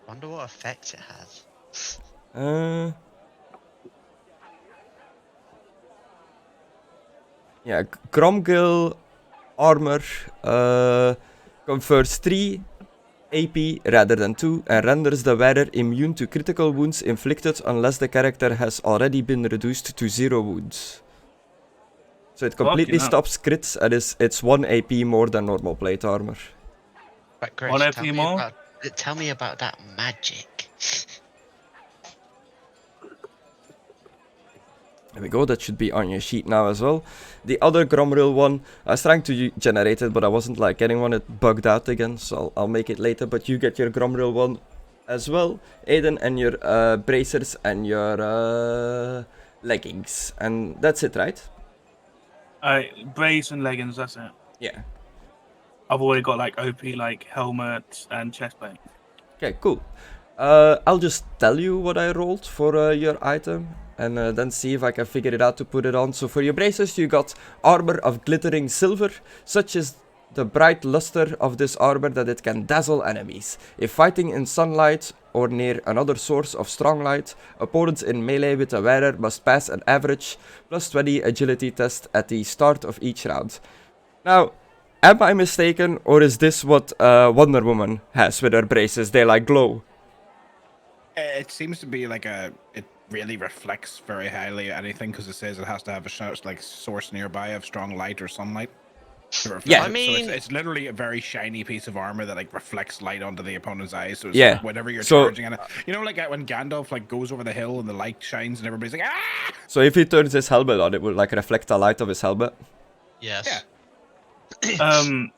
wonder what effect it has. Yeah, Gromgil armor confers 3 AP rather than 2 and renders the wearer immune to critical wounds inflicted unless the character has already been reduced to 0 wounds. So it completely stops crits and it's 1 AP more than normal plate armor. Right, Chris, 1 AP more? Tell me about that magic. There we go, that should be on your sheet now as well. The other Gromril one, I was trying to generate it, but I wasn't like getting one, it bugged out again, so I'll make it later. But you get your Gromril one as well, Aidan, and your bracers and your leggings. And that's it, right? Brace and leggings, that's it. Yeah. I've already got like OP like helmet and chest plate. Okay, cool. I'll just tell you what I rolled for your item. And then see if I can figure it out to put it on. So for your bracers, you got armor of glittering silver, such as the bright luster of this armor that it can dazzle enemies. If fighting in sunlight or near another source of strong light, opponents in melee with the wearer must pass an average +20 agility test at the start of each round. Now, am I mistaken, or is this what Wonder Woman has with her braces? They like glow. It seems to be like it really reflects very highly anything because it says it has to have a source nearby of strong light or sunlight. To reflect Yeah. it. I mean- so it's literally a very shiny piece of armor that like reflects light onto the opponent's eyes. So it's Yeah. like whenever you're So- charging it, you know, like when Gandalf like goes over the hill and the light shines and everybody's like, ah! So if he turns his helmet on, it will like reflect the light of his helmet. Yes. Yeah.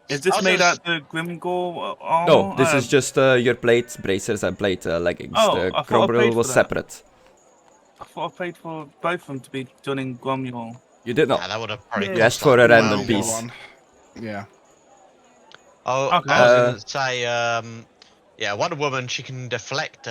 Is this I'll made just- out the Grimgore armor? No, this is just your plate bracers and plate leggings. Oh, The I thought I Grombril paid was for that. separate. I thought I paid for both of them to be done in Gromule. You did not. Yeah, that would have probably Yeah. You asked cost for a like random 12. piece. One. Yeah. Oh, Okay. I was gonna say, yeah, Wonder Woman, she can deflect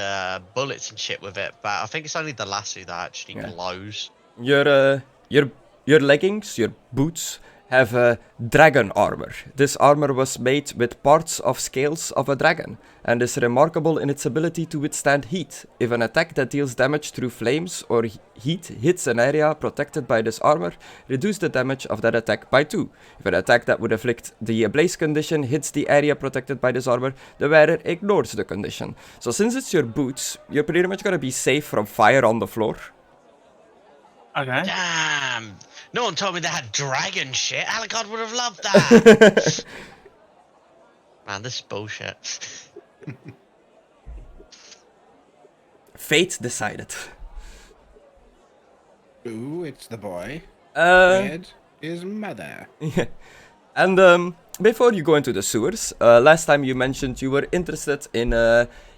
bullets and shit with it, but I think it's only the lasso that actually Yeah. glows. Your leggings, your boots have dragon armor. This armor was made with parts of scales of a dragon and is remarkable in its ability to withstand heat. If an attack that deals damage through flames or heat hits an area protected by this armor, reduce the damage of that attack by 2. If an attack that would afflict the blaze condition hits the area protected by this armor, the wearer ignores the condition. So since it's your boots, you're pretty much gonna be safe from fire on the floor. Okay. Damn! No one told me they had dragon shit. Alucard would have loved that. Man, this is bullshit. Fate decided. Ooh, it's the boy. Uh, Red is mother. Yeah. And before you go into the sewers, last time you mentioned you were interested in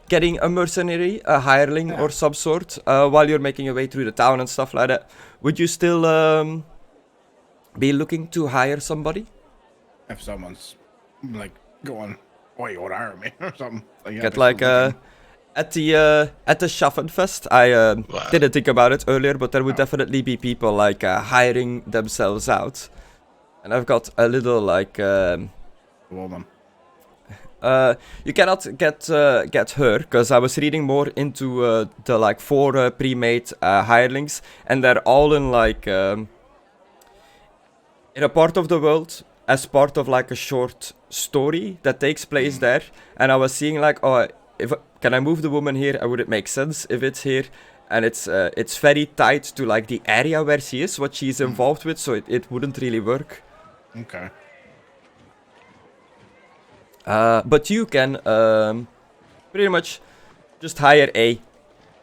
getting a mercenary, a hireling Yeah. or some sort, while you're making your way through the town and stuff like that. Would you still be looking to hire somebody? If someone's like going, "Oh, you want to hire me?" or something. Like, yeah, Get they're like still looking. at the Schaffenfest, I didn't think about it earlier, but there would definitely be people like hiring themselves out. And I've got a little like woman. you cannot get her because I was reading more into the like 4 pre-made hirelings, and they're all in like in a part of the world as part of like a short story that takes place there. And I was seeing like, oh, if can I move the woman here? Would it make sense if it's here? And it's very tied to like the area where she is, what she's involved with, so it wouldn't really work. Okay. But you can pretty much just hire a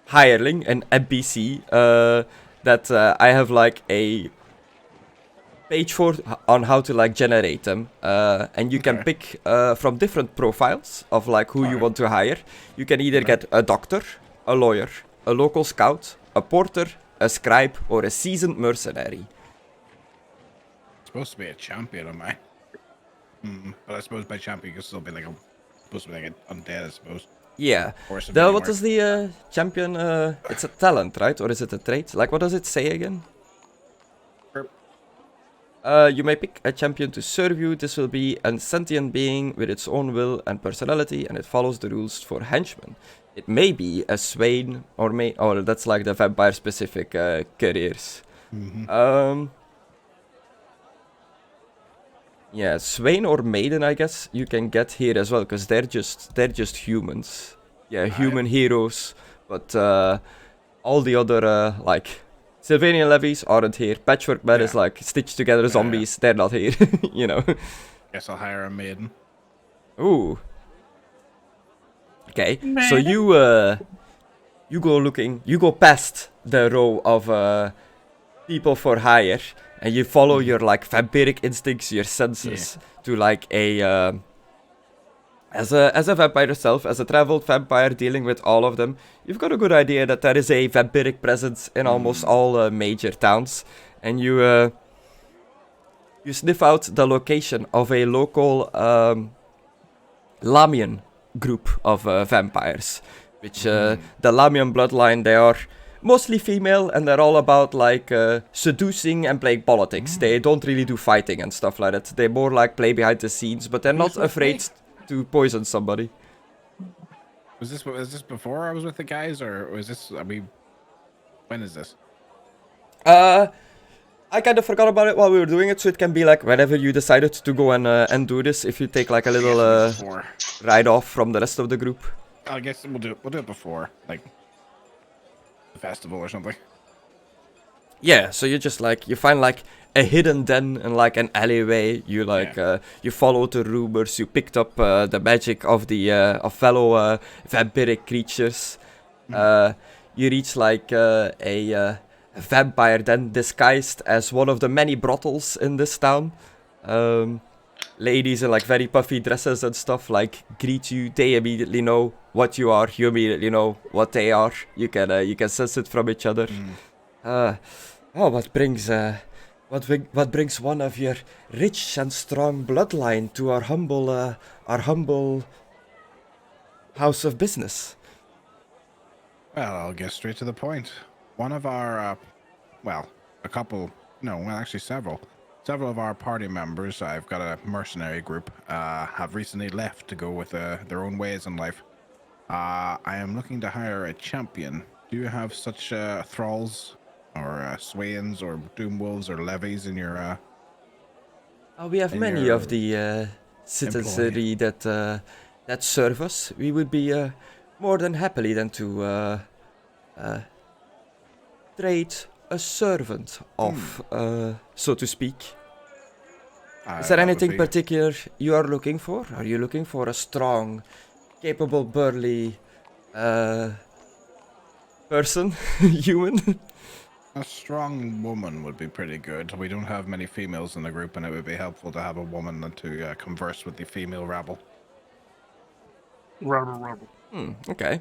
hireling, an NPC, that I have like a page for on how to like generate them. And you can Okay. pick from different profiles of like who you Alright. want to hire. You can either get a doctor, a lawyer, a local scout, a porter, a scribe, or a seasoned mercenary. It's supposed to be a champion of mine. But I suppose by champion you can still be like supposed to be like an undead, I suppose. Yeah. Or something. The, what is the champion? It's a talent, right? Or is it a trait? Like, what does it say again? You may pick a champion to serve you. This will be a sentient being with its own will and personality, and it follows the rules for henchmen. It may be a swain, or that's like the vampire-specific careers. Yeah, swain or maiden, I guess you can get here as well, because they're just humans. Yeah, human heroes, but all the other like Sylvanian levies aren't here. Patchwork men is Yeah. like stitched together zombies. They're not here, you know. Guess I'll hire a maiden. Ooh. Okay, so you go past the row of people for hire, and you follow your like vampiric instincts, your senses, to like a as a vampire yourself, as a traveled vampire dealing with all of them, you've got a good idea that there is a vampiric presence in almost all major towns, and you sniff out the location of a local Lamian group of vampires, which the Lamian bloodline, they are mostly female, and they're all about like seducing and playing politics. They don't really do fighting and stuff like that. They more like play behind the scenes, but they're not afraid to poison somebody. Was this before I was with the guys, or was this? I mean, when is this? I kind of forgot about it while we were doing it, so it can be like whenever you decided to go and do this. If you take like a little ride off from the rest of the group. I guess we'll do it before, like the festival or something. Yeah, so you just like you find like a hidden den in like an alleyway. You like you follow the rumors. You picked up the magic of the of fellow vampiric creatures. You reach like a vampire den disguised as one of the many brothels in this town. Ladies in like very puffy dresses and stuff like greet you. They immediately know what you are. You immediately know what they are. You can sense it from each other. What brings one of your rich and strong bloodline to our humble house of business? Well, I'll get straight to the point. One of our, several of our party members, I've got a mercenary group, have recently left to go with their own ways in life. I am looking to hire a champion. Do you have such thralls or swains or doom wolves or levies in your... We have many of the citizenry that serve us. We would be more than happily then to trade a servant off, so to speak. Is there anything particular you are looking for? Are you looking for a strong, capable, burly person, human? A strong woman would be pretty good. We don't have many females in the group, and it would be helpful to have a woman to converse with the female rabble. Rabble. Okay.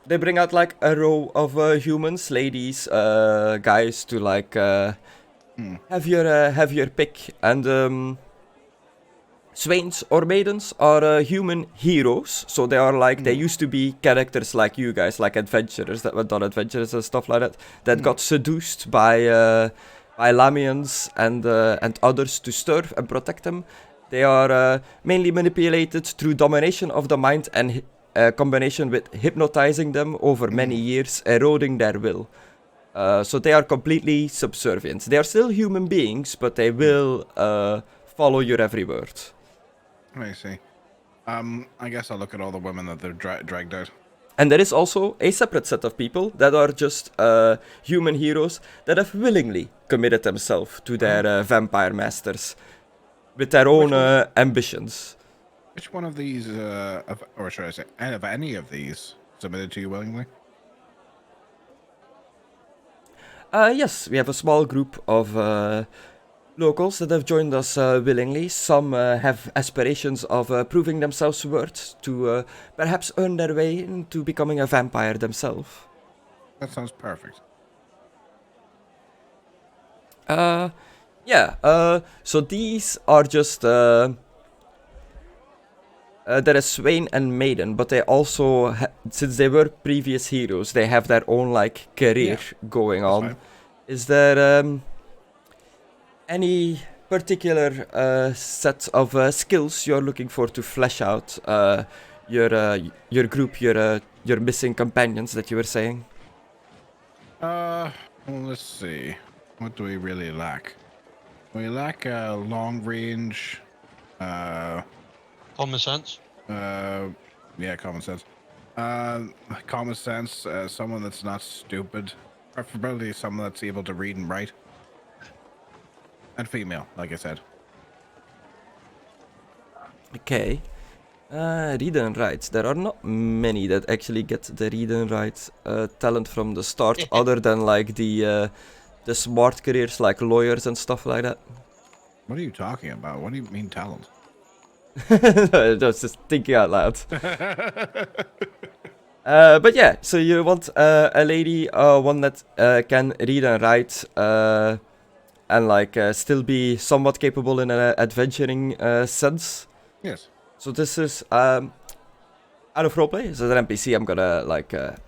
They bring out like a row of humans, ladies, guys to like have your pick, and swains or maidens are human heroes, so they are like they used to be characters like you guys, like adventurers that went on adventures and stuff like that got seduced by Lamians and others to serve and protect them. They are mainly manipulated through domination of the mind and combination with hypnotizing them over many years, eroding their will. So they are completely subservient. They are still human beings, but they will follow your every word. I see. I guess I'll look at all the women that they're dragged out. And there is also a separate set of people that are just human heroes that have willingly committed themselves to their vampire masters with their own ambitions. Which one of these, or should I say, of any of these, submitted to you willingly? Yes, we have a small group of locals that have joined us willingly. Some have aspirations of proving themselves worth to perhaps earn their way into becoming a vampire themselves. That sounds perfect. So these are just there is Swain and Maiden, but they also, since they were previous heroes, they have their own like career going on. Fine. Is there any particular set of skills you're looking for to flesh out your group, your missing companions that you were saying? Well, let's see. What do we really lack? We lack long range. Common sense. Yeah, common sense. Common sense. Someone that's not stupid. Preferably someone that's able to read and write. And female, like I said. Okay. Read and write. There are not many that actually get the read and write talent from the start, other than like the smart careers like lawyers and stuff like that. What are you talking about? What do you mean talent? Just thinking out loud. But yeah, so you want a lady, one that can read and write, and like still be somewhat capable in an adventuring sense. Yes. So this is, I out of roleplay. It's an NPC I'm gonna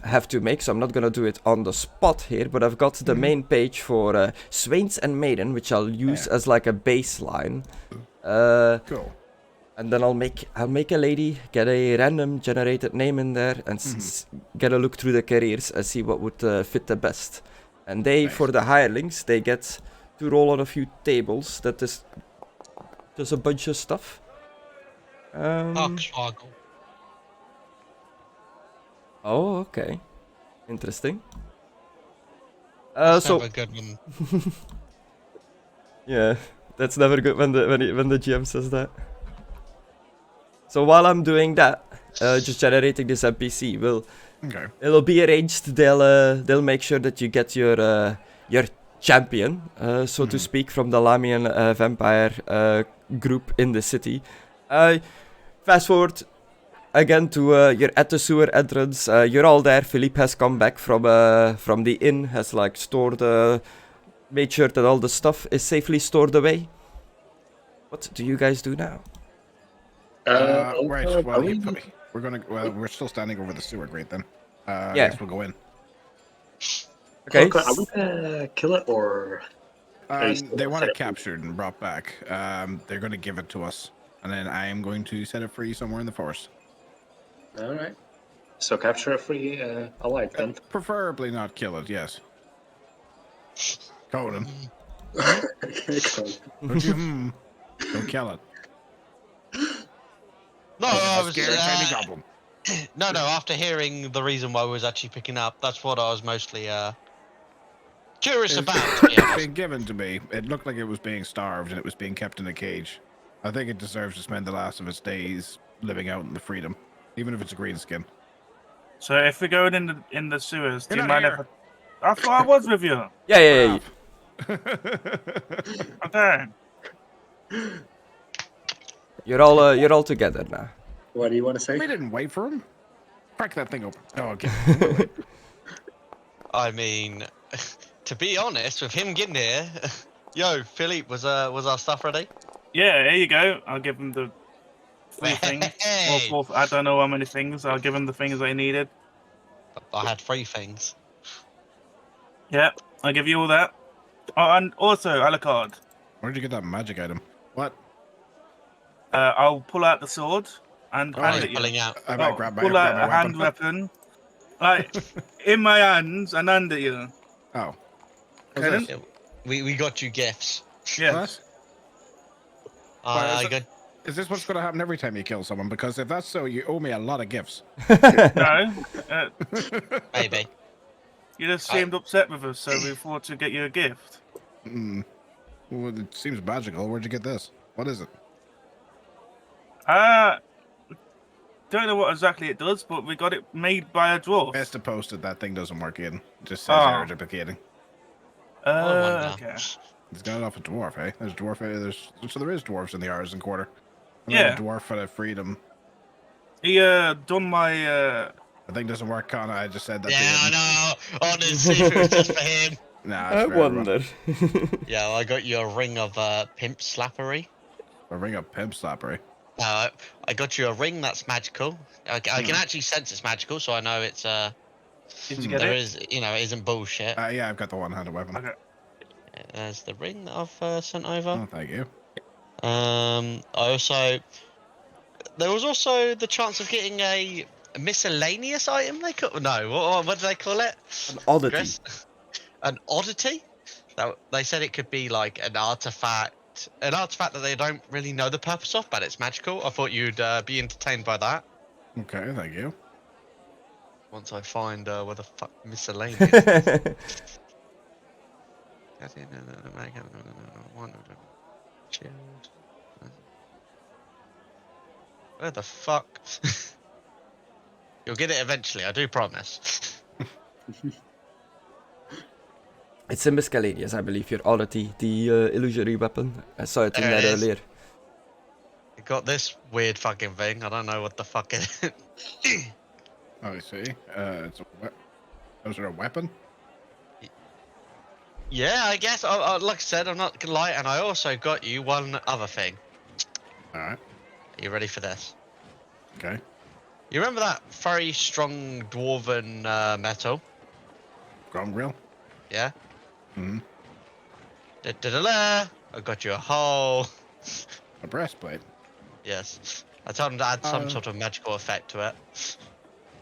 have to make, so I'm not gonna do it on the spot here. But I've got the main page for Swains and Maiden, which I'll use as like a baseline. Cool. And then I'll make a lady, get a random generated name in there, and get a look through the careers and see what would fit the best. And for the hirelings, they get to roll on a few tables. That is just a bunch of stuff. Oh, okay. Interesting. That's So never a good one. yeah, that's never good when the GM says that. So while I'm doing that, just generating this NPC, it'll be arranged. They'll make sure that you get your champion, so to speak, from the Lamian vampire group in the city. Fast forward again to you're at the sewer entrance. You're all there. Philippe has come back from the inn, has stored, made sure that all the stuff is safely stored away. What do you guys do now? Right. Well, we're still standing over the sewer grate then. I guess we'll go in. Okay. Are we gonna kill it or? They want it captured and brought back. They're going to give it to us, and then I am going to set it free somewhere in the forest. All right. So capture it free alive then. Preferably not kill it. Yes. Conan. Okay, cool. Don't kill it. No, I was Scared tiny goblin. No. After hearing the reason why we was actually picking up, that's what I was mostly curious about. It's been given to me. It looked like it was being starved and it was being kept in a cage. I think it deserves to spend the last of its days living out in the freedom, even if it's a green skin. So if we're going in the sewers, do You're you not mind here. if I thought I was with you? Yeah. Okay. You're all together now. What do you want to say? We didn't wait for him. Crack that thing open. Oh, okay. I mean, to be honest, with him getting here, yo, Philippe, was our stuff ready? Yeah, here you go. I'll give him the 3 things. Hey. Or 4, I don't know how many things. I'll give him the things I needed. I had 3 things. Yeah, I'll give you all that. Oh, and also, Alucard, Where'd you get that magic item? What? I'll pull out the sword and Oh, hand he's it you. pulling out. I might grab my Pull out a weapon. hand weapon, like in my hands, and hand it you. Oh. Okay, What's then? this? We got you gifts. Yeah. What? I got. Is this what's going to happen every time you kill someone? Because if that's so, you owe me a lot of gifts. No, Maybe. you just seemed upset with us, so we thought to get you a gift. Well, it seems magical. Where'd you get this? What is it? Don't know what exactly it does, but we got it made by a dwarf. Best to post it. That thing doesn't work in. It just says error duplicating. Okay. It's got it off a dwarf, eh? There's dwarf. So there is dwarves in the Artisan Quarter. I Yeah. A dwarf for the freedom. He done my The thing doesn't work, Conna. I just said that. Yeah, I know. Honestly, if it was just for him. Nah, I it's very rough. wonder. Yeah, I got you a ring of pimp slappery. A ring of pimp slappery. I got you a ring that's magical. I can actually sense it's magical, so I know it's Did you get there it? is, it isn't bullshit. Yeah, I've got the one-handed weapon. Okay. There's the ring that I've sent over. Oh, thank you. There was also the chance of getting a miscellaneous item. They could what do they call it? An oddity. Chris? An oddity? They said it could be like an artifact that they don't really know the purpose of, but it's magical. I thought you'd be entertained by that. Okay, thank you. Once I find where the fuck miscellaneous is. Where the fuck? You'll get it eventually, I do promise. It's a miscellaneous, I believe, your oddity, the illusory weapon. I saw it in There there it is. earlier. You got this weird fucking thing. I don't know what the fuck it is. Oh, I see. It's a was there a weapon? Yeah, I guess. Like I said, I'm not gonna lie, and I also got you one other thing. All right. Are you ready for this? Okay. You remember that very strong dwarven metal? Gromgrill? Yeah? Mm-hmm. Da-da-da-da. I got you a hole. A breastplate. Yes. I told him to add some sort of magical effect to it.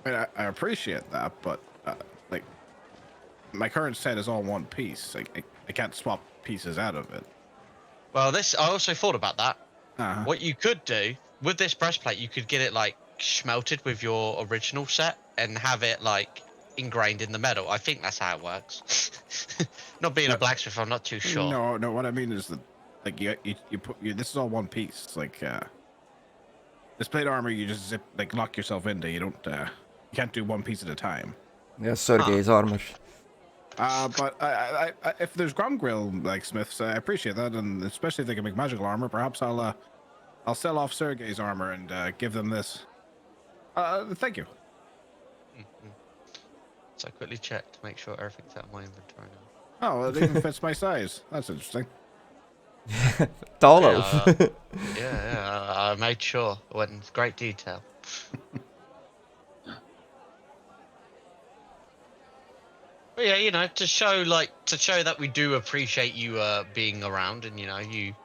I mean, I appreciate that, but like my current set is all one piece. I can't swap pieces out of it. Well, I also thought about that. Uh-huh. What you could do with this breastplate, you could get it like smelted with your original set and have it like ingrained in the metal. I think that's how it works. Not being a blacksmith, I'm not too sure. No. What I mean is that like you put this is all one piece. Like this plate armor, you just lock yourself into. You don't you can't do one piece at a time. Yeah, Sergei's armor. But I if there's Gromgrill like smiths, I appreciate that, and especially if they can make magical armor. Perhaps I'll sell off Sergei's armor and give them this. Thank you. So I quickly check to make sure everything's out of my inventory now. Oh, it even fits my size. That's interesting. Tall Yeah, elf. I made sure. It went into great detail. But yeah, you know, to show that we do appreciate you being around, and you know, you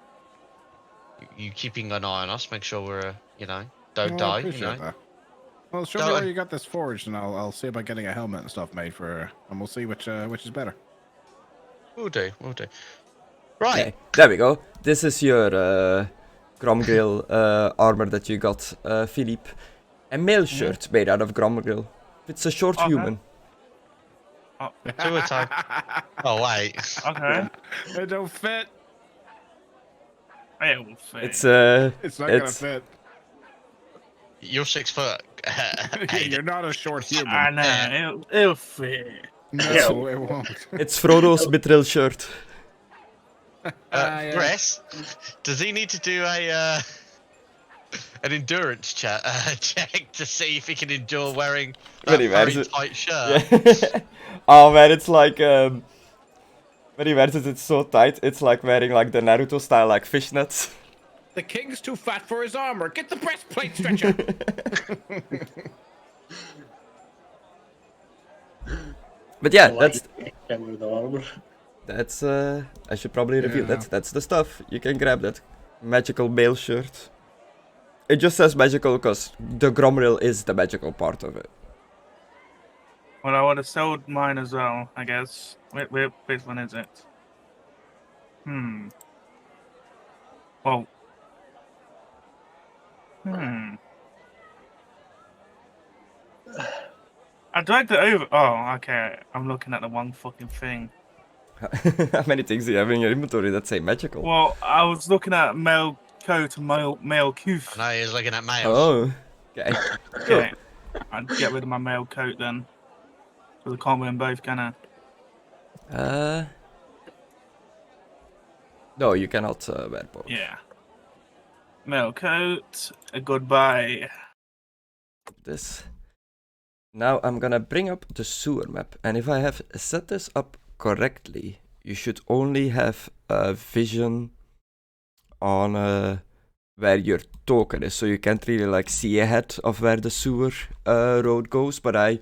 keeping an eye on us, make sure we're don't die. I appreciate that. Well, show me where you got this forged, and I'll see about getting a helmet and stuff made for, and we'll see which is better. We'll do. Right. Okay, there we go. This is your Gromgrill armor that you got, Philippe. A mail shirt made out of Gromgrill. It's a short human. Oh, 2 at a time. Oh wait. okay. It don't fit. It will fit. It's It's not gonna fit. You're 6 foot. You're not a short human. I know. It'll fit. No, it won't. It's Frodo's mithril shirt. Chris, does he need to do an endurance check to see if he can endure wearing that very tight shirt? Yeah. Oh man, it's like when he wears it, it's so tight. It's like wearing like the Naruto style like fishnets. The king's too fat for his armor. Get the breastplate stretcher. But yeah, that's I should probably reveal that. That's the stuff. You can grab that magical mail shirt. It just says magical because the Gromgrill is the magical part of it. Well, I would have sold mine as well, I guess. Which one is it? Well. I dragged it over. Oh, okay. I'm looking at the one fucking thing. How many things do you have in your inventory that say magical? Well, I was looking at male coat and male couth. No, he's looking at males. Oh, okay. Okay. I'd get rid of my male coat then. So I can't win both, can I? No, you cannot wear both. Yeah. Male coat. Goodbye. This. Now I'm gonna bring up the sewer map, and if I have set this up correctly, you should only have a vision on where your token is, so you can't really like see ahead of where the sewer road goes. But I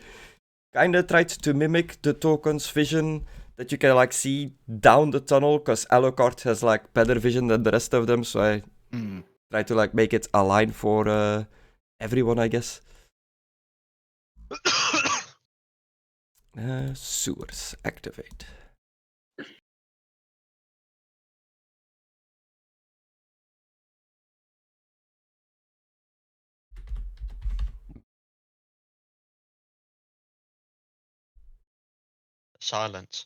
kinda tried to mimic the token's vision that you can like see down the tunnel, because Alucard has like better vision than the rest of them, so I try to like make it align for everyone, I guess. Sewers activate. Silence.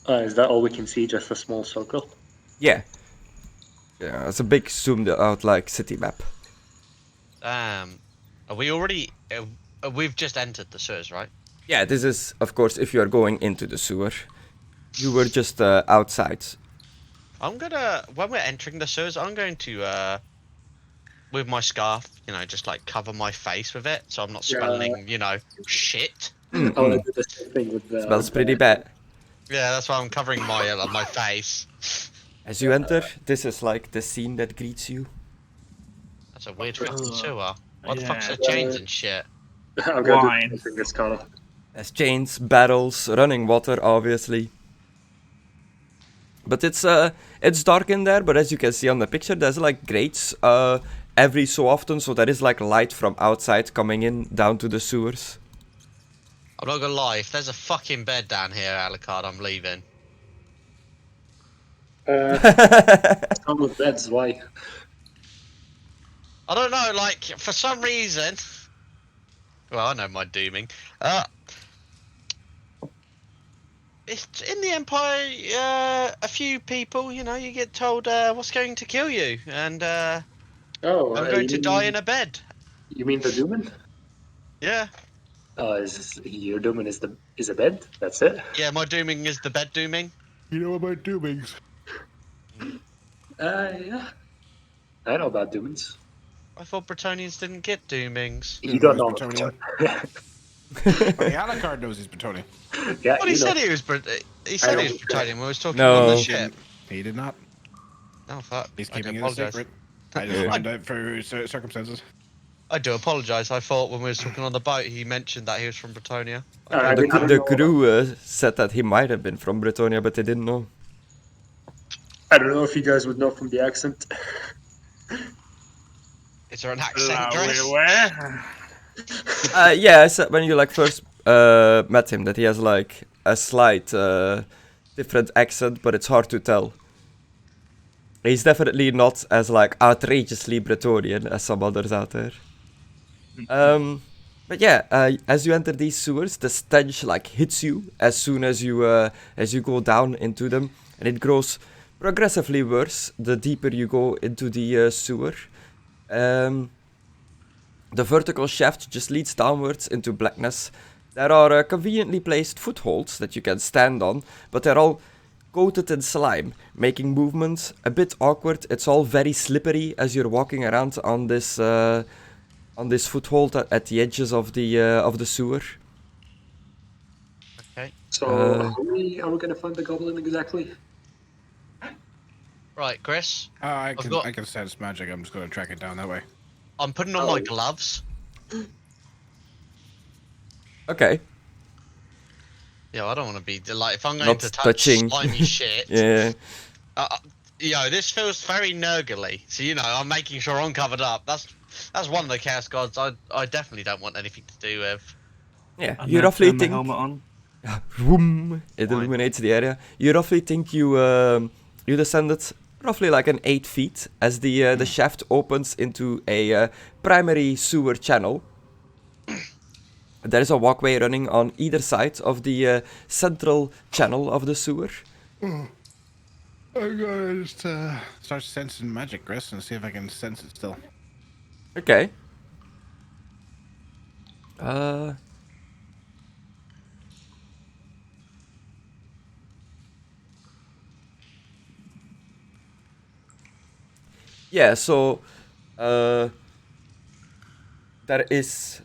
Is that all we can see? Just a small circle? Yeah. Yeah, it's a big zoomed out like city map. Are we already? We've just entered the sewers, right? Yeah, this is, of course, if you are going into the sewer. You were just outside. I'm gonna, when we're entering the sewers, I'm going to, with my scarf, just like cover my face with it, so I'm not smelling, shit. I want to do the same thing with the... Smells pretty bad. Yeah, that's why I'm covering my my face. As you enter, this is like the scene that greets you. That's a weird fucking sewer. What the fuck's Yeah. the chains and shit? I'm gonna Wine. do something this Connor. There's chains, barrels, running water, obviously. But it's dark in there, but as you can see on the picture, there's like grates every so often, so there is like light from outside coming in down to the sewers. I'm not gonna lie, if there's a fucking bed down here, Alucard, I'm leaving. Some of beds, why? I don't know, like, for some reason... Well, I know my dooming. It's in the Empire, a few people, you know, you get told what's going to kill you, and Oh, I'm going to die in a bed. You mean the Dooman? Yeah. Your Dooman is a bed? That's it? Yeah, my dooming is the bed dooming. You know about doomings? Yeah. I know about Doomans. I thought Bretonians didn't get doomings. You don't know. Bretonian. The Alucard knows he's Bretonian. Yeah, Well, he said he was he said he was Bretonian when we was talking No. on the He ship. He did not. Oh fuck! He's I do keeping it a apologise. secret. I just found out for circumstances. I do apologise. I thought when we was talking on the boat, he mentioned that he was from Bretonia. I The, didn't the know. crew said that he might have been from Bretonia, but they didn't know. I don't know if you guys would know from the accent. Is there an accent, Are Chris? we aware? Yeah, I said when you like first met him that he has like a slight different accent, but it's hard to tell. He's definitely not as like outrageously Bretonian as some others out there. But yeah, as you enter these sewers, the stench like hits you as soon as you go down into them, and it grows progressively worse the deeper you go into the sewer. The vertical shaft just leads downwards into blackness. There are conveniently placed footholds that you can stand on, but they're all coated in slime, making movement a bit awkward. It's all very slippery as you're walking around on this foothold at the edges of the sewer. Okay. So, how many are we gonna find the goblin exactly? Right, Chris. I got- can sense magic. I'm just going to track it down that way. I'm putting on my gloves. Okay. Yeah, I don't want to be like if I'm going Not to touch touching. slimy shit. Yeah. This feels very nurgly. So I'm making sure I'm covered up. That's one of the chaos gods I definitely don't want anything to do with. Yeah. I'm You gonna roughly turn my think. helmet on. Vroom, it Fine. illuminates the area. You roughly think you descended roughly like an 8 feet as the shaft opens into a primary sewer channel. There is a walkway running on either side of the central channel of the sewer. I'm gonna just start sensing magic, Chris, and see if I can sense it still. Okay. Yeah, so there is.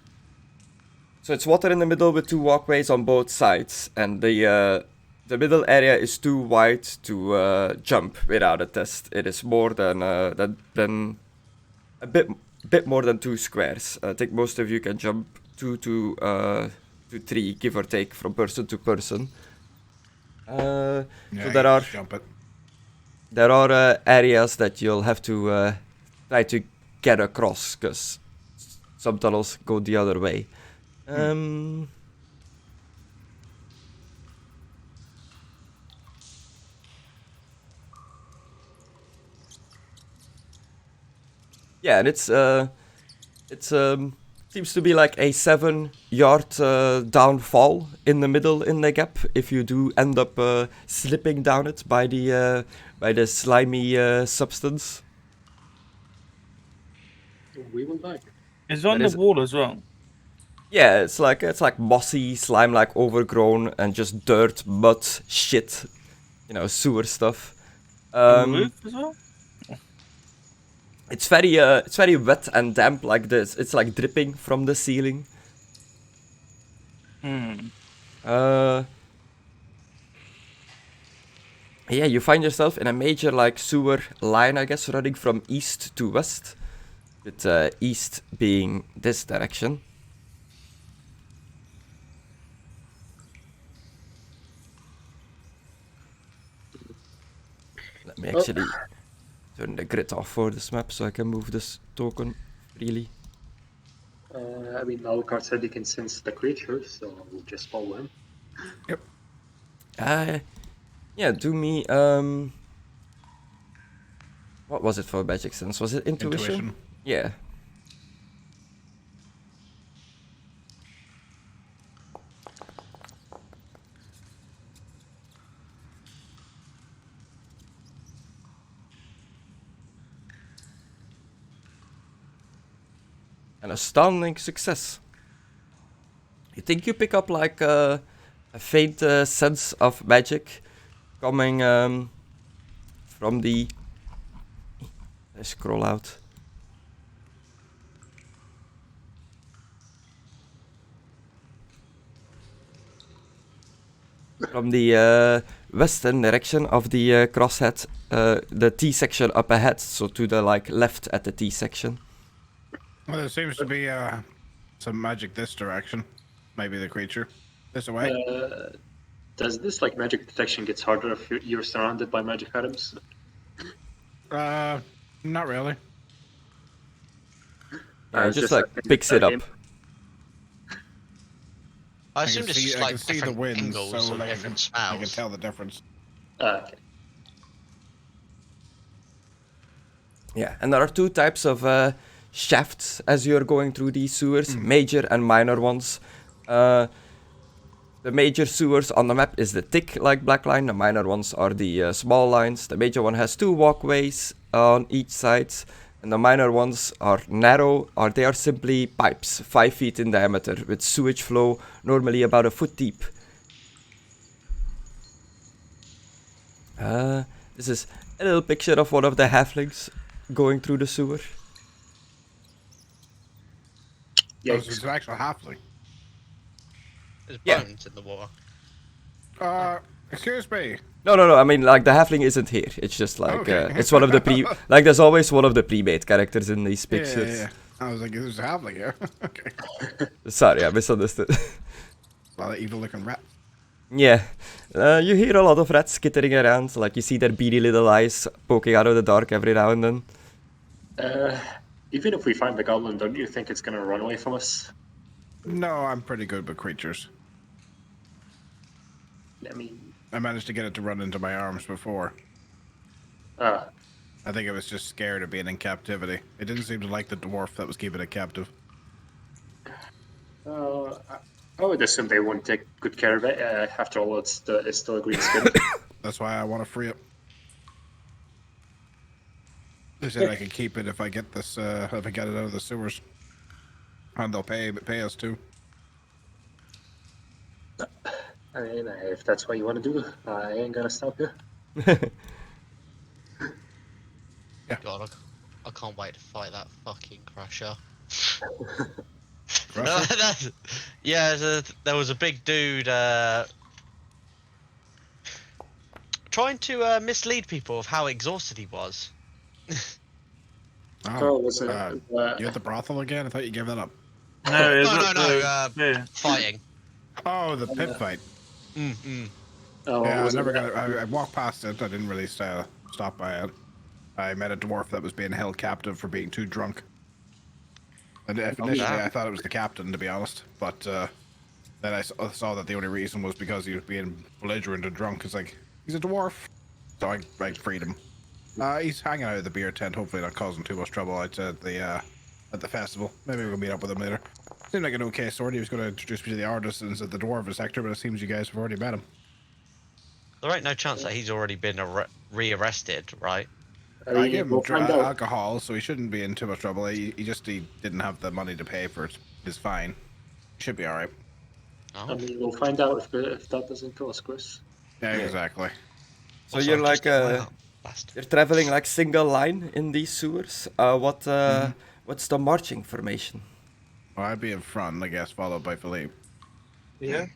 So it's water in the middle with 2 walkways on both sides, and the middle area is too wide to jump without a test. It is more than a bit more than 2 squares. I think most of you can jump 2 to 3, give or take, from person to person. Yeah, so there are. jump it. There are areas that you'll have to try to get across, because some tunnels go the other way. Yeah, and it's seems to be like a 7-yard downfall in the middle in the gap if you do end up slipping down it by the slimy substance. We will die. It's on That the is- wall as well. Yeah, it's like mossy, slime-like, overgrown, and just dirt, mud, shit, sewer stuff. On the roof as well. It's very wet and damp like this. It's like dripping from the ceiling. Yeah, you find yourself in a major like sewer line, I guess, running from east to west, with east being this direction. Let me actually turn the grid off for this map so I can move this token freely. I mean, Alucard said he can sense the creature, so we'll just follow him. Yep. Yeah, do me, what was it for magic sense? Was it intuition? Yeah. An astounding success. You think you pick up like a faint sense of magic coming from the... I scroll out. From the western direction of the crosshead, the T section up ahead, so to the like left at the T section. Well, there seems to be some magic this direction. Maybe the creature. This away. Does this like magic detection gets harder if you're surrounded by magic items? Not really. Yeah, it just a like picks it up. game. I assume it's just I like can see the different winds, angles so and like different I can smells. tell the difference. Okay. Yeah, and there are two types of shafts as you're going through these sewers, major and minor ones. The major sewers on the map is the thick like black line, the minor ones are the small lines. The major one has two walkways on each side, and the minor ones are narrow, or they are simply pipes, 5 feet in diameter, with sewage flow normally about a foot deep. This is a little picture of one of the halflings going through the sewer. Yeah, Yikes. it's an actual halfling. There's Yeah. bones in the water. Excuse me. No, I mean, like, the halfling isn't here. It's just like, Okay. it's one of the like, there's always one of the pre-made characters in these pictures. Yeah. I was like, there's a halfling here. Okay. Sorry, I misunderstood. A lot of evil-looking rats. Yeah. You hear a lot of rats skittering around. Like, you see their beady little eyes poking out of the dark every now and then. Even if we find the goblin, don't you think it's gonna run away from us? No, I'm pretty good with creatures. I mean, I managed to get it to run into my arms before. I think it was just scared of being in captivity. It didn't seem to like the dwarf that was keeping it captive. I would assume they won't take good care of it. After all, it's still a green skin. That's why I want to free it. They said I could keep it if I get this, if I get it out of the sewers. And they'll pay us too. I mean, if that's what you want to do, I ain't gonna stop you. God, I can't wait to fight that fucking crusher. Crusher? Yeah, there was a big dude trying to mislead people of how exhausted he was. Oh, was it? You at the brothel again? I thought you gave that up. No, No, fighting. Oh, the pit fight. Oh, Yeah, I was never it? got it. I walked past it. I didn't really stop by it. I met a dwarf that was being held captive for being too drunk. And initially, I thought it was the captain, to be honest. But then I saw that the only reason was because he was being belligerent and drunk. It's like, he's a dwarf. So I freed him. He's hanging out at the beer tent, hopefully not causing too much trouble out at the festival. Maybe we'll meet up with him later. Seemed like an okay sort. He was going to introduce me to the artisans at the dwarven sector, but it seems you guys have already met him. There ain't no chance that he's already been re-arrested, right? I gave him we'll find out. alcohol, so he shouldn't be in too much trouble. He didn't have the money to pay for it. His fine. Should be alright. Oh. I mean, we'll find out if that doesn't kill us, Chris. Yeah, exactly. So Also, you're I like, just- wow, bastard. you're traveling like single line in these sewers. What's the marching formation? Well, I'd be in front, I guess, followed by Philippe. Yeah.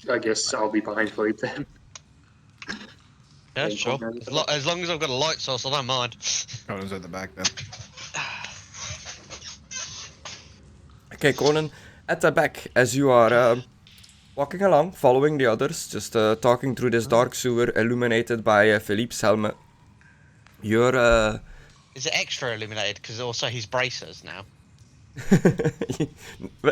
I guess I'll be behind Philippe then. Yeah, sure. As long as I've got a light source, I don't mind. Conan's at the back then. Okay, Conan, at the back, as you are walking along, following the others, just talking through this dark sewer illuminated by Philippe's helmet. You're Is it extra illuminated? Because also he's bracers now.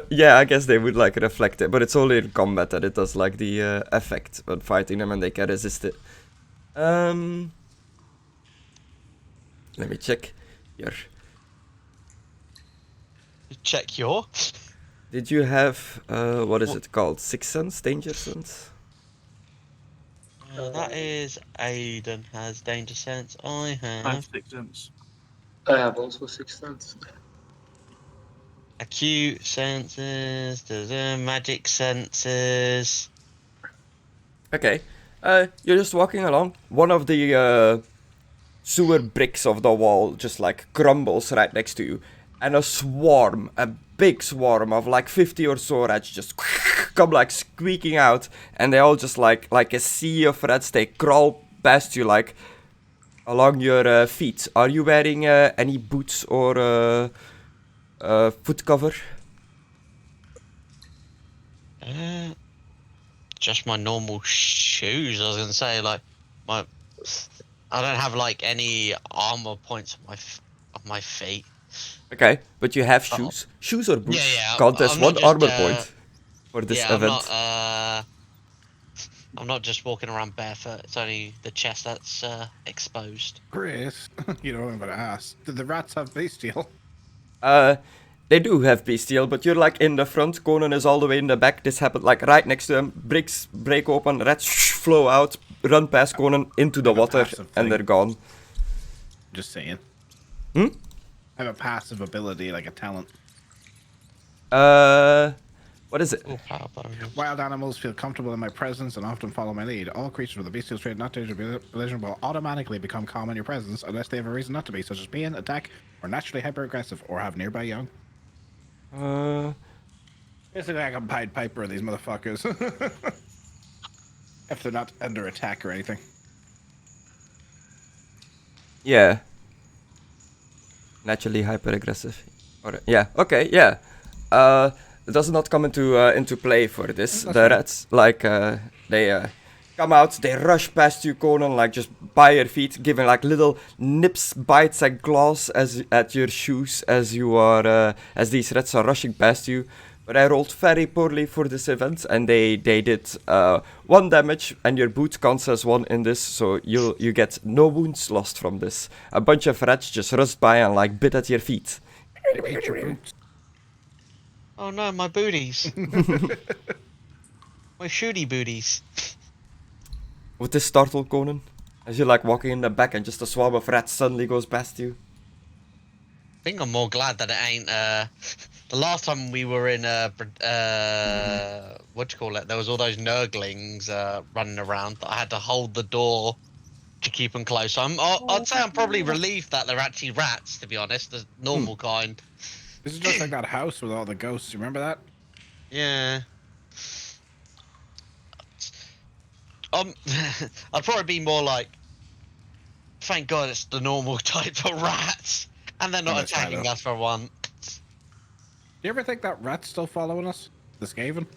yeah, I guess they would like reflect it, but it's only in combat that it does like the effect when fighting them and they can resist it. Let me check here. Check your. Did you have what is it called? Sixth Sense, Danger Sense? That is Aidan has danger sense. I I have have 6 sense. I have also 6 sense. acute senses. Magic senses. Okay, you're just walking along. One of the sewer bricks of the wall just like crumbles right next to you, and a big swarm of like 50 or so rats just come like squeaking out, and they all just like a sea of rats. They crawl past you like along your feet. Are you wearing any boots or foot cover? Just my normal shoes. I was gonna say like my. I don't have like any armor points on my feet. Okay, but you have shoes. Shoes or boots? Yeah. Contest I'm not 1 just, armor point for this yeah, event. I'm not just walking around barefoot. It's only the chest that's exposed. Chris, you know what I'm gonna ask. Did the rats have bestial? They do have bestial, but you're like in the front. Conan is all the way in the back. This happened like right next to them. Bricks break open, rats flow out, run past Conan into the water, and they're gone. Just saying. Hmm? I have a passive ability, like a talent. What is it? Oh, power bonus. Wild animals feel comfortable in my presence and often follow my lead. All creatures with a bestial trait not to collision will automatically become calm in your presence unless they have a reason not to be, such as being, attack, or naturally hyper-aggressive, or have nearby young. Basically, I can Pied Piper these motherfuckers. If they're not under attack or anything. Yeah. Naturally hyper-aggressive. Yeah, okay, yeah. It does not come into play for this. The rats, like, they come out, they rush past you, Conan, like just by your feet, giving like little nips, bites, and claws at your shoes as you are, as these rats are rushing past you. But I rolled very poorly for this event, and they did 1 damage, and your boot counts as 1 in this, so you get no wounds lost from this. A bunch of rats just rushed by and like bit at your feet. Oh no, my booties. My shooty booties. Would this startle Conan? As you're like walking in the back and just a swarm of rats suddenly goes past you? I think I'm more glad that it ain't. The last time we were in what do you call it? There was all those nurglings running around that I had to hold the door to keep them close. I'd say I'm probably relieved that they're actually rats, to be honest, the normal kind. This is just like that house with all the ghosts. You remember that? Yeah. I'd probably be more like, thank God it's the normal type of rats, and they're not That's right, attacking though. us for one. Do you ever think that rat's still following us? The Skaven?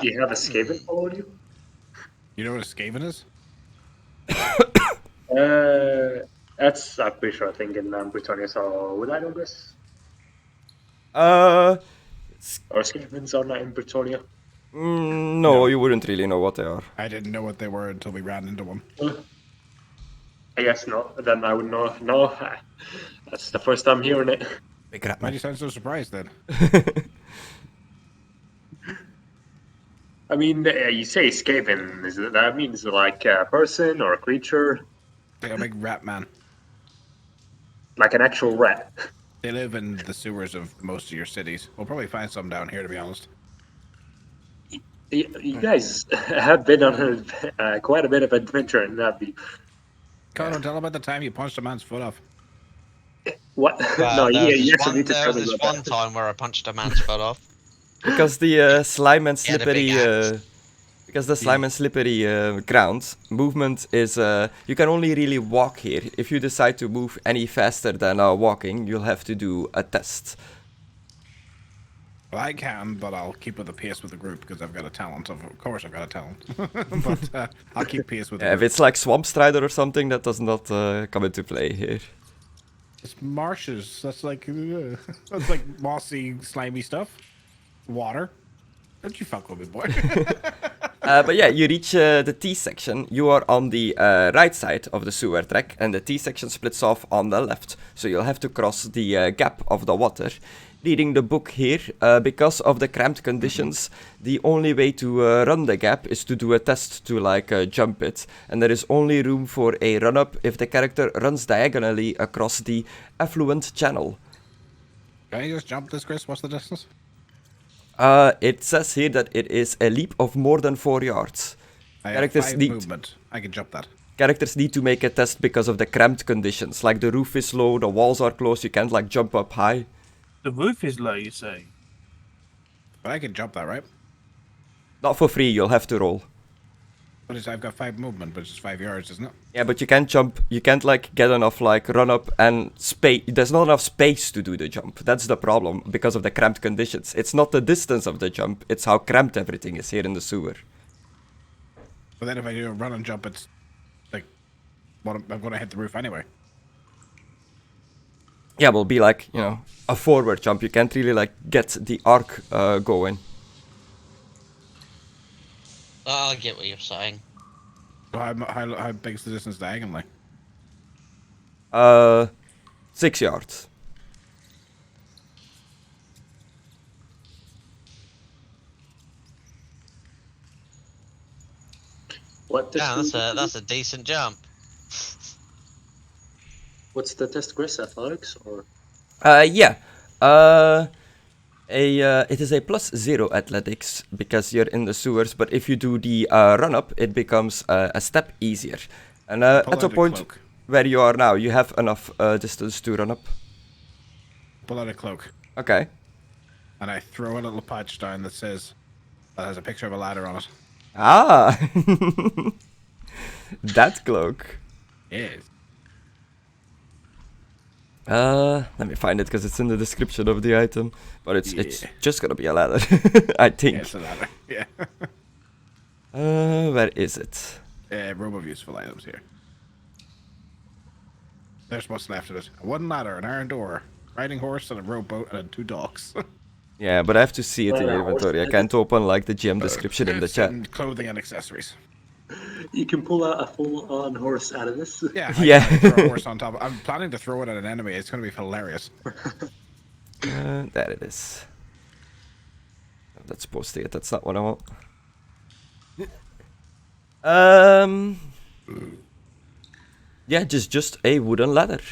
Do you have a Skaven following you? You know what a Skaven is? That's, I'm pretty sure, I think in Britannia, so would I know this? Uh, Or Skavens are not in Britannia? no, you wouldn't really know what they are. I didn't know what they were until we ran into one. I guess not. Then I would know. No, that's the first time hearing it. Big rat Why do man. you sound so surprised then? I mean, you say Skaven. That means like a person or a creature, Like a big rat man. like an actual rat. They live in the sewers of most of your cities. We'll probably find some down here, to be honest. You guys have been on quite a bit of adventure in Navi. Connor, tell about the time you punched a man's foot off. What? Well, no, there was you this, actually need to there tell was me this about one that. time where I punched a man's foot off. Because the slime and Yeah, the slippery, big axe. Because the slime and slippery ground, movement is... you can only really walk here. If you decide to move any faster than walking, you'll have to do a test. Well, I can, but I'll keep with the pace with the group because I've got a talent. Of course, I've got a talent. But I'll keep pace with the If group. it's like Swamp Strider or something, that does not come into play here. It's marshes. That's like mossy, slimy stuff. Water. Don't you fuck with me, boy. But yeah, you reach the T section. You are on the right side of the sewer track, and the T section splits off on the left. So you'll have to cross the gap of the water. Reading the book here, because of the cramped conditions, the only way to run the gap is to do a test to like jump it. And there is only room for a run-up if the character runs diagonally across the affluent channel. Can you just jump this, Chris? What's the distance? It says here that it is a leap of more than 4 yards. I have 5 movement. I can jump that. Characters need to make a test because of the cramped conditions. Like the roof is low, the walls are close, you can't like jump up high. The roof is low, you say? But I can jump that, right? Not for free, you'll have to roll. But I've got 5 movement, but it's just 5 yards, isn't it? Yeah, but you can't jump, you can't like get enough like run up and space. There's not enough space to do the jump. That's the problem because of the cramped conditions. It's not the distance of the jump, it's how cramped everything is here in the sewer. But then if I do a run and jump, it's like, well, I'm going to hit the roof anyway. Yeah, will be like, you know, a forward jump. You can't really like get the arc going. I get what you're saying. So how big is the distance diagonally? 6 yards. What Yeah, distance? that's a decent jump. What's the test, Chris? Athletics or? Yeah. It is a +0 athletics because you're in the sewers, but if you do the run-up, it becomes a step easier. And at the point cloak. where you are now, you have enough distance to run up. Pull out a cloak. Okay. And I throw a little patch down that says, that has a picture of a ladder on it. Ah! That cloak. Yes. Let me find it because it's in the description of the item. But it's just gonna be a ladder, I think. Yeah, it's a ladder. Yeah. Where is it? Room of useful items here. There's what's left of it. A wooden ladder, an iron door, riding horse, and a rowboat, and 2 dogs. Yeah, but I have to see it in your inventory. I can't open like the GM description in the chat. And clothing and accessories. You can pull out a full-on horse out of this. Yeah. Yeah. I can throw a horse on top. I'm planning to throw it at an enemy. It's going to be hilarious. There it is. That's supposed to it. That's not what I want. Yeah, just a wooden ladder.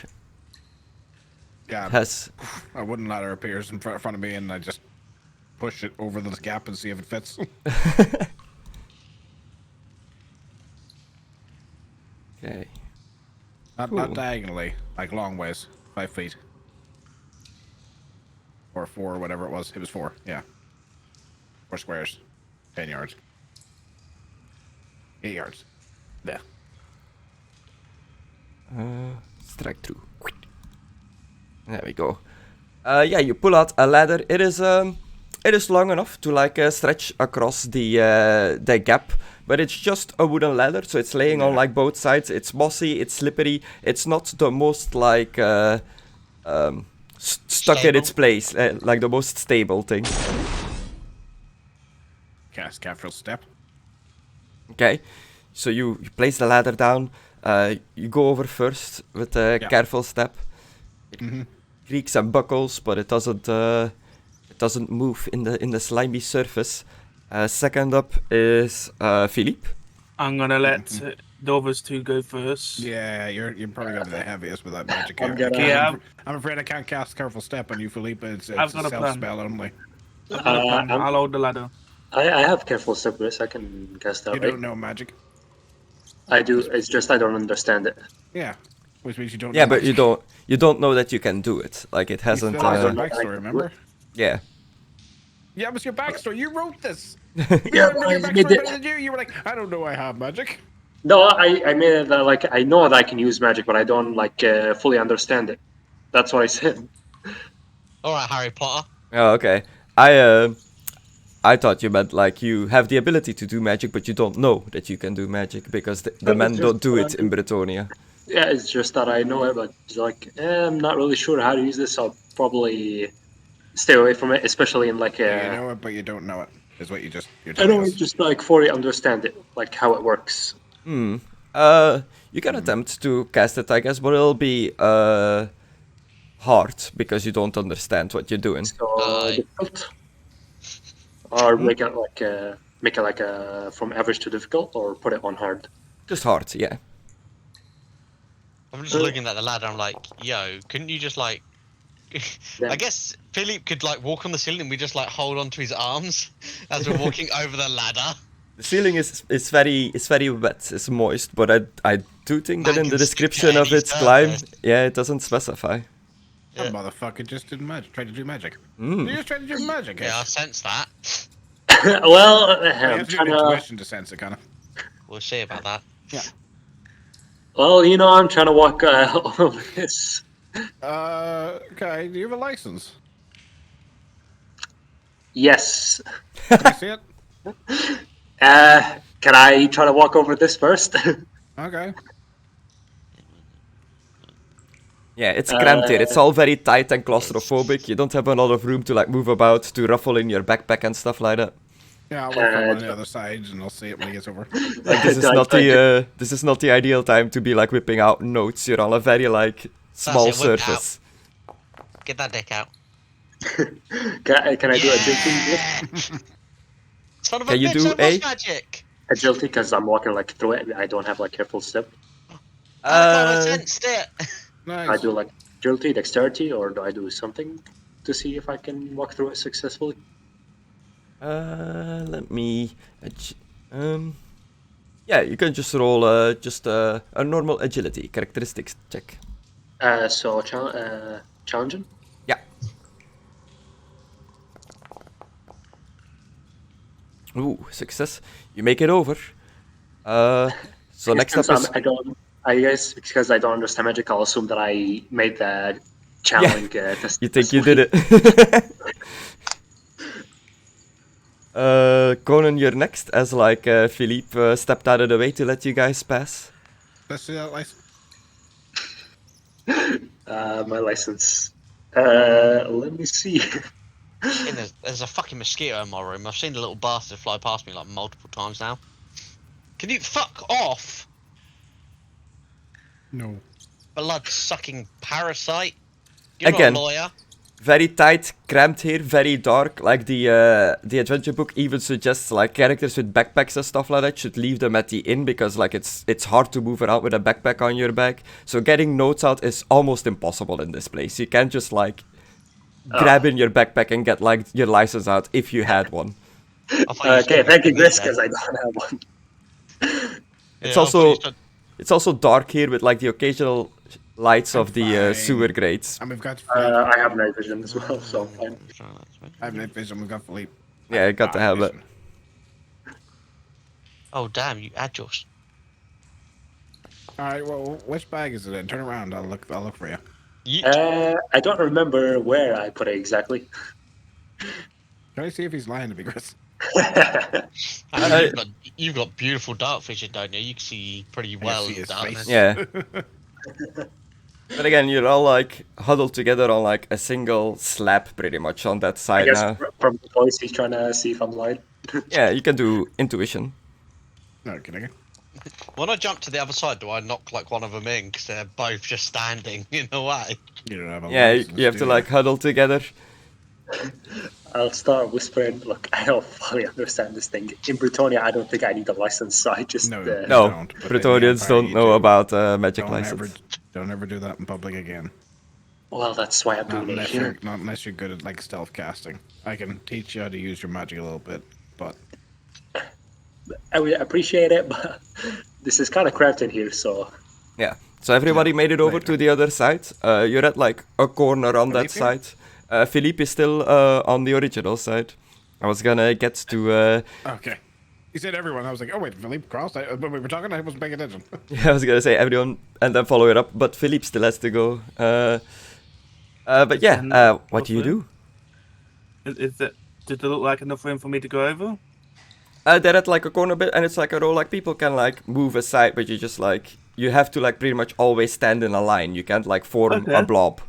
Yeah. Has A wooden ladder appears in front of me, and I just push it over the gap and see if it fits. okay. Not diagonally, like long ways, 5 feet. Or 4, or whatever it was. It was 4, yeah. 4 squares. 10 yards. 8 yards. Yeah. Strike through. There we go. Yeah, you pull out a ladder. It is long enough to like stretch across the gap, but it's just a wooden ladder, so it's laying on like both sides. It's mossy, it's slippery. It's not the most like stuck in its place, like the most stable thing. Cast careful step. Okay, so you place the ladder down. You go over first with a careful step. It creaks and buckles, but it doesn't move in the slimy surface. Second up is Philippe. I'm gonna let the others 2 go first. Yeah, you're probably gonna be the heaviest with that magic. Yeah. I'm afraid I can't cast careful step on you, Felipe. It's I've a got a self plan. spell only. I'll hold the ladder. I have careful step, Chris. I can cast that. You right? don't know magic. I do. It's just I don't understand it. Yeah, which means you don't. Yeah, know but magic. you don't know that you can do it. Like it hasn't. It's your backstory, remember? Yeah. Yeah, it was your backstory. You wrote this. Yeah, Your I back's made way it. better than you. You were like, I don't know I have magic. No, I made it like I know that I can use magic, but I don't like fully understand it. That's what I said. All right, Harry Potter. Oh, okay. I thought you meant like you have the ability to do magic, but you don't know that you can do magic because the It's men just don't do that it in Bretonia. Yeah, it's just that I know it, but it's like I'm not really sure how to use this. I'll probably stay away from it, especially in like You know it, but you don't know it. Is what you're I telling don't us. just like fully understand it, like how it works. You can attempt to cast it, I guess, but it'll be hard because you don't understand what you're doing. So Aye. difficult, or make it like a from average to difficult, or put it on hard. Just hard, yeah. I'm just looking at the ladder. I'm like, yo, couldn't you just like? I guess Philippe could like walk on the ceiling and we just like hold onto his arms as we're walking over the ladder. The ceiling is very wet, it's moist, but I do think that Man in the can description of steady its climb, surface. yeah, it doesn't specify. Yeah. That motherfucker just did magic. Tried to do magic. You just tried to do magic. Yeah, I sense that. Well, You I'm have to do trying an to. intuition to sense it, kind of. We'll see about that. Yeah. Well, you know, I'm trying to walk over this. Okay. Do you have a license? Yes. Can I see it? Can I try to walk over this first? Okay. Yeah, it's cramped here. It's all very tight and claustrophobic. You don't have a lot of room to like move about, to ruffle in your backpack and stuff like that. Yeah, I'll look from one of the other sides and I'll see it when he gets over. Like this is not the ideal time to be like whipping out notes. You're on a very like small it, whip it surface. Get that dick out. Can I do agility? Son of a Can you bitch, do that was a- magic. Agility, because I'm walking like through it. I don't have like careful step. I sensed it. Nice. I do like agility, dexterity, or do I do something to see if I can walk through it successfully? Let me. Yeah, you can just roll just a normal agility characteristics check. So challenging. Yeah. Ooh, success. You make it over. So next up Since is. I guess because I don't understand magic, I'll assume that I made the challenge test. You think you did it? Conan, you're next, as like Philippe stepped out of the way to let you guys pass. Let's see that license. My license. Let me see. There's a fucking mosquito in my room. I've seen the little bastard fly past me like multiple times now. Can you fuck off? No. Blood-sucking parasite. You're Again. not a lawyer. Very tight, cramped here, very dark. Like the adventure book even suggests like characters with backpacks and stuff like that should leave them at the inn because like it's hard to move around with a backpack on your back. So getting notes out is almost impossible in this place. You can't just like grab in your backpack and get like your license out if you had one. Okay, thank you, Chris, because I don't have one. It's also dark here with like the occasional lights of the fine. sewer grates. And we've got. I have night vision as well, so fine. I have night vision. We've got Philippe. Yeah, you got to have it. Oh damn, you add yours. All right. Well, which bag is it in? Turn around. I'll look for you. I don't remember where I put it exactly. Can I see if he's lying to me, Chris? I mean, you've got beautiful dark vision, don't you? You can see pretty well see in his darkness. face. Yeah. But again, you're all like huddled together on like a single slab pretty much on that I side guess now. from the voice he's trying to see if I'm lying. Yeah, you can do intuition. No, can I? When I jump to the other side, do I knock like one of them in? Because they're both just standing in a way. You don't have a Yeah, license, you have do to like huddle together. I'll start whispering, look, I don't fully understand this thing. In Bretonia, I don't think I need a license, so I just... No, No, don't, but in the Praetorians Empire don't you know do. about magic license. Don't ever do that in public again. Well, that's why I'm Not doing it unless here. you're good at like stealth casting. I can teach you how to use your magic a little bit, but I would appreciate it, but this is kind of cramped in here, so... Yeah. So everybody made it over to the other side. You're at like a corner on that Philippe side. Philippe is still on the original side. I was gonna get to. Okay. You said everyone. I was like, oh wait, Philippe crossed. When we were talking, I wasn't paying attention. Yeah, I was gonna say everyone and then follow it up, but Philippe still has to go. But yeah, what do you do? Did it look like enough room for me to go over? They're at like a corner bit, and it's like a row. Like people can like move aside, but you just like you have to like pretty much always stand in a line. You can't like form a blob.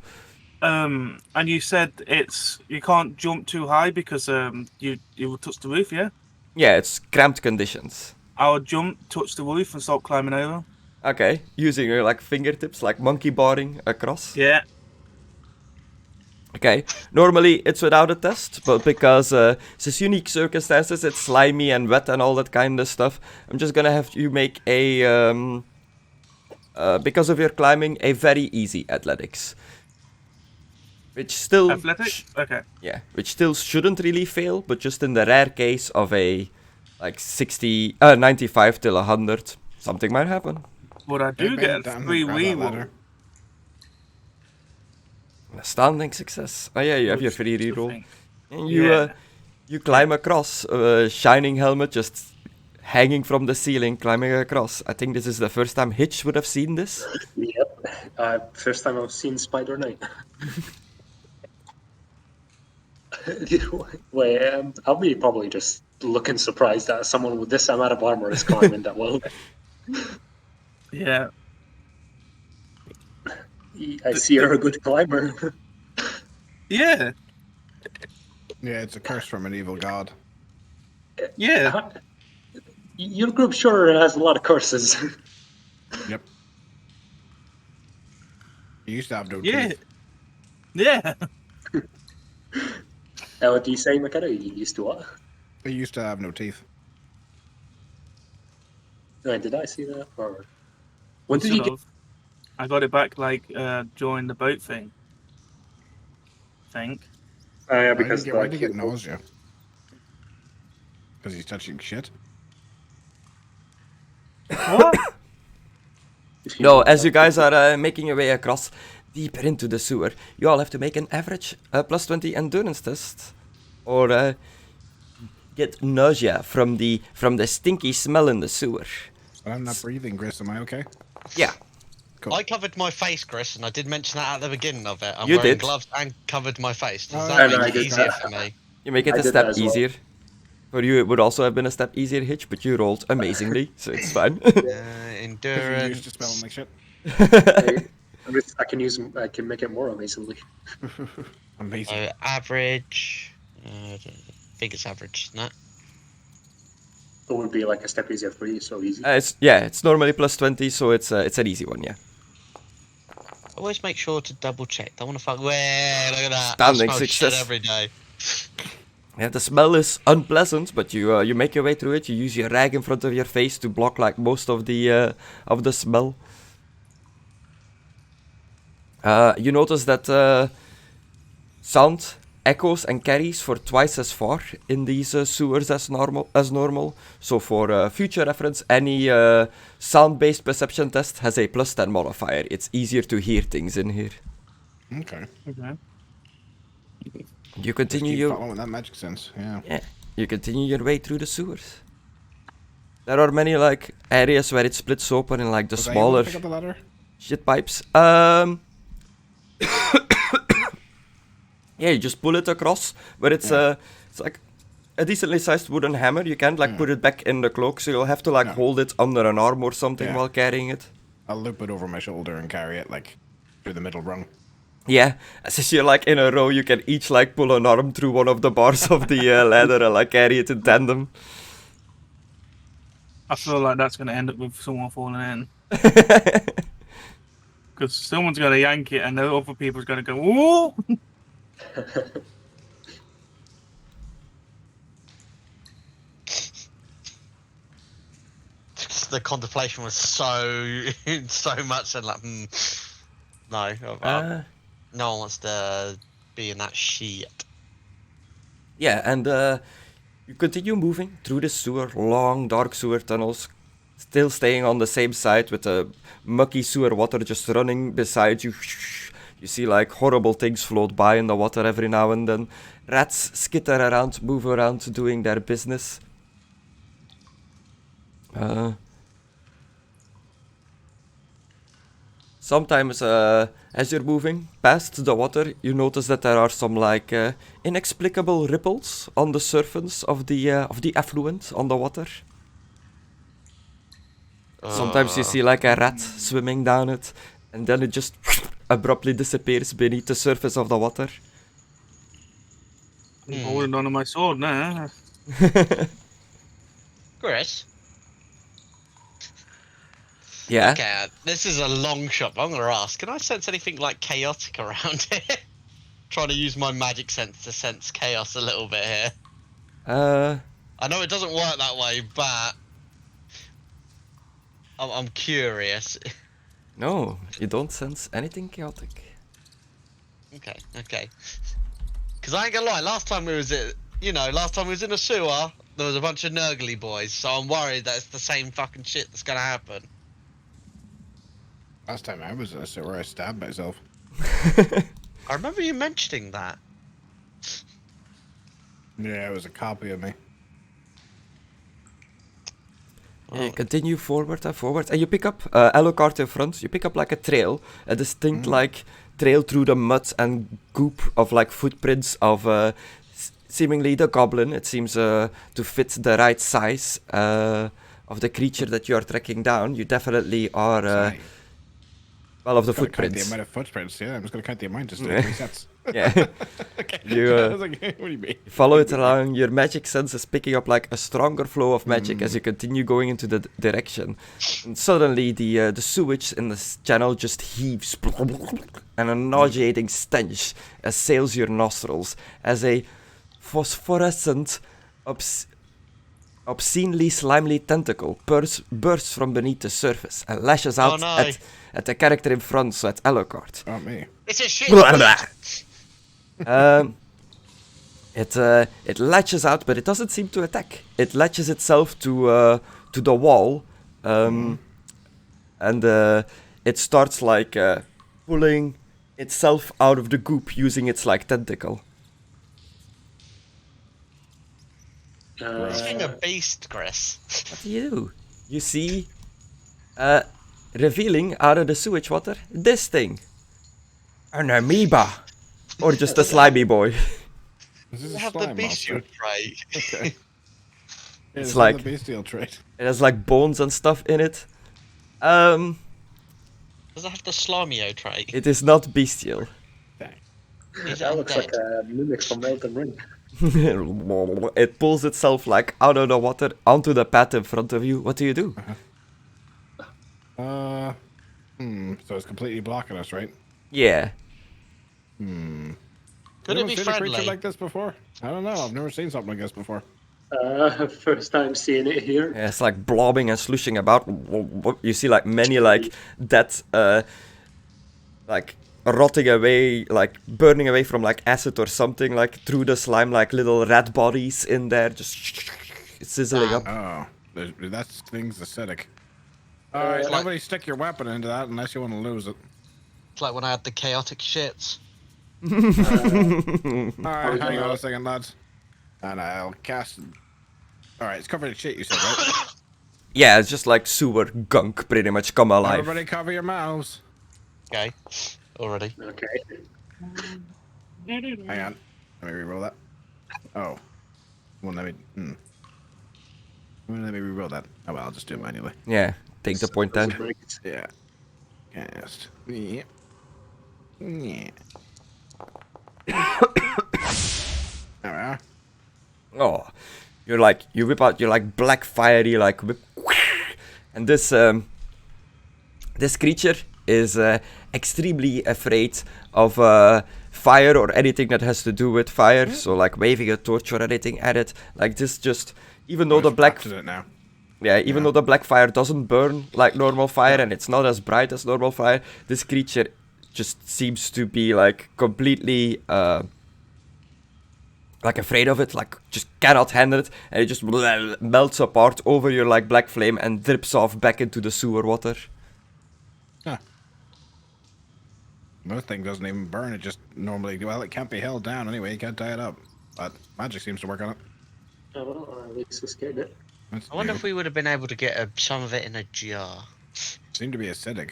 And you said you can't jump too high because you will touch the roof, yeah? Yeah, it's cramped conditions. I'll jump, touch the roof, and start climbing over. Okay, using your like fingertips, like monkey barring across. Yeah. Okay, normally it's without a test, but because it's unique circumstances, it's slimy and wet and all that kind of stuff, I'm just gonna have you make a, because of your climbing, a very easy athletics. Which still... Athletics? Okay. Yeah, which still shouldn't really fail, but just in the rare case of a, like, 95 till 100, something might happen. But I do get a free reroll. Astounding success. Oh yeah, you have your free reroll. And you climb across, shining helmet just hanging from the ceiling, climbing across. I think this is the first time Hitch would have seen this. Yep. First time I've seen Spider Knight. Wait, I'll be probably just looking surprised that someone with this amount of armor is climbing that well. Yeah. I see you're a good climber. Yeah. Yeah, it's a curse from an evil god. Yeah. Your group sure has a lot of curses. Yep. You used to have no Yeah. teeth. Yeah. What do you say, Mckadow? You used to what? They used to have no teeth. Did I see that? Or when did you get? I got it back like during the boat thing. I think. Yeah, because why did he get nausea? Because he's touching shit. What? No, as you guys are making your way across deeper into the sewer, you all have to make an average plus 20 endurance test, or get nausea from the stinky smell in the sewer. I'm not breathing, Chris. Am I okay? Yeah. Cool. I covered my face, Chris, and I did mention that at the beginning of it. I'm You wearing did. gloves and covered my face. Does Oh, that yeah. make I it did easier that. for me? You make it I a did step that as well. easier. For you, it would also have been a step easier, Hitch, but you rolled amazingly, so it's fine. Because you Endurance. used to smelling like shit. I can make it more amazingly. Amazing. Average. I think it's average, isn't it? It would be like a step easier for you, so easy. It's normally plus 20, so it's an easy one, yeah. Always make sure to double check. Don't want to fuck. Well, look at that. Standing I smell success. shit every day. Yeah, the smell is unpleasant, but you make your way through it. You use your rag in front of your face to block like most of the smell. You notice that sound echoes and carries for twice as far in these sewers as normal. So for future reference, any sound-based perception test has a plus 10 modifier. It's easier to hear things in here. Okay. Okay. You Just continue keep your following that magic sense. Yeah. you continue your way through the sewers. There are many like areas where it splits open in like the Was I able to smaller pick up the ladder? shit pipes. Yeah, you just pull it across, but it's like a decently sized wooden hammer. You can't like put it back in the cloak, so you'll have to like hold it under an arm or something Yeah. while carrying it. I'll loop it over my shoulder and carry it like through the middle rung. Yeah, as you're like in a row, you can each like pull an arm through one of the bars of the ladder and like carry it in tandem. I feel like that's going to end up with someone falling in. Because someone's going to yank it and the other people's going to go, whoa! The contemplation was so much and like, no, no one wants to be in that shit. Yeah, and you continue moving through the sewer, long, dark sewer tunnels, still staying on the same side with the mucky sewer water just running beside you. You see like horrible things float by in the water every now and then. Rats skitter around, move around, doing their business. Sometimes, as you're moving past the water, you notice that there are some like inexplicable ripples on the surface of the effluent on the water. Sometimes you see like a rat swimming down it, and then it just abruptly disappears beneath the surface of the water. I'm holding on to my sword now. Chris? Yeah. Okay, this is a long shot, but I'm gonna ask, can I sense anything like chaotic around here? Trying to use my magic sense to sense chaos a little bit here. Uh, I know it doesn't work that way, but I'm curious. no, you don't sense anything chaotic. Okay. Because I ain't gonna lie, last time we was in a sewer, there was a bunch of nurgly boys, so I'm worried that it's the same fucking shit that's gonna happen. Last time I was in a sewer, I stabbed myself. I remember you mentioning that. Yeah, it was a copy of me. You continue forward and forward, and you pick up Alucard in front. You pick up like a trail, a distinct like trail through the mud and goop of like footprints of seemingly the goblin. It seems to fit the right size of the creature that you are tracking down. You definitely are well of the Count the footprints. amount of footprints. Yeah, I'm just gonna count the amount. Just 3 sets. Yeah. Okay. You, I was like, what do you mean? You follow it along, your magic sense is picking up like a stronger flow of magic as you continue going into the direction. And suddenly the sewage in this channel just heaves, and a nauseating stench assails your nostrils as a phosphorescent, obscenely slimy tentacle bursts from beneath the surface and lashes out at the character in front, so at Alucard. Oh, me. It's a shit. It latches out, but it doesn't seem to attack. It latches itself to the wall, and it starts like pulling itself out of the goop using its like tentacle. It's being a beast, Chris. What do you do? You see, revealing out of the sewage water, this thing, an amoeba, or just a slimy boy. This is a Have the slime bestial monster. trait. Okay. It's It's like- like the bestial trait. It has like bones and stuff in it. Does it have the Slamio trait? It is not bestial. Is That it looks like a mimic from Elden Ring. It pulls itself like out of the water onto the path in front of you. What do you do? So it's completely blocking us, right? Yeah. Could Anyone it be seen a creature friendly? like this before? I don't know. I've never seen something like this before. First time seeing it here. Yeah, it's like blobbing and slushing about. You see like many like dead, like rotting away, like burning away from like acid or something, like through the slime, like little rat bodies in there, just sizzling up. Oh, that thing's acidic. Alright, like- nobody stick your weapon into that unless you want to lose it. It's like when I had the chaotic shits. Alright, hang on a second, lads. And I'll cast... Alright, it's covered in shit, you said, right? Yeah, it's just like sewer gunk, pretty much come alive. Everybody cover your mouths. Okay. Already. Okay. Hang on. Let me reroll that. Oh. Well, let me... Let me reroll that. Oh, well, I'll just do it manually. Yeah, take the point then. Yeah. Cast. Yeah. Yeah. There we are. Oh, you whip out your like black fiery like whip, and this creature is extremely afraid of fire or anything that has to do with fire. So like waving a torch or anything at it, like this just even though the black Captured it now. even though the black fire doesn't burn like normal fire and it's not as bright as normal fire, this creature just seems to be like completely like afraid of it, like just cannot handle it, and it just melts apart over your like black flame and drips off back into the sewer water. Huh. Most thing doesn't even burn. It just normally, well, it can't be held down anyway. You can't tie it up. But magic seems to work on it. Oh, well, at least we scared it. That's I wonder new. if we would have been able to get some of it in a jar. Seemed to be acidic.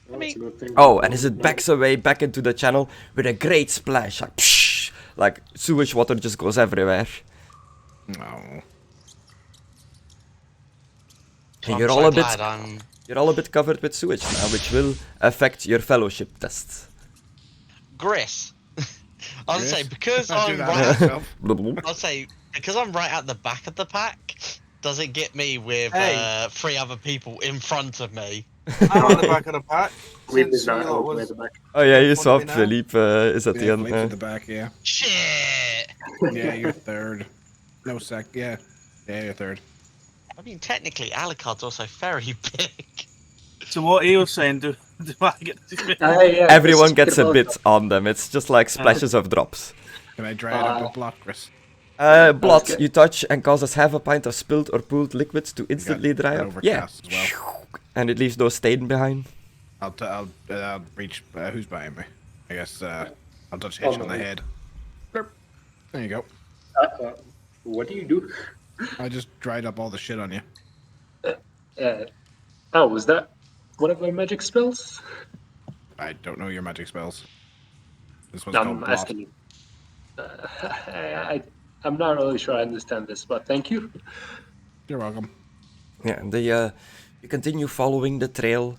Well, that's a good thing. Oh, and as it backs away back into the channel with a great splash, like psh, like sewage water just goes everywhere. No. And I'm you're so all a bit glad I'm- you're all a bit covered with sewage now, which will affect your fellowship test. Gris. I'll say Gris? because Don't do I'm that right. to yourself. I'll say because I'm right at the back of the pack. Does it get me with Hey. 3 other people in front of me? I'm at the back of the pack. We Since did not you lot all the way was at the back. Oh yeah, you What do saw we know? Philippe is at the Yeah, end. Philippe's at the back, yeah. Shit. Yeah, you're third. No sec, yeah. Yeah, you're third. I mean, technically, Alucard's also very big. So what he was saying, do I get Yeah, Everyone let's gets get a about bit that. on them. It's just like splashes of drops. Can I dry it up with block, Chris? Blood good. you touch and causes half a pint of spilled or pooled liquids to instantly dry an up. overcast as And it leaves no stain behind. I'll reach. Who's behind me? I guess I'll touch Hitch on the head. Derp. There you go. What do you do? I just dried up all the shit on you. Oh, was that one of my magic spells? I don't know your magic spells. This one's No, called I'm Blot. asking you. I'm not really sure I understand this, but thank you. You're welcome. Yeah, you continue following the trail,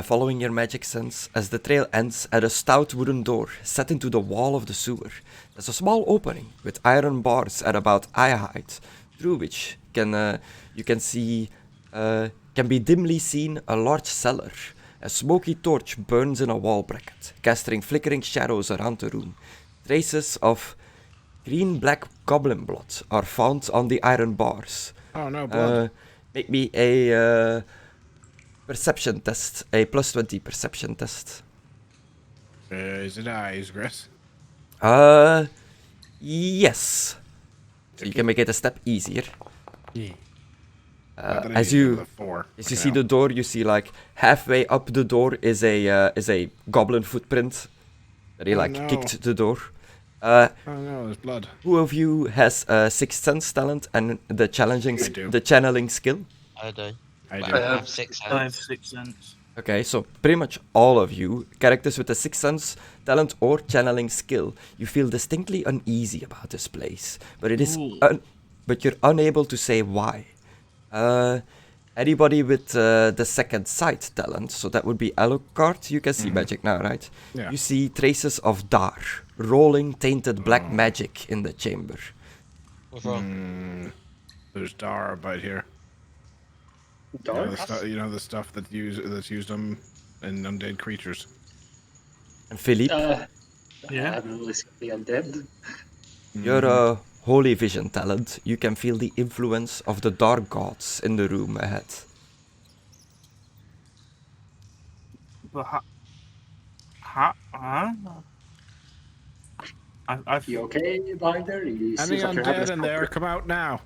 following your magic sense, as the trail ends at a stout wooden door set into the wall of the sewer. There's a small opening with iron bars at about eye height, through which you can see can be dimly seen a large cellar. A smoky torch burns in a wall bracket, casting flickering shadows around the room. Traces of green-black goblin blood are found on the iron bars. Oh no, blood. Make me a perception test, a plus 20 perception test. Is it eyes, Chris? Yes. So you can make it a step easier. As you see the door, you see like halfway up the door is a goblin footprint. That he kicked the door. Oh no, there's blood. Who of you has a sixth sense talent and the channeling skill? I do. I Well, do. I have 6 I have hands. 6 cents. Okay, so pretty much all of you, characters with a sixth sense talent or channeling skill, you feel distinctly uneasy about this place, but it is but you're unable to say why. Anybody with the second sight talent, so that would be Alucard, you can see magic now, right? Yeah. You see traces of Dar, rolling tainted black magic in the chamber. What's wrong? There's Dar about here. Dark? The stuff that's used in undead creatures. And Philippe, I Yeah. haven't really seen the undead. your holy vision talent, you can feel the influence of the dark gods in the room ahead. But I You okay behind there? You Any seems like you're having undead a in there, stroke. come out now.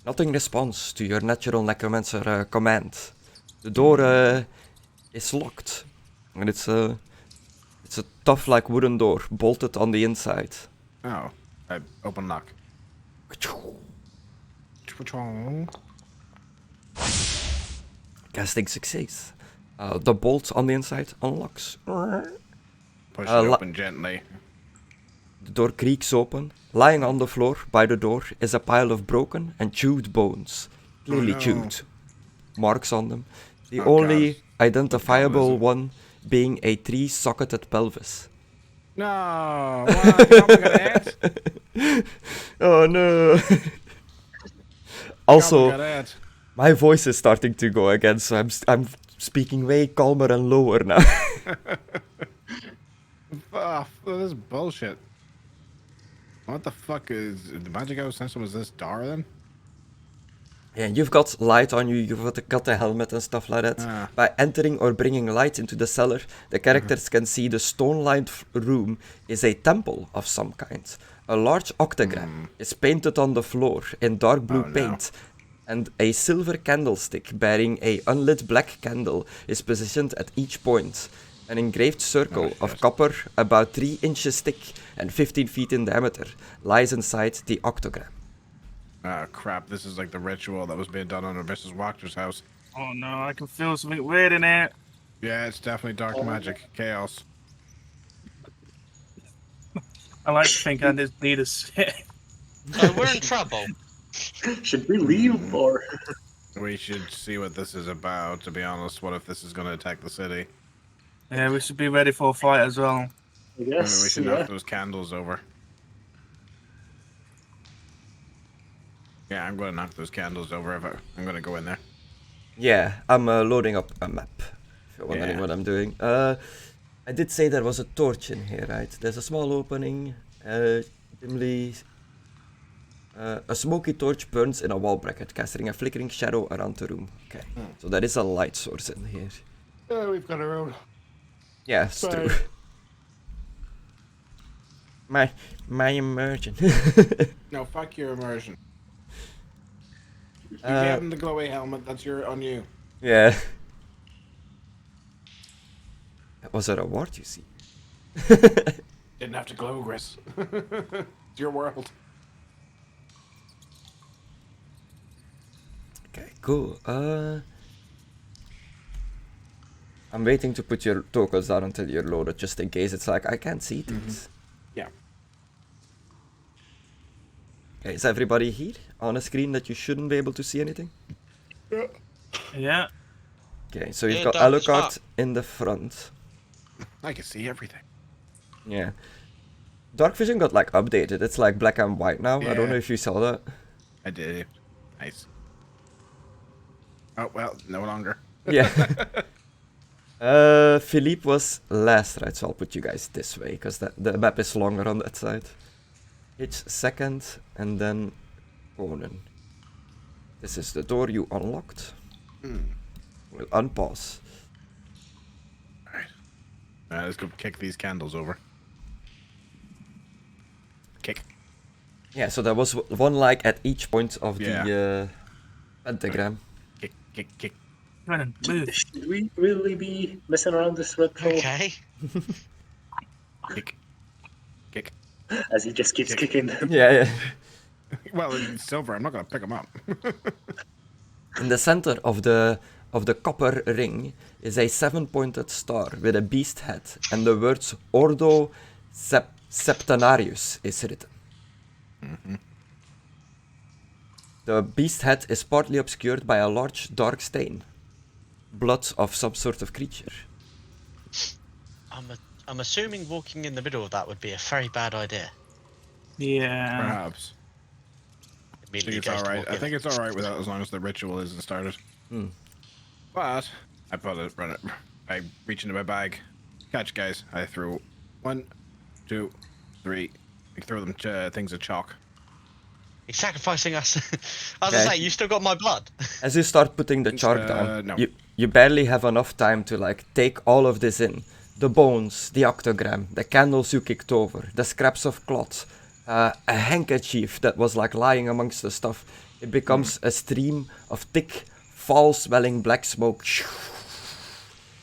Nothing responds to your natural necromancer command. The door is locked, and it's a tough like wooden door, bolted on the inside. Oh, I open lock. Casting success. The bolt on the inside unlocks. Push Uh, it la- open gently. The door creaks open. Lying on the floor by the door is a pile of broken and chewed bones. Clearly no. chewed. Marks on them. The Oh, only God. identifiable God, one being a 3-socketed pelvis. No, what? Oh my God, Oh no! Oh Also, my God, my voice is starting to go again, so I'm speaking way calmer and lower now. Oh, this is bullshit. What the fuck is the magic I was sensing? Was this Dar then? Yeah, you've got light on you, you've got the helmet and stuff like that. Ah. By entering or bringing light into the cellar, the characters can see the stone-lined room is a temple of some kind. A large octagram is painted on the floor in dark blue Oh, no. paint, and a silver candlestick bearing a unlit black candle is positioned at each point. An engraved circle of copper, about 3 inches thick and 15 feet in diameter, lies inside the octagram. Ah, crap. This is like the ritual that was being done under Mrs. Wachter's house. Oh no, I can feel something weird in here. Yeah, it's definitely dark magic. Chaos. I like to think I just need a sit. So we're in trouble. Should we leave or? We should see what this is about, to be honest. What if this is going to attack the city? Yeah, we should be ready for a fight as well. I Maybe guess. we should Yeah. knock those candles over. Yeah, I'm going to knock those candles over. I'm going to go in there. Yeah, I'm loading up a map, if you're wondering Yeah. what I'm doing. I did say there was a torch in here, right? There's a small opening, dimly... a smoky torch burns in a wall bracket, casting a flickering shadow around the room. Okay, so there is a light source in here. Oh, we've got our own. Yeah, it's true. My immersion. No, fuck your immersion. You Uh, gave him the glowy helmet. That's on you. Yeah. That was a reward, you see. Didn't have to glow, Chris. It's your world. Okay, cool. I'm waiting to put your tokens down until you're loaded, just in case it's like, I can't see things. Yeah. Okay, is everybody here on a screen that you shouldn't be able to see anything? Yeah. Okay, so you've Yeah, got dark as Alucard fuck. in the front. I can see everything. Yeah. Dark vision got like updated. It's like black and white now. I don't Yeah. know if you saw that. I did. Nice. Oh, well, no longer. Yeah. Philippe was last, right? So I'll put you guys this way, because the map is longer on that side. Hitch second, and then Conan. This is the door you unlocked. We'll unpause. Alright. Let's go kick these candles over. Kick. Yeah, so there was one like at each point of Yeah. the pentagram. Kick, kick, kick. Come on, move. Should we really be messing around this ritual? Okay. Kick. Kick. As he just keeps kicking them. Yeah. Well, it's silver. I'm not going to pick them up. In the center of the copper ring is a 7-pointed star with a beast head, and the words Ordo Septenarius is written. The beast head is partly obscured by a large dark stain. Blood of some sort of creature. I'm assuming walking in the middle of that would be a very bad idea. Yeah. Perhaps. I think Immediately it's goes to alright. walk I in. think it's alright without, as long as the ritual isn't started. But I run it. I reach into my bag. Catch, guys. I threw 1, 2, 3. I throw them things of chalk. He's sacrificing us. I was Okay. gonna say, you still got my blood. As you start putting the chalk down, no. you barely have enough time to like take all of this in. The bones, the octagram, the candles you kicked over, the scraps of cloth, a handkerchief that was like lying amongst the stuff. It becomes a stream of thick, foul-smelling black smoke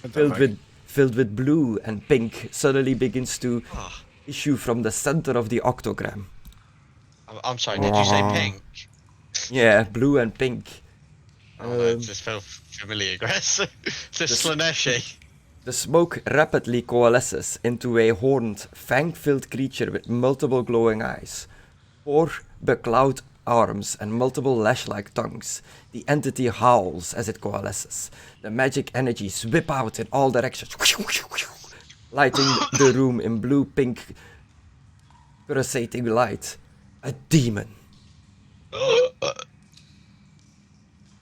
filled with blue and pink suddenly begins to issue from the center of the octagram. I'm sorry, did you say pink? Yeah, blue and pink. Oh, that just felt familiar, Grass. Just Slaneshi. The smoke rapidly coalesces into a horned, fang-filled creature with multiple glowing eyes, 4 becloud arms and multiple lash-like tongues. The entity howls as it coalesces. The magic energies whip out in all directions, lighting the room in blue-pink pulsating light. A demon.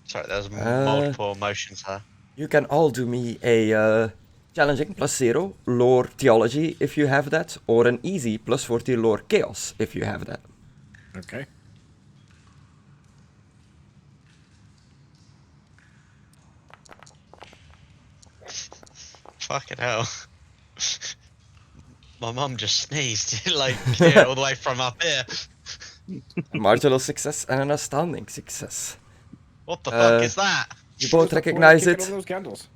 Sorry, there's multiple emotions there. You can all do me a challenging +0 lore theology if you have that, or an easy +40 lore chaos if you have that. Okay. Fucking hell. My mum just sneezed, like, yeah, all the way from up here. A marginal success and an astounding success. What the fuck is that? You both recognize Kicking over it. those candles.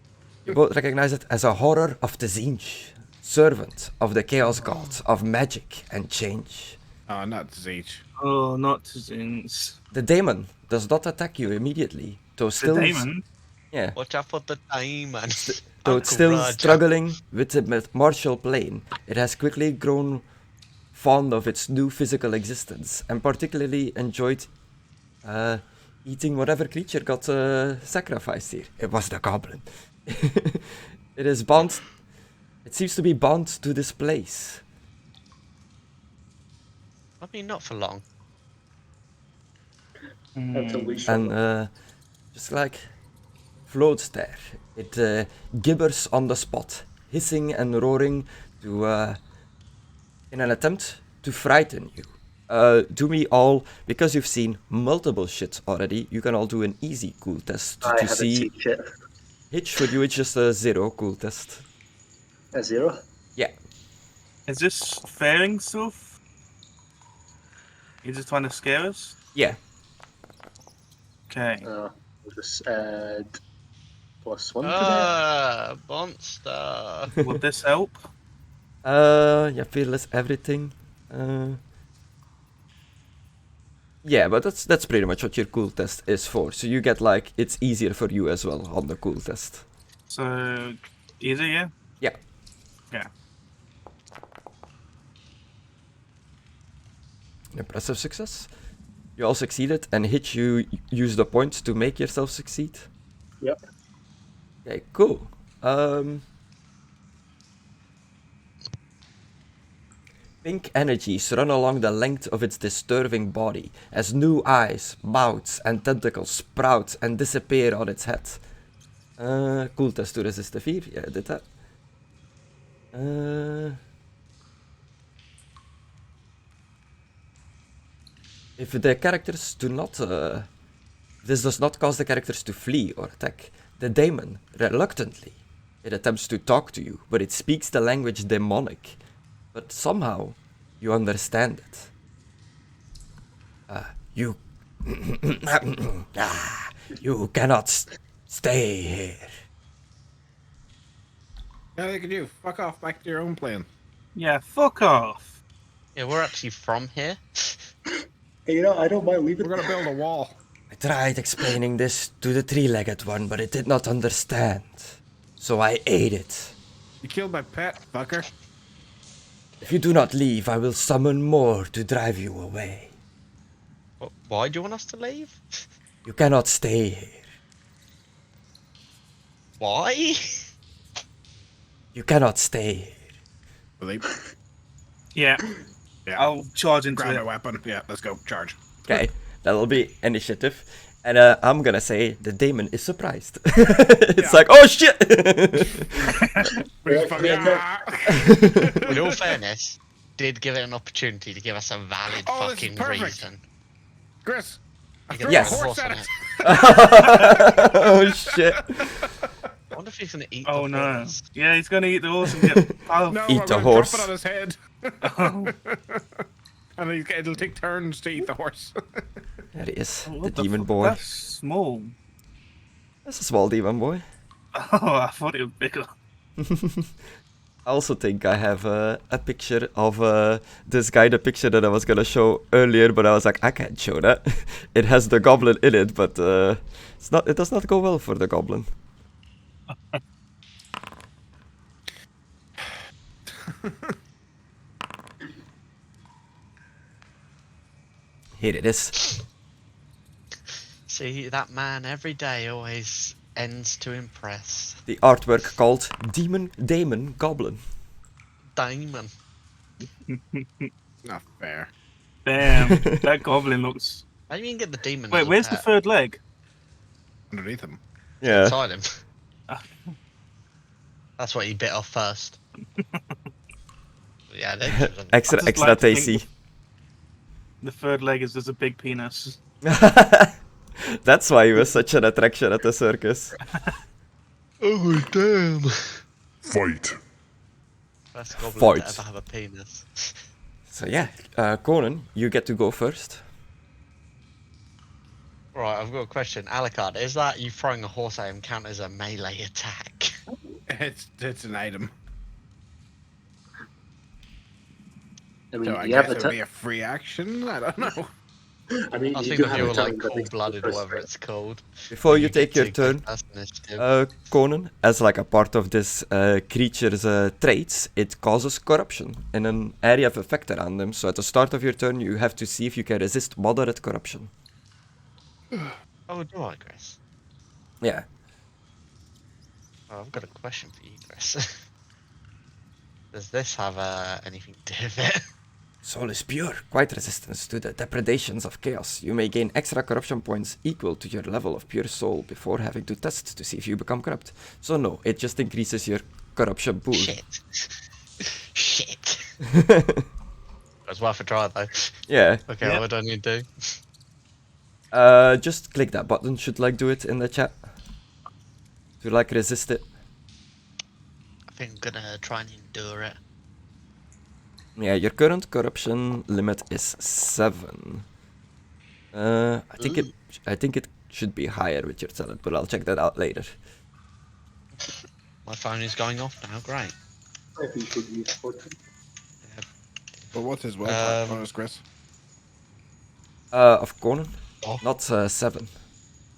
You both recognize it as a horror of the Zinj, servant of the Chaos God of magic and change. Oh, not Zeech. Oh, not Zins. The daemon does not attack you immediately, though The still demon. yeah, Watch out for the demon. though it's Uncle still Roger. struggling with the martial plane. It has quickly grown fond of its new physical existence, and particularly enjoyed eating whatever creature got sacrificed here. It was the goblin. It is bound. It seems to be bound to this place. I mean, not for long. That's a leash. And just like floats there. It gibbers on the spot, hissing and roaring to in an attempt to frighten you. Do me all, because you've seen multiple shit already, you can all do an easy cool test I to haven't see. seen shit. Hitch, for you it's just a 0 cool test. A 0? Yeah. Is this fairing stuff? You're just trying to scare us? Yeah. Okay. We'll just add +1 to that. Monster. Will this help? Yeah, fearless everything. Yeah, but that's pretty much what your cool test is for. So you get like, it's easier for you as well on the cool test. So, easy, yeah? Yeah. Yeah. Impressive success. You all succeeded, and Hitch, you use the point to make yourself succeed. Yep. Okay, cool. Pink energies run along the length of its disturbing body as new eyes, mouths, and tentacles sprout and disappear on its head. Cool test to resist the fear. Yeah, I did that. If the characters do not, this does not cause the characters to flee or attack. The daemon, reluctantly, it attempts to talk to you, but it speaks the language demonic. But somehow, you understand it. You cannot stay here. Yeah, they can do. Fuck off back to your own plane. Yeah, fuck off. Yeah, we're actually from here. Hey, I don't mind leaving. We're gonna build a wall. I tried explaining this to the three-legged one, but it did not understand. So I ate it. You killed my pet, fucker. If you do not leave, I will summon more to drive you away. Why do you want us to leave? You cannot stay here. Why? You cannot stay here. Believe. Yeah, Yeah. I'll charge into Grab my it. weapon. Yeah, let's go. Charge. Okay, that'll be initiative. And I'm gonna say the daemon is surprised. It's Yeah. like, oh shit! We fucking- In all fairness, did give it an opportunity to give us a valid Oh, this is fucking perfect. reason. Chris, I You threw get Yes. a a horse horse at on it. Oh shit! I wonder if he's gonna eat Oh the no. horse. Yeah, he's gonna eat the horse and get. Oh, No, Eat I'm the gonna horse. drop it on his head. oh, And it'll take turns to eat the horse. There he is, the what demon fuck? boy. That's small. That's a small demon boy. Oh, I thought it was bigger. I also think I have a picture of this guy, the picture that I was gonna show earlier, but I was like, I can't show that. It has the goblin in it, but it's not. It does not go well for the goblin. Here it is. See, that man every day always ends to impress. The artwork called Daemon Goblin. Demon. Not fair. Damn, that goblin looks. How do you even get the demon? Wait, as a where's the pet? third leg? Underneath him. Yeah. Inside him. That's what he bit off first. Yeah, that was Extra just extra like to think- tasty. The third leg is just a big penis. That's why he was such an attraction at the circus. Oh damn! Fight. First goblin Fight. to ever have a penis. So yeah, Conan, you get to go first. Right, I've got a question. Alucard, is that you throwing a horse at him count as a melee attack? It's an item. I mean, So I you have guess a it would be a free action. I don't know. I mean, I was you thinking do if have you a were turn like that makes cold-blooded or first whatever turn. it's called. Before you get take your to turn, give us initiative. Conan, as like a part of this creature's traits, it causes corruption in an area of effect around them. So at the start of your turn, you have to see if you can resist moderate corruption. Oh, do I, Chris? Yeah. Oh, I've got a question for you, Chris. Does this have anything to do with it? Soul is pure, quite resistance to the depredations of chaos. You may gain extra corruption points equal to your level of pure soul before having to test to see if you become corrupt. So no, it just increases your corruption pool. Shit. Shit. It's worth a try, though. Yeah. Okay, Yep. what do I need to do? Just click that button, should like do it in the chat. To like resist it. I think I'm gonna try and endure it. Yeah, your current corruption limit is 7. I think it should be higher with your talent, but I'll check that out later. My phone is going off now, great. I think it would be important. But what's his willpower Um, bonus, Chris? Of Conan, Oh. not 7.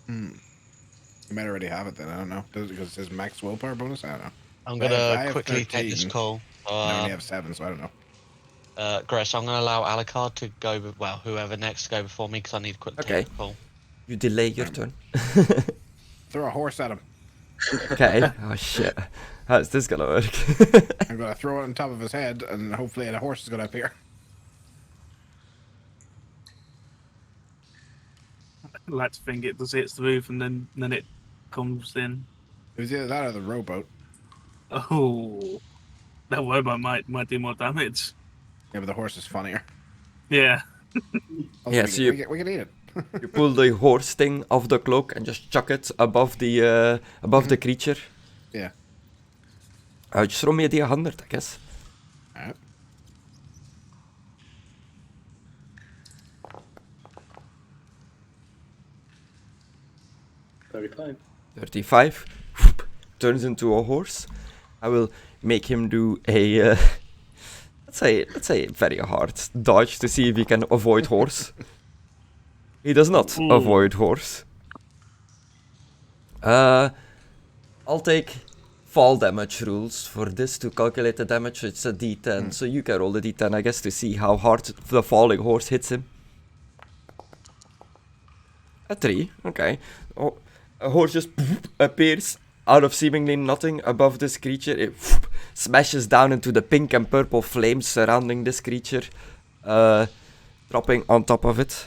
You might already have it then. I don't know. Does it because it says max willpower bonus? I don't know. I'm I gonna have quickly take this 13. call. I only have 7, so I don't know. Gress, I'm gonna allow Alucard to go, well, whoever next to go before me, because I need to quickly Okay. take the call. You delay your turn. Throw a horse at him. Okay. Oh shit. How's this gonna work? I'm gonna throw it on top of his head, and hopefully a horse is gonna appear. I like to think it does hits the roof and then it comes in. It was either that or the rowboat. Oh, that robot might do more damage. Yeah, but the horse is funnier. Yeah. Also, Yeah, we so can, you- we can eat it. You pull the horse thing off the cloak and just chuck it above the creature. Yeah. Just throw me a D100, I guess. Alright. $35. 35. Turns into a horse. I will make him do a let's say very hard dodge to see if he can avoid horse. He does not avoid horse. I'll take fall damage rules for this to calculate the damage. It's a D10, so you can roll the D10, I guess, to see how hard the falling horse hits him. A 3, okay. Oh, a horse just appears out of seemingly nothing above this creature. It smashes down into the pink and purple flames surrounding this creature, dropping on top of it.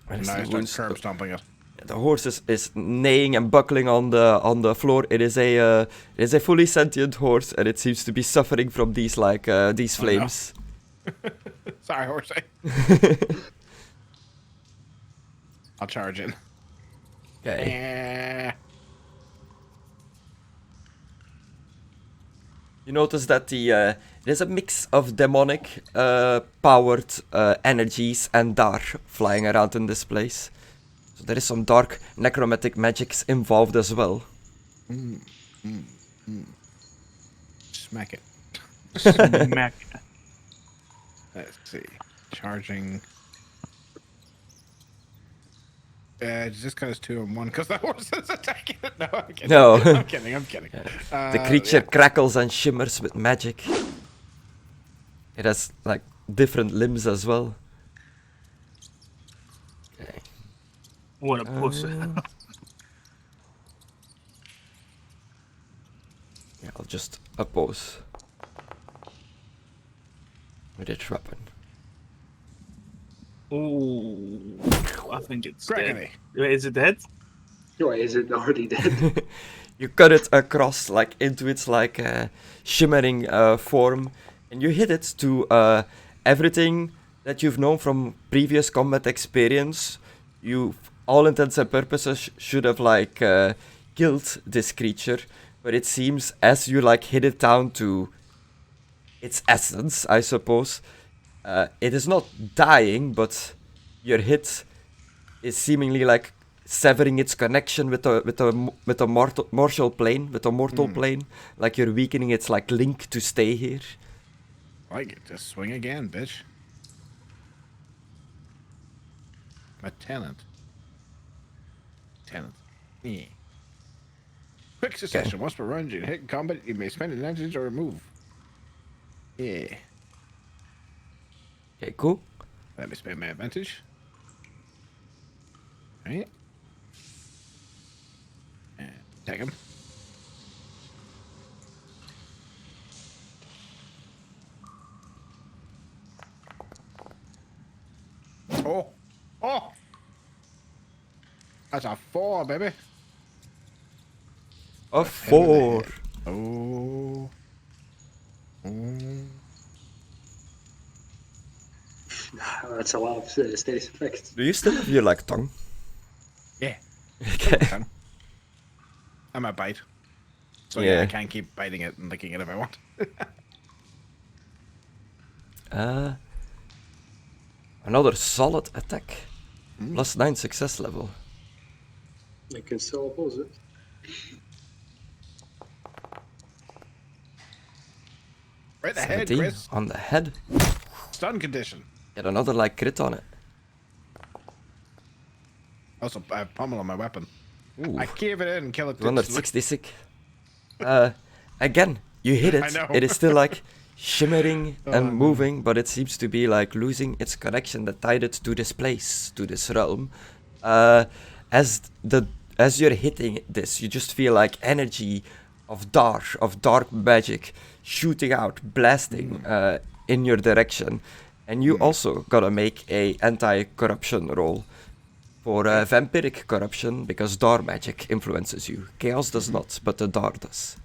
And now I start curb stomping it. The horse is neighing and buckling on the floor. It is a fully sentient horse, and it seems to be suffering from these flames. Sorry, horse. I'll charge in. Okay. You notice that there's a mix of demonic powered energies and dark flying around in this place. So there is some dark necromantic magics involved as well. Smack it. Smack. Let's see. Charging. Just because 2 and 1, because the horse is attacking it. No, I'm kidding. No. I'm kidding. The creature crackles and shimmers with magic. It has like different limbs as well. Okay. What a pussy. Yeah, I'll just oppose with its weapon. Ooh, I think it's Gregory. dead. Wait, is it dead? Why is it already dead? You cut it across, like, into its, like, shimmering form, and you hit it to everything that you've known from previous combat experience. You, all intents and purposes, should have, like, killed this creature, but it seems as you, like, hit it down to its essence, I suppose, it is not dying, but your hit is seemingly like severing its connection with the mortal plane, with the mortal plane. Like you're weakening its like link to stay here. I get to swing again, bitch. My tenant. Yeah. Quick succession. Once per run, you hit combat, you may spend an advantage or remove. Yeah. Okay, cool. Let me spend my advantage. Right. And tag him. Oh! Oh! That's a 4, baby. A 4. Oh. That's a lot of status effects. Do you still have your like tongue? Yeah. Okay. I might bite. So Yeah. yeah, I can keep biting it and licking it if I want. Another solid attack. Plus 9 success level. I can still oppose it. Right the head, 17 Chris. on the head. Stun condition. Get another like crit on it. Also, I pummel on my weapon. Ooh. I gave it in and kill it. 266. Again, you hit it. I know. It is still like shimmering and moving, but it seems to be like losing its connection that tied it to this place, to this realm. As you're hitting this, you just feel like energy of dark magic shooting out, blasting in your direction, and you also gotta make a anti-corruption roll for vampiric corruption because dark magic influences you. Chaos does not, but the dark does.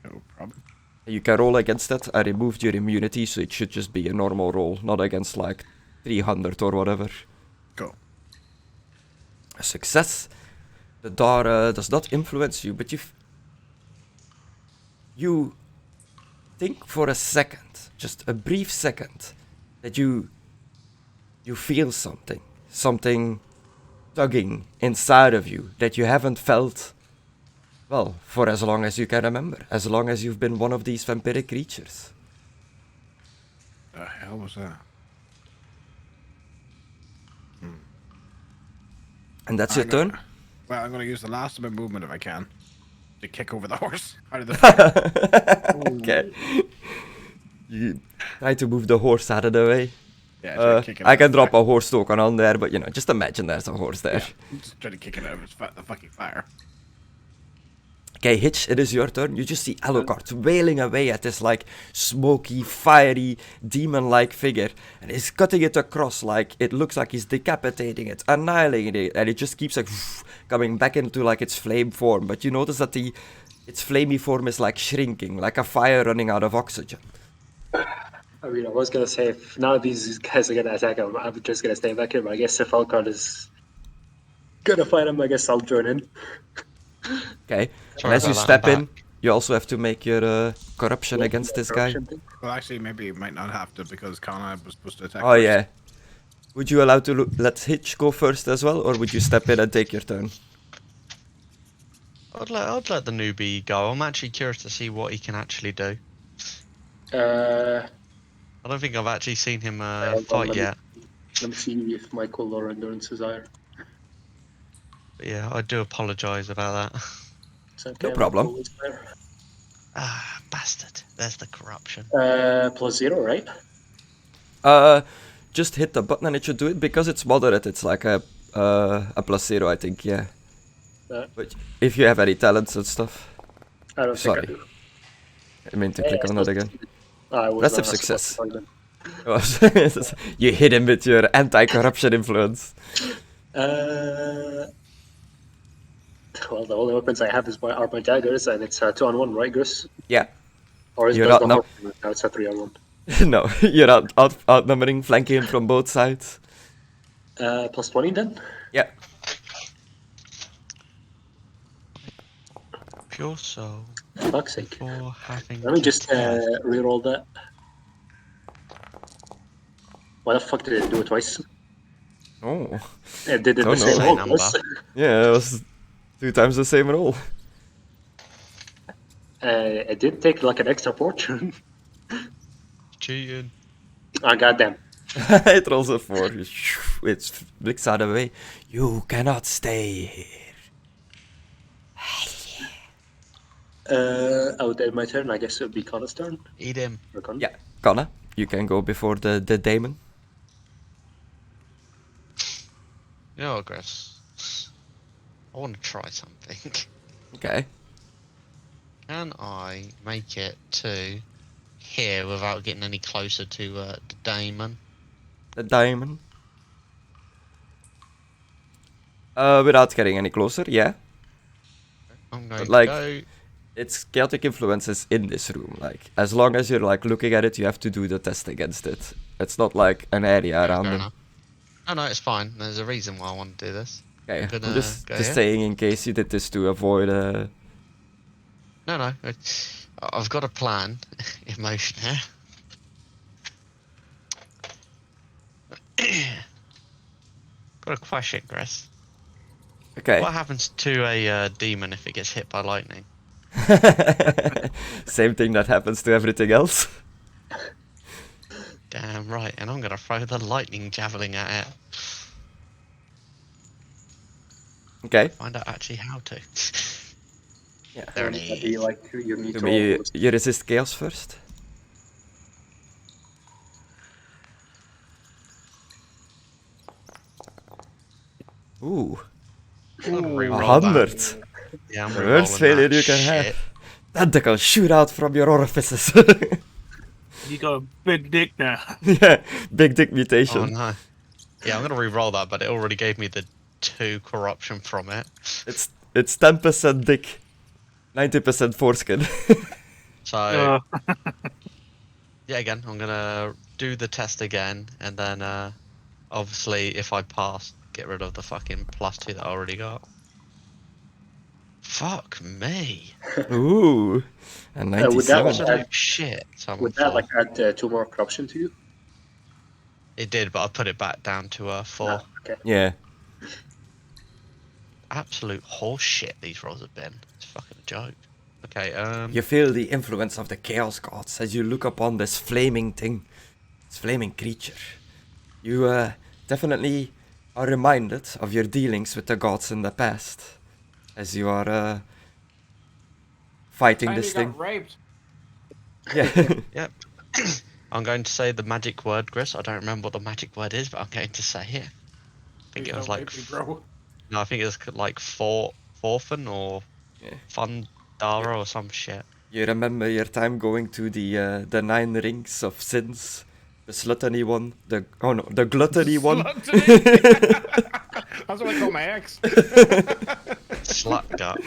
No problem. You can roll against it. I removed your immunity, so it should just be a normal roll, not against like 300 or whatever. Go. A success. The dark does not influence you, but you think for a second, just a brief second, that you feel something tugging inside of you that you haven't felt, well, for as long as you can remember, as long as you've been one of these vampiric creatures. The hell was that? And that's your turn? Well, I'm going to use the last of my movement if I can to kick over the horse out of the fight. Okay. You try to move the horse out of the way. Yeah, try to kick it I out can of the drop fire. a horse token on there, but just imagine there's a horse there. Yeah, just try to kick it out of the fucking fire. Okay, Hitch, it is your turn. You just see Alucard wailing away at this like smoky, fiery, demon-like figure, and he's cutting it across like it looks like he's decapitating it, annihilating it, and it just keeps like coming back into like its flame form. But you notice that its flamey form is like shrinking, like a fire running out of oxygen. I mean, I was gonna say if none of these guys are gonna attack him, I'm just gonna stay back here. But I guess if Alucard is gonna fight him, I guess I'll join in. Okay, Sorry and as you about that, step I'm in, you also have to make your corruption against this guy. Well, actually, maybe you might not have to because Conna was supposed to attack. Oh first. yeah. Would you allow to let Hitch go first as well, or would you step in and take your turn? I'd let the newbie go. I'm actually curious to see what he can actually do. Uh, I don't think I've actually seen him hold on, fight let me- yet. Let me see if my color endurance is higher. But yeah, I do apologise about that. It's okay, No my problem. color is higher. Ah, bastard. There's the corruption. +0, right? Just hit the button and it should do it because it's moderate. It's like a +0, I think. Yeah. But if you have any talents and stuff, I don't Sorry. think I do. I mean to click on it again. I was Massive not success. supposed to find them. You hit him with your anti-corruption influence. Well, the only weapons I have are my daggers, and it's 2-on-1, right, Gris? Yeah. Or is You're it out the now. horse? No, it's a 3-on-1. No, you're outnumbering, flanking him from both sides. +20 then? Yeah. Pure soul Fuck's sake. for having. Let me just to test. reroll that. Why the fuck did it do it twice? Oh. It did it Don't the same know. roll, Number. Chris. Yeah, it was 2 times the same roll. It did take like an extra fortune. Cheating. Oh, goddamn. It rolls a 4. It flicks out of the way. You cannot stay here. I would end my turn. I guess it would be Connor's turn. Eat him. Or Connor. Yeah, Conna, you can go before the daemon. You know what, Chris? I want to try something. Okay. Can I make it to here without getting any closer to the daemon? The daemon. Without getting any closer, yeah. I'm going like- to go. It's chaotic influences in this room. Like, as long as you're like looking at it, you have to do the test against it. It's not like an area around Fair them. enough. Oh no, it's fine. There's a reason why I want to do this. Okay, I'm I'm gonna just go here. saying in case you did this to avoid No, I've got a plan in motion here. Got a question, Chris. Okay. What happens to a demon if it gets hit by lightning? Same thing that happens to everything else. Damn right, and I'm gonna throw the lightning javelin at it. Okay. Find out actually how to. Yeah. There it That'd be is. like you need Do to me, roll. you resist chaos first. Ooh, I'm gonna Ooh. re-roll 100. that. Yeah, I'm The re-rolling worst failure that you can shit. have. Tentacles shoot out from your orifices. You got a big dick now. Yeah, big dick Oh mutation. no. Yeah, I'm gonna re-roll that, but it already gave me the 2 corruption from it. It's 10% dick, 90% foreskin. So Uh, yeah, again, I'm gonna do the test again, and then obviously if I pass, get rid of the fucking +2 that I already got. Fuck me. Ooh, and Would that 97. like Absolute shit. Would that like add 2 more corruption to you? It did, but I put it back down to 4. Ah, okay. Yeah. Absolute horse shit these rolls have been. It's fucking a joke. Okay, You feel the influence of the chaos gods as you look upon this flaming thing, this flaming creature. You definitely are reminded of your dealings with the gods in the past, as you are fighting this thing. Got raped. Yeah. Yep. I'm going to say the magic word, Chris. I don't remember what the magic word is, but I'm going to say it. I think Please it was don't like rape me, bro. no, I think it was like Forfan or Yeah. Fundara or some shit. You remember your time going to the 9 rings of sins, the sluttony one, the gluttony one. Gluttony? That's what I call my ex. Slut gut.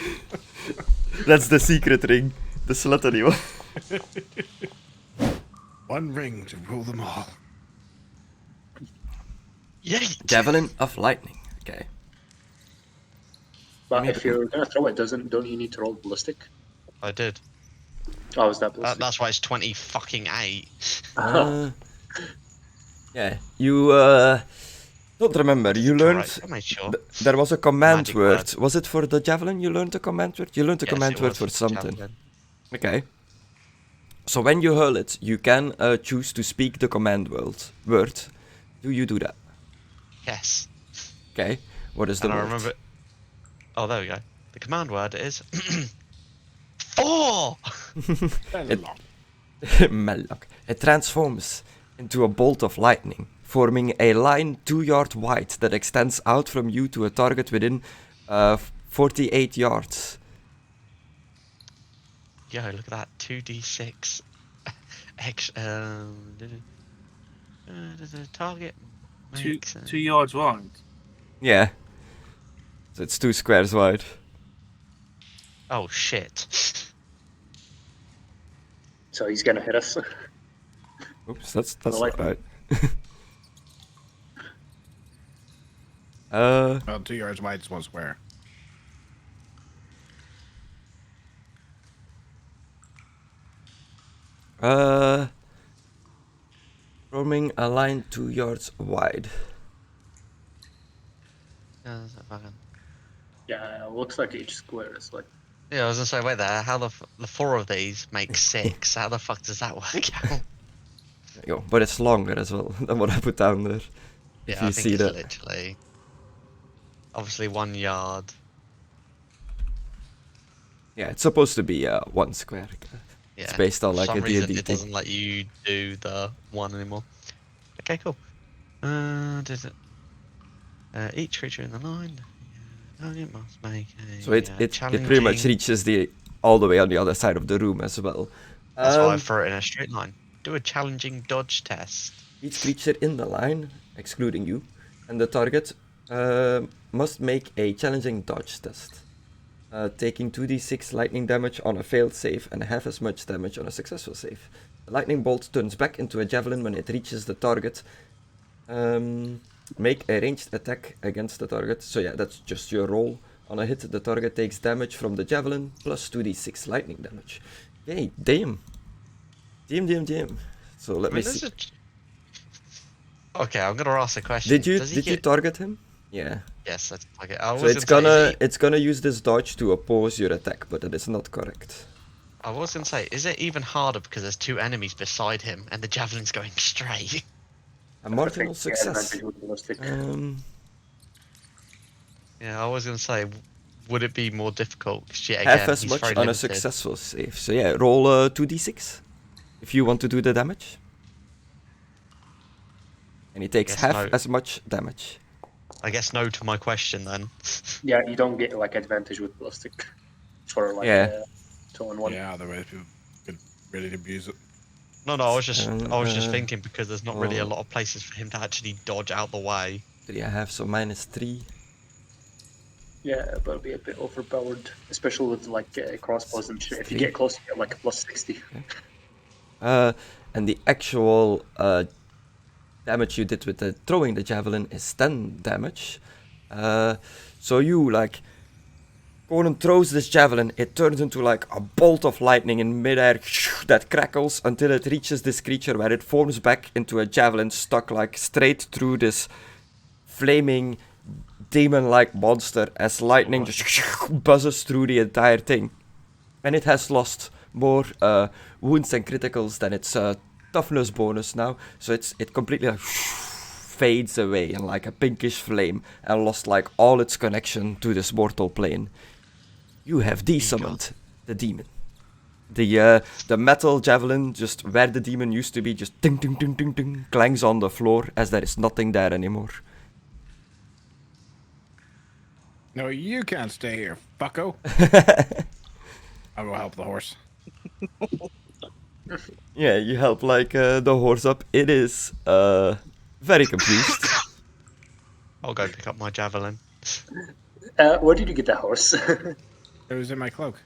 That's the secret ring, the sluttony one. One ring to rule them all. Yeah. Javelin of lightning. Okay. But if you're gonna throw it, don't you need to roll ballistic? I did. Oh, is that ballistic? That's why it's 20 fucking 8. Yeah, you don't remember. You learned Correct. I made sure. there was a command Magic word. word. Was it for the javelin? You learned a command word. You learned a Yes, command it word was for something. javelin. Okay. So when you hurl it, you can choose to speak the command word. Do you do that? Yes. Okay. What is the And I word? remember. Oh, there we go. The command word is 4. Melloc. It transforms into a bolt of lightning, forming a line 2 yards wide that extends out from you to a target within 48 yards. Yo, look at that. 2d6. The target makes, 2 yards wide. Yeah. So it's 2 squares wide. Oh shit. So he's gonna hit us. Oops, that's like not right. Well, 2 yards wide is 1 square. Forming a line 2 yards wide. Yeah, it looks like each square is like. Yeah, I was gonna say, wait there. How the 4 of these make 6? How the fuck does that work out? There you go. But it's longer as well than what I put down there. If Yeah, you I think see it's that. literally, obviously 1 yard. Yeah, it's supposed to be 1 square. Yeah. It's based on For like some a reason, D&D it thing. doesn't let you do the 1 anymore. Okay, cool. Does it? Each creature in the line. Target must make a So it pretty much challenging. reaches all the way on the other side of the room as well. That's why I throw it in a straight line. Do a challenging dodge test. Each creature in the line, excluding you, and the target must make a challenging dodge test. Taking 2d6 lightning damage on a failed save and half as much damage on a successful save. The lightning bolt turns back into a javelin when it reaches the target. Make a ranged attack against the target. So yeah, that's just your roll. On a hit, the target takes damage from the javelin plus 2d6 lightning damage. Yay, damn. Damn. So let me see. Okay, I'm gonna ask a question. Did you target him? Yeah. Yes, that's okay. I So was it's gonna use this dodge to oppose your attack, but that is not correct. I was gonna say, is it even harder because there's 2 enemies beside him and the javelin's going straight? A marginal Yeah, success. advantage with ballistic. Yeah, I was gonna say, would it be more difficult? 'Cause yet Half again, as he's much very on a limited. successful save. So yeah, roll 2d6 if you want to do the damage. And he takes Guess half no. as much damage. I guess no to my question then. Yeah, you don't get like advantage with ballistic for like Yeah. 2-on-1. Yeah, otherwise people could really abuse it. No, I was just Uh, thinking because there's not really a oh. lot of places for him to actually dodge out the way. 3.5, so -3. Yeah, but it'll be a bit overpowered, especially with like crossbows and shit. If you Three. get close, you get like a +60. And the actual damage you did with throwing the javelin is 10 damage. So you like Conan throws this javelin, it turns into like a bolt of lightning in midair that crackles until it reaches this creature where it forms back into a javelin stuck like straight through this flaming demon-like monster as lightning just buzzes through the entire thing. And it has lost more wounds and criticals than its toughness bonus now, so it completely like fades away in like a pinkish flame and lost like all its connection to this mortal plane. You have desummoned the demon. The metal javelin, just where the demon used to be, just ding ding ding ding ding, clangs on the floor as there is nothing there anymore. No, you can't stay here, fucko. I will help the horse. Yeah, you help like the horse up. It is very confused. I'll go pick up my javelin. Where did you get that horse? It was in my cloak.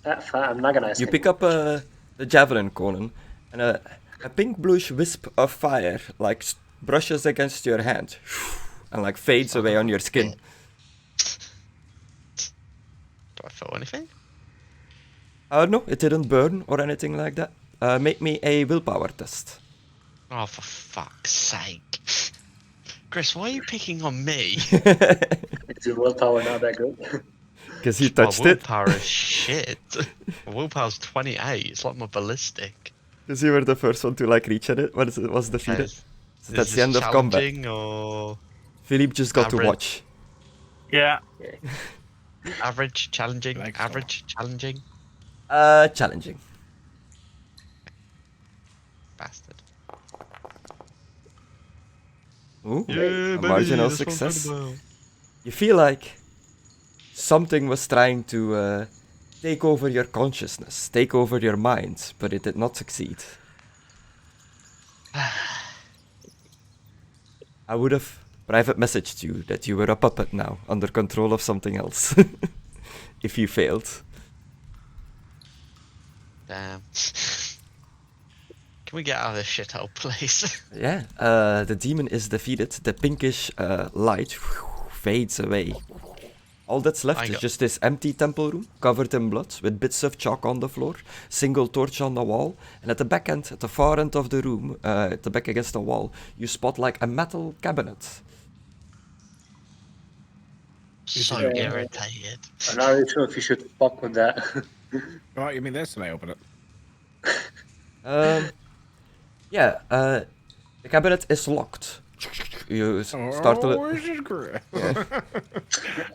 Fine, I'm not gonna ask. You pick up the javelin, Conan, and a pink bluish wisp of fire like brushes against your hand and like fades away on your skin. Do I feel anything? No, it didn't burn or anything like that. Make me a willpower test. Oh, for fuck's sake. Chris, why are you picking on me? Is your willpower not that good? Because you touched my it. willpower is shit. My willpower's 28. It's like my ballistic. Because you were the first one to like reach at it. Was defeated. So that's the end of combat. Challenging or Philippe just got average? to watch. Yeah. average, challenging, Like so. average, challenging? Challenging. Bastard. Ooh, Yeah, a marginal success. You feel like something was trying to take over your consciousness, take over your mind, but it did not succeed. I would have private messaged you that you were a puppet now, under control of something else, if you failed. Damn. Can we get out of this shithole, please? Yeah, the demon is defeated. The pinkish light fades away. All that's left is just this empty temple room, covered in blood, with bits of chalk on the floor, single torch on the wall, and at the back end, at the far end of the room, at the back against the wall, you spot like a metal cabinet. So Yeah. irritated. I'm not really sure if you should fuck with that. Oh, you mean this? And I open it. Yeah, the cabinet is locked. You start to... Oh, is it great? Yeah.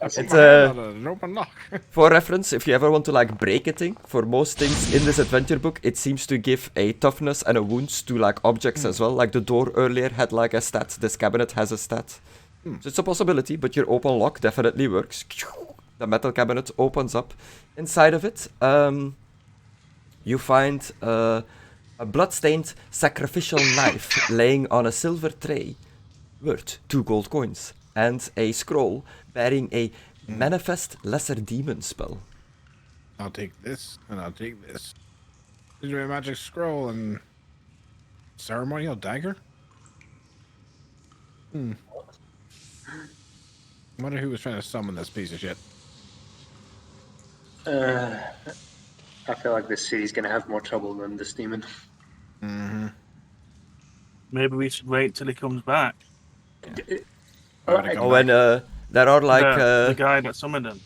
I put It's my hand on it, an open lock. For reference, if you ever want to like break a thing, for most things in this adventure book, it seems to give a toughness and a wounds to like objects as well. Like the door earlier had like a stat, this cabinet has a stat. So it's a possibility, but your open lock definitely works. The metal cabinet opens up. Inside of it, you find a bloodstained sacrificial knife laying on a silver tray worth 2 gold coins and a scroll bearing a manifest lesser demon spell. I'll take this, and I'll take this. Is there a magic scroll and ceremonial dagger? I wonder who was trying to summon this piece of shit. I feel like this city's gonna have more trouble than this demon. Maybe we should wait till he comes back. Oh, and there are like the guy that summoned him.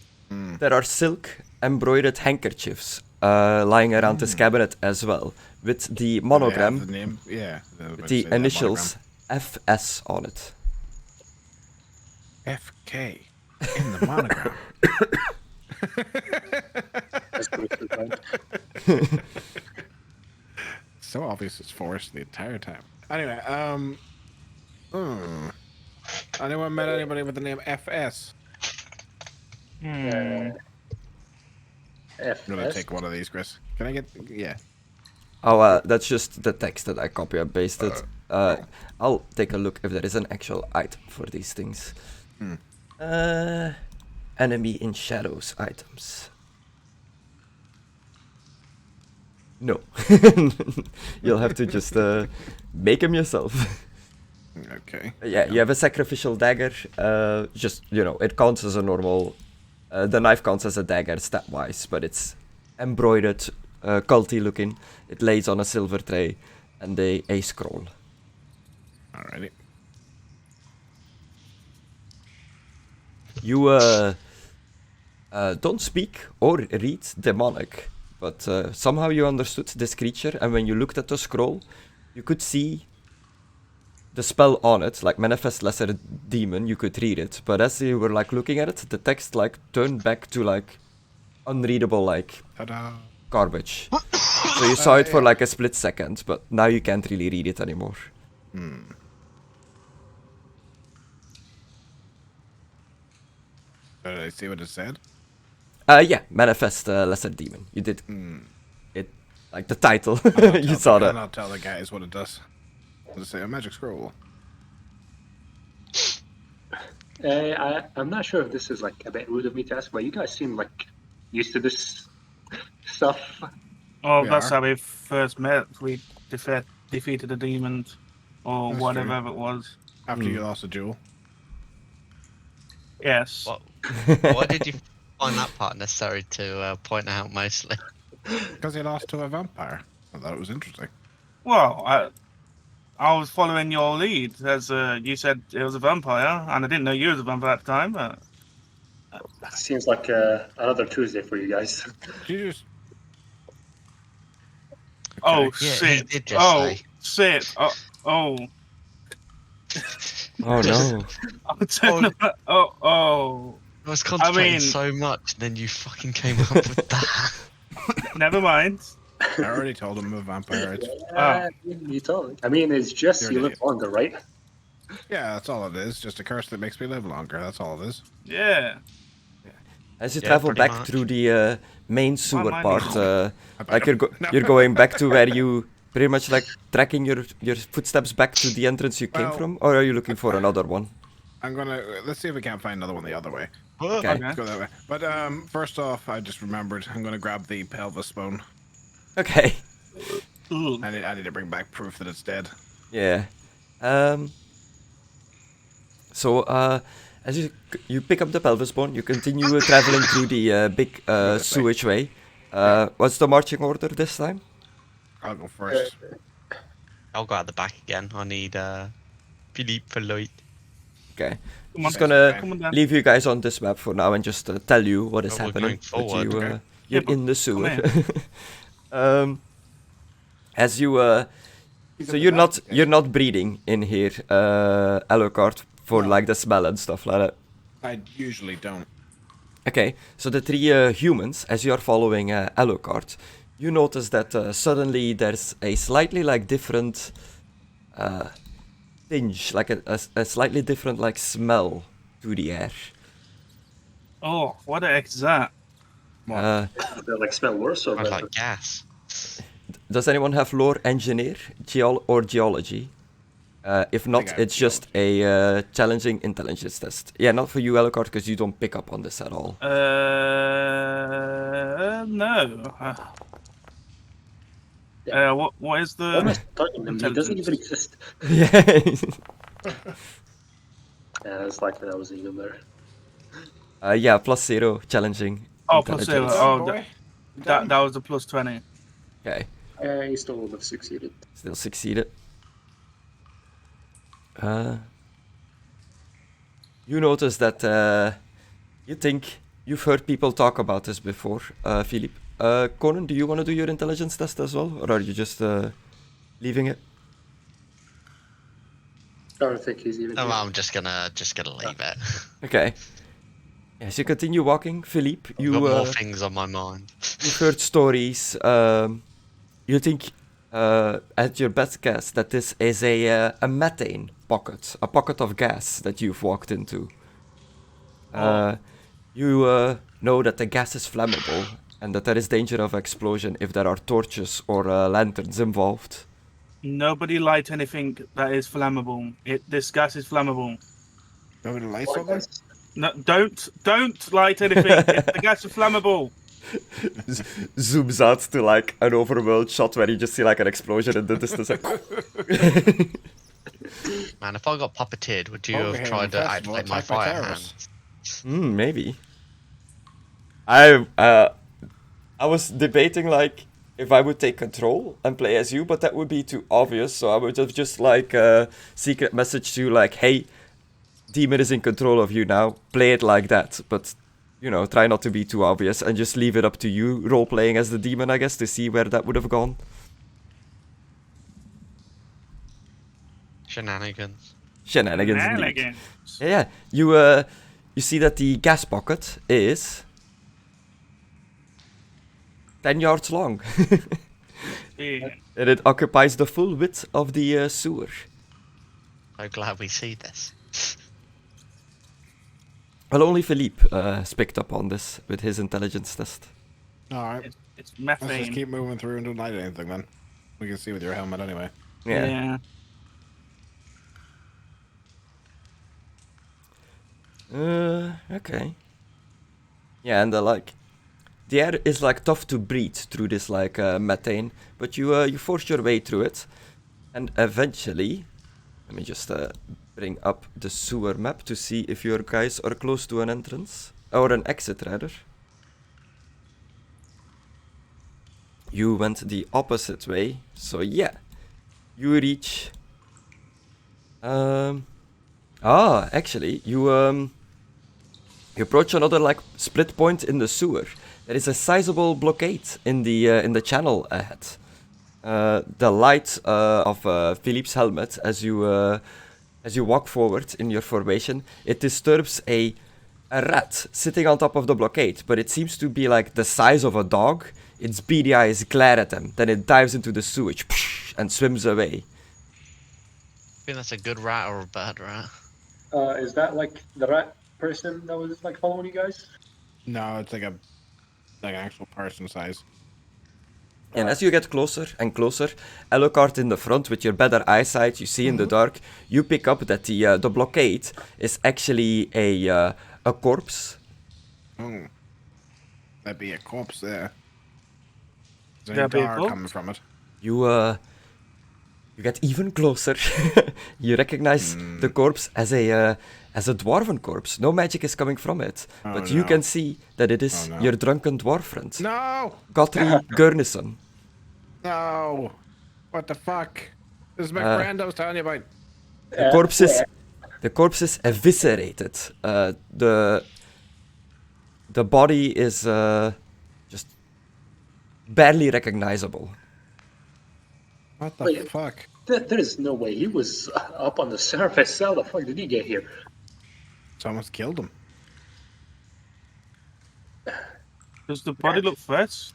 there are silk embroidered handkerchiefs lying around this cabinet as well, with the monogram, The name, yeah. with the initials FS on it. FK in the monogram. That's pretty fun. So obvious it's forced the entire time. Anyway, anyone met anybody with the name FS? I'm gonna take one of these, Chris. Can I get? Yeah. Oh, that's just the text that I copy and pasted. I'll take a look if there is an actual item for these things. Enemy in shadows items. No. You'll have to just make them yourself. Okay. Yeah, you have a sacrificial dagger. Just, you know, it counts as a normal... the knife counts as a dagger stat-wise, but it's embroidered, culty looking. It lays on a silver tray, and a scroll. Alrighty. You don't speak or read demonic, but somehow you understood this creature, and when you looked at the scroll, you could see the spell on it, like Manifest Lesser Demon, you could read it, but as you were like looking at it, the text like turned back to like unreadable like Ta-da. garbage. So you saw it for like a split second, but now you can't really read it anymore. Did I see what it said? Yeah, Manifest Lesser Demon. You did it, like the title. You saw that. I'll tell the guys what it does. Does it say a magic scroll? I'm not sure if this is like a bit rude of me to ask, but you guys seem like used to this stuff. Oh, We that's are. how we first met. We defeated a demon, or That's whatever true. it was. After you lost a duel. Yes. What? Why did you find that part necessary to point out mostly? Because he lost to a vampire. I thought it was interesting. Well, I was following your lead, as you said it was a vampire, and I didn't know you was a vampire at the time. But Seems like another Tuesday for you guys. Did you just... oh Yeah, he shit! did just Oh say. shit! Oh. Oh no. Oh. I was contemplating mean- so much, then you fucking came up with that. Never mind. I already told him I'm a vampire. It's... You told me. I mean, it's just You're you an live idiot. longer, right? Yeah, that's all it is. Just a curse that makes me live longer. That's all it is. Yeah. As you Yeah, travel pretty back much. through the main sewer mind part, me. like you're going back to where you pretty much like tracking your footsteps back to the entrance you came Well- from, or are you looking for another one? I'm gonna... Let's see if we can't find another one the other way. Okay. Let's go that way. But first off, I just remembered. I'm gonna grab the pelvis bone. Okay. Ooh. I need to bring back proof that it's dead. Yeah. So as you pick up the pelvis bone, you continue traveling through the big sewage way. What's the marching order this time? I'll go first. I'll go out the back again. I need Philippe for light. Okay. Come just on. gonna Come on down. leave you guys on this map for now and just tell you what is Oh, we're happening. going But forward. you, Okay. you're Yeah, but in the come sewer. in. As you so you're not breeding in here, Alucard, for No. like the smell and stuff like that. I usually don't. Okay, so the three humans, as you are following Alucard, you notice that suddenly there's a slightly like different tinge, like a slightly different like smell to the air. Oh, what the heck is that? Uh, Does that like smell worse or Smells better? like gas. does anyone have lore engineer, or geology? If not, have it's just a challenging intelligence test. Yeah, not for you, Alucard, because you don't pick up on this at all. No. What is the? Almost talking to him. He doesn't even intelligence? exist. Yeah. Yeah, it's likely that was even there. Yeah, +0 challenging. Oh, plus 0. intelligence. Oh, boy. that was a plus 20. Okay, He still would have succeeded. still succeeded. You notice that you think you've heard people talk about this before, Philippe. Conan, do you want to do your intelligence test as well, or are you just leaving it? I don't think he's even. Oh, here. I'm just gonna leave it. Okay. As you continue walking, Philippe, I've got you more things on my mind. you've heard stories. You think, at your best guess, that this is a methane pocket, a pocket of gas that you've walked into. You know that the gas is flammable and that there is danger of explosion if there are torches or lanterns involved. Nobody light anything that is flammable. This gas is flammable. Nobody lights something? No, don't light anything. The gas is flammable. Zooms out to like an overworld shot where you just see like an explosion in the distance. Man, if I got puppeteered, would you Over have here tried on to festival, activate my attacked by fire terrorists. hand? Maybe. I was debating like if I would take control and play as you, but that would be too obvious. So I would have just like secret message to you like, "Hey, demon is in control of you now. Play it like that." But you know, try not to be too obvious and just leave it up to you role playing as the demon, I guess, to see where that would have gone. Shenanigans. Shenanigans. Indeed. Shenanigans. Yeah. You see that the gas pocket is 10 yards long. Yeah. And it occupies the full width of the sewer. So glad we see this. Well, only Philippe has picked up on this with his intelligence test. Alright. It's Let's just methane. keep moving through and don't light anything then. We can see with your helmet anyway. Yeah. Okay. Yeah, and the air is like tough to breathe through this like methane, but you force your way through it, and eventually, let me just bring up the sewer map to see if your guys are close to an entrance or an exit rather. You went the opposite way, so yeah, you reach. Actually, you approach another like split point in the sewer. There is a sizable blockade in the channel ahead. The light of Philippe's helmet as you walk forward in your formation, it disturbs a rat sitting on top of the blockade, but it seems to be like the size of a dog. Its beady eyes glare at them, then it dives into the sewage and swims away. I think that's a good rat or a bad rat. Is that like the rat person that was like following you guys? No, it's like an actual person size. And as you get closer and closer, Alucard in the front with your better eyesight, you see in the dark, you pick up that the blockade is actually a corpse. Oh. That'd be a corpse there. Is there That'd be any a dar corpse? coming from it? You get even closer. You recognize the corpse as a dwarven corpse. No magic is coming from it, Oh, but you no. can see that it is Oh, no. your drunken dwarf friend, No! Guthrie Gurnison. No! What the fuck? This is my Uh, friend I was telling you about. The corpse is The corpse is eviscerated. The body is just barely recognizable. What the Wait. fuck? There is no way he was up on the surface. How the fuck did he get here? Someone's killed him. Does the body look fresh?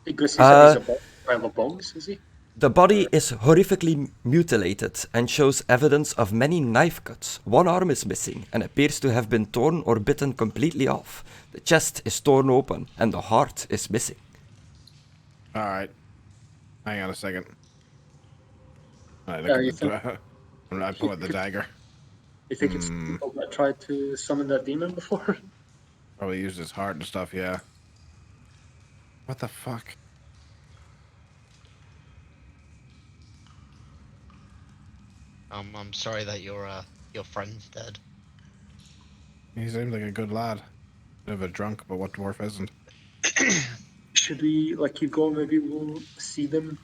Because he said he's a pile of bones, is he? The body is horrifically mutilated and shows evidence of many knife cuts. One arm is missing and appears to have been torn or bitten completely off. The chest is torn open and the heart is missing. Alright. Hang on a second. I pull out the dagger. You think it's people that tried to summon that demon before? Probably used his heart and stuff, yeah. What the fuck? I'm sorry that your friend's dead. He seems like a good lad. Bit of a drunk, but what dwarf isn't? Should we keep going? Maybe we'll see them.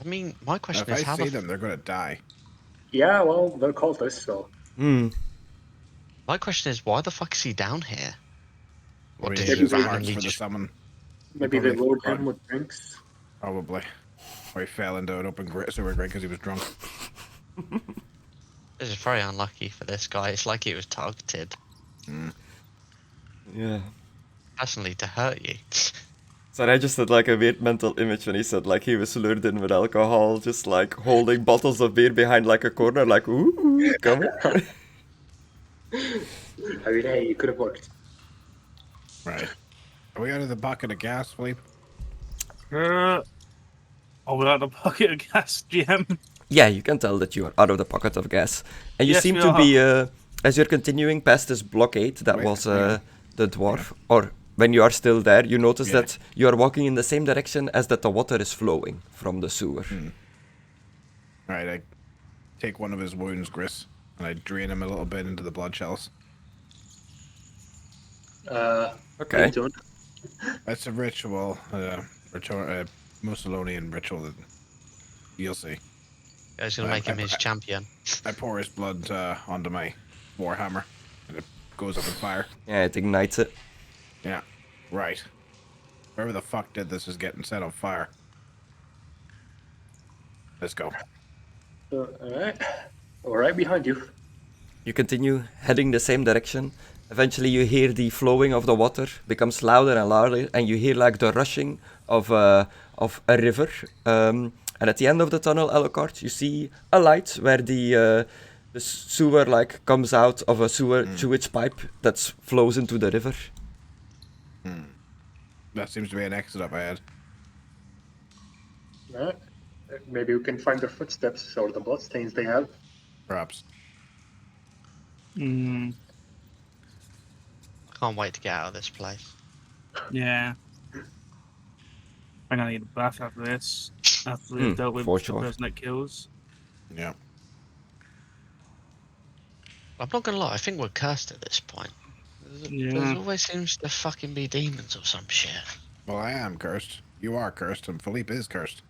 I mean, my question If is I how see them, they're gonna die. Yeah, well, they're cultists, so. My question is, why the fuck is he down here? What Or did he he used his randomly hearts for the just... summon. Maybe they probably load forgot. him with drinks. Probably. Or he fell into an open sewer grate because he was drunk. This is very unlucky for this guy. It's like he was targeted. Yeah. Personally, to hurt you. So I just had a weird mental image when he said he was lured in with alcohol, just holding bottles of beer behind a corner, ooh, come here. I mean, hey, it could have worked. Right. Are we out of the bucket of gas, Philippe? Oh, without the bucket of gas, GM. Yeah, you can tell that you are out of the pocket of gas. And you Yes, seem we to are. be, as you're continuing past this blockade that Wait, was hang on. the dwarf, or when you are still there, you notice Yeah. that you are walking in the same direction as that the water is flowing from the sewer. Alright, I take one of his wounds, Gris, and I drain him a little bit into the blood shells. What Okay. are you doing? That's a ritual, Mussolinian ritual that you'll see. I was gonna make him his champion. I pour his blood onto my Warhammer, and it goes up in fire. Yeah, it ignites it. Yeah, right. Whoever the fuck did this is getting set on fire. Let's go. Alright. We're right behind you. You continue heading the same direction. Eventually you hear the flowing of the water becomes louder and louder, and you hear the rushing of a river. And at the end of the tunnel, Alucard, you see a light where the sewer comes out of a sewage pipe that flows into the river. That seems to be an exit up ahead. Alright. Maybe we can find their footsteps or the bloodstains they have. Perhaps. Hmm. I can't wait to get out of this place. Yeah. I'm gonna need a bath after this. After we've dealt with for the sure. person that kills. Yeah. I'm not gonna lie, I think we're cursed at this point. Yeah. There always seems to fucking be demons or some shit. Well, I am cursed. You are cursed, and Philippe is cursed.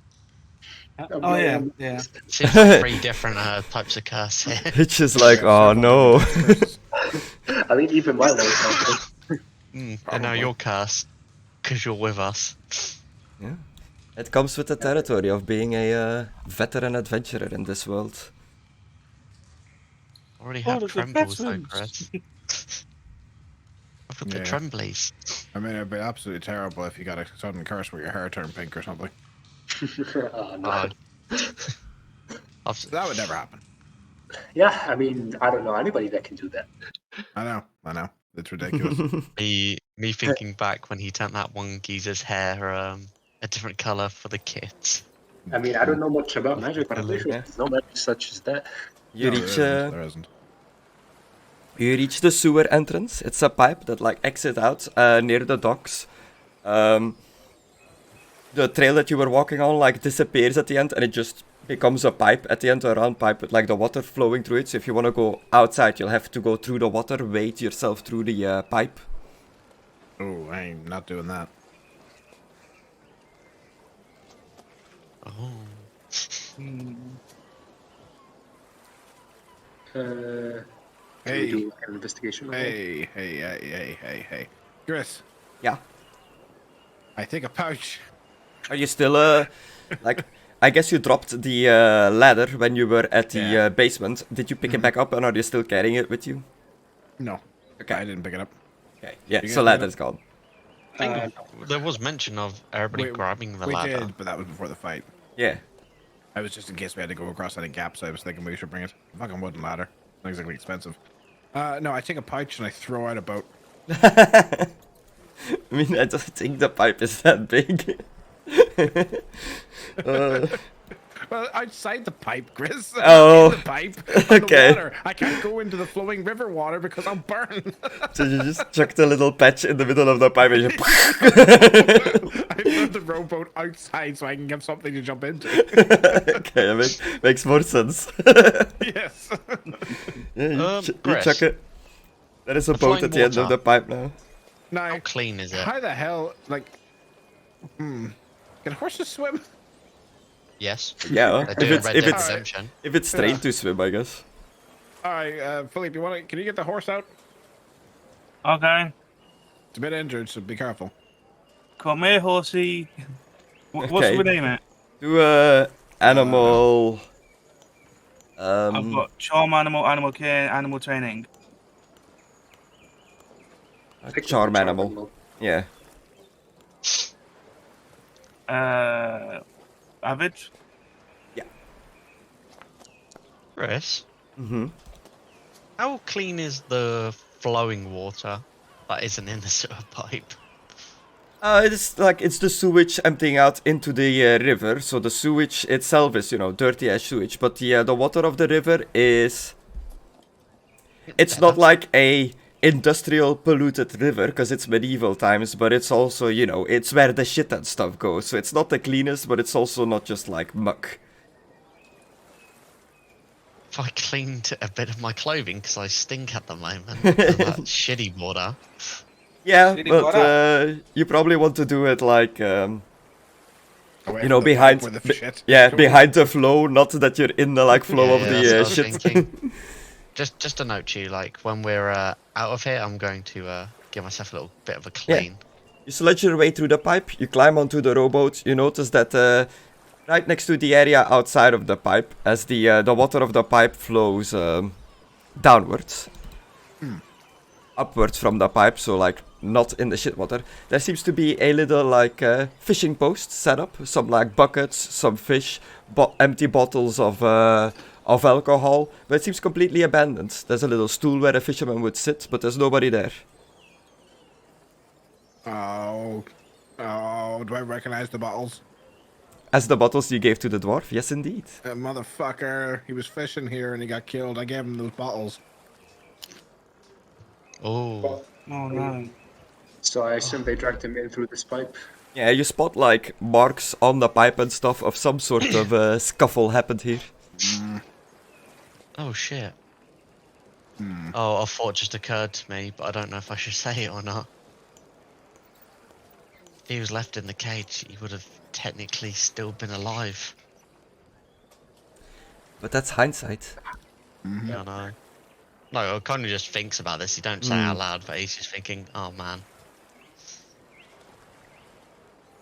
Oh yeah, yeah. Seems like 3 different types of curse here. It's just oh no. I mean, even my lord. And now you're cursed because you're with us. Yeah. It comes with the territory of being a veteran adventurer in this world. Already Oh, have there's a trembles though, veterans. Chris. I've got the Yeah. tremblies. I mean, it'd be absolutely terrible if you got a sudden curse where your hair turned pink or something. Oh, no. That would never happen. Yeah, I mean, I don't know anybody that can do that. I know. It's ridiculous. Me thinking back when he turned that one geezer's hair a different colour for the kids. I mean, I don't know much about magic, but I'm pretty sure Yeah. there's no magic such as that. You No, reach there isn't. you reach the sewer entrance. It's a pipe that exits out near the docks. The trail that you were walking on disappears at the end, and it just becomes a pipe at the end, a round pipe with the water flowing through it. So if you want to go outside, you'll have to go through the water, wade yourself through the pipe. Oh, I ain't not doing that. Oh. Can we do an investigation? Hey. Chris, Yeah. I take a pouch. Are you still, like, I guess you dropped the ladder when you were at the basement. Did you pick it back up, and are you still carrying it with you? No. Okay. I didn't pick it up. Okay. Yeah, You so guys ladder's gone. I think there was mention of everybody grabbing the we ladder. did, but that was before the fight. Yeah. I was just in case we had to go across any gaps. I was thinking we should bring it. Fucking wooden ladder. Not exactly expensive. No, I take a pouch and I throw out a boat. I mean, I don't think the pipe is that big. Well, outside the pipe, Chris. Oh, In the pipe. okay. The water. I can't go into the flowing river water because I'll burn. So you just chucked a little patch in the middle of the pipe and you... I put the rowboat outside so I can have something to jump into. Okay, makes more sense. Yes. Yeah, you Chris, chuck it. There is a the boat flowing at the end of water. the pipe now. Now, How clean is it? how the hell, like, can horses swim? Yes. Yeah, They do in Red Dead it's Redemption. if it's trained to swim, I guess. All right, Philippe, can you get the horse out? Okay. It's a bit injured, so be careful. Come here, horsey. What's Okay. we name it? Do animal. I've got charm animal, animal care, animal training. A charm animal. Yeah. Average. Chris, Mm-hmm. how clean is the flowing water that isn't in the sewer pipe? It's the sewage emptying out into the river. So the sewage itself is, dirty as sewage, but the water of the river is. It's not like a industrial polluted river because it's medieval times, but it's also, it's where the shit and stuff goes. So it's not the cleanest, but it's also not just like muck. If I cleaned a bit of my clothing because I stink at the moment of that shitty water. Yeah, Shitty but water. you probably want to do it like, Away you from know, the behind, pipe where the shit yeah, goes. behind the flow, not that you're in the like flow of Yeah, the that's what I was shit. thinking. Just a note to you, like when we're out of here, I'm going to give myself a little bit of a clean. You sledge your way through the pipe, you climb onto the rowboat, you notice that right next to the area outside of the pipe, as the water of the pipe flows downwards, upwards from the pipe, so like not in the shit water, there seems to be a little like fishing post set up, some like buckets, some fish, empty bottles of alcohol, but it seems completely abandoned. There's a little stool where a fisherman would sit, but there's nobody there. Oh, do I recognize the bottles? As the bottles you gave to the dwarf, yes indeed. Motherfucker, he was fishing here and he got killed. I gave him those bottles. Oh, Oh no. So I assume they dragged him in through this pipe. Yeah, you spot like marks on the pipe and stuff of some sort of scuffle happened here. oh shit. Oh, a thought just occurred to me, but I don't know if I should say it or not. If he was left in the cage, he would have technically still been alive. But that's hindsight. I know. No, Conna just thinks about this. He don't say it out loud, but he's just thinking, "Oh man,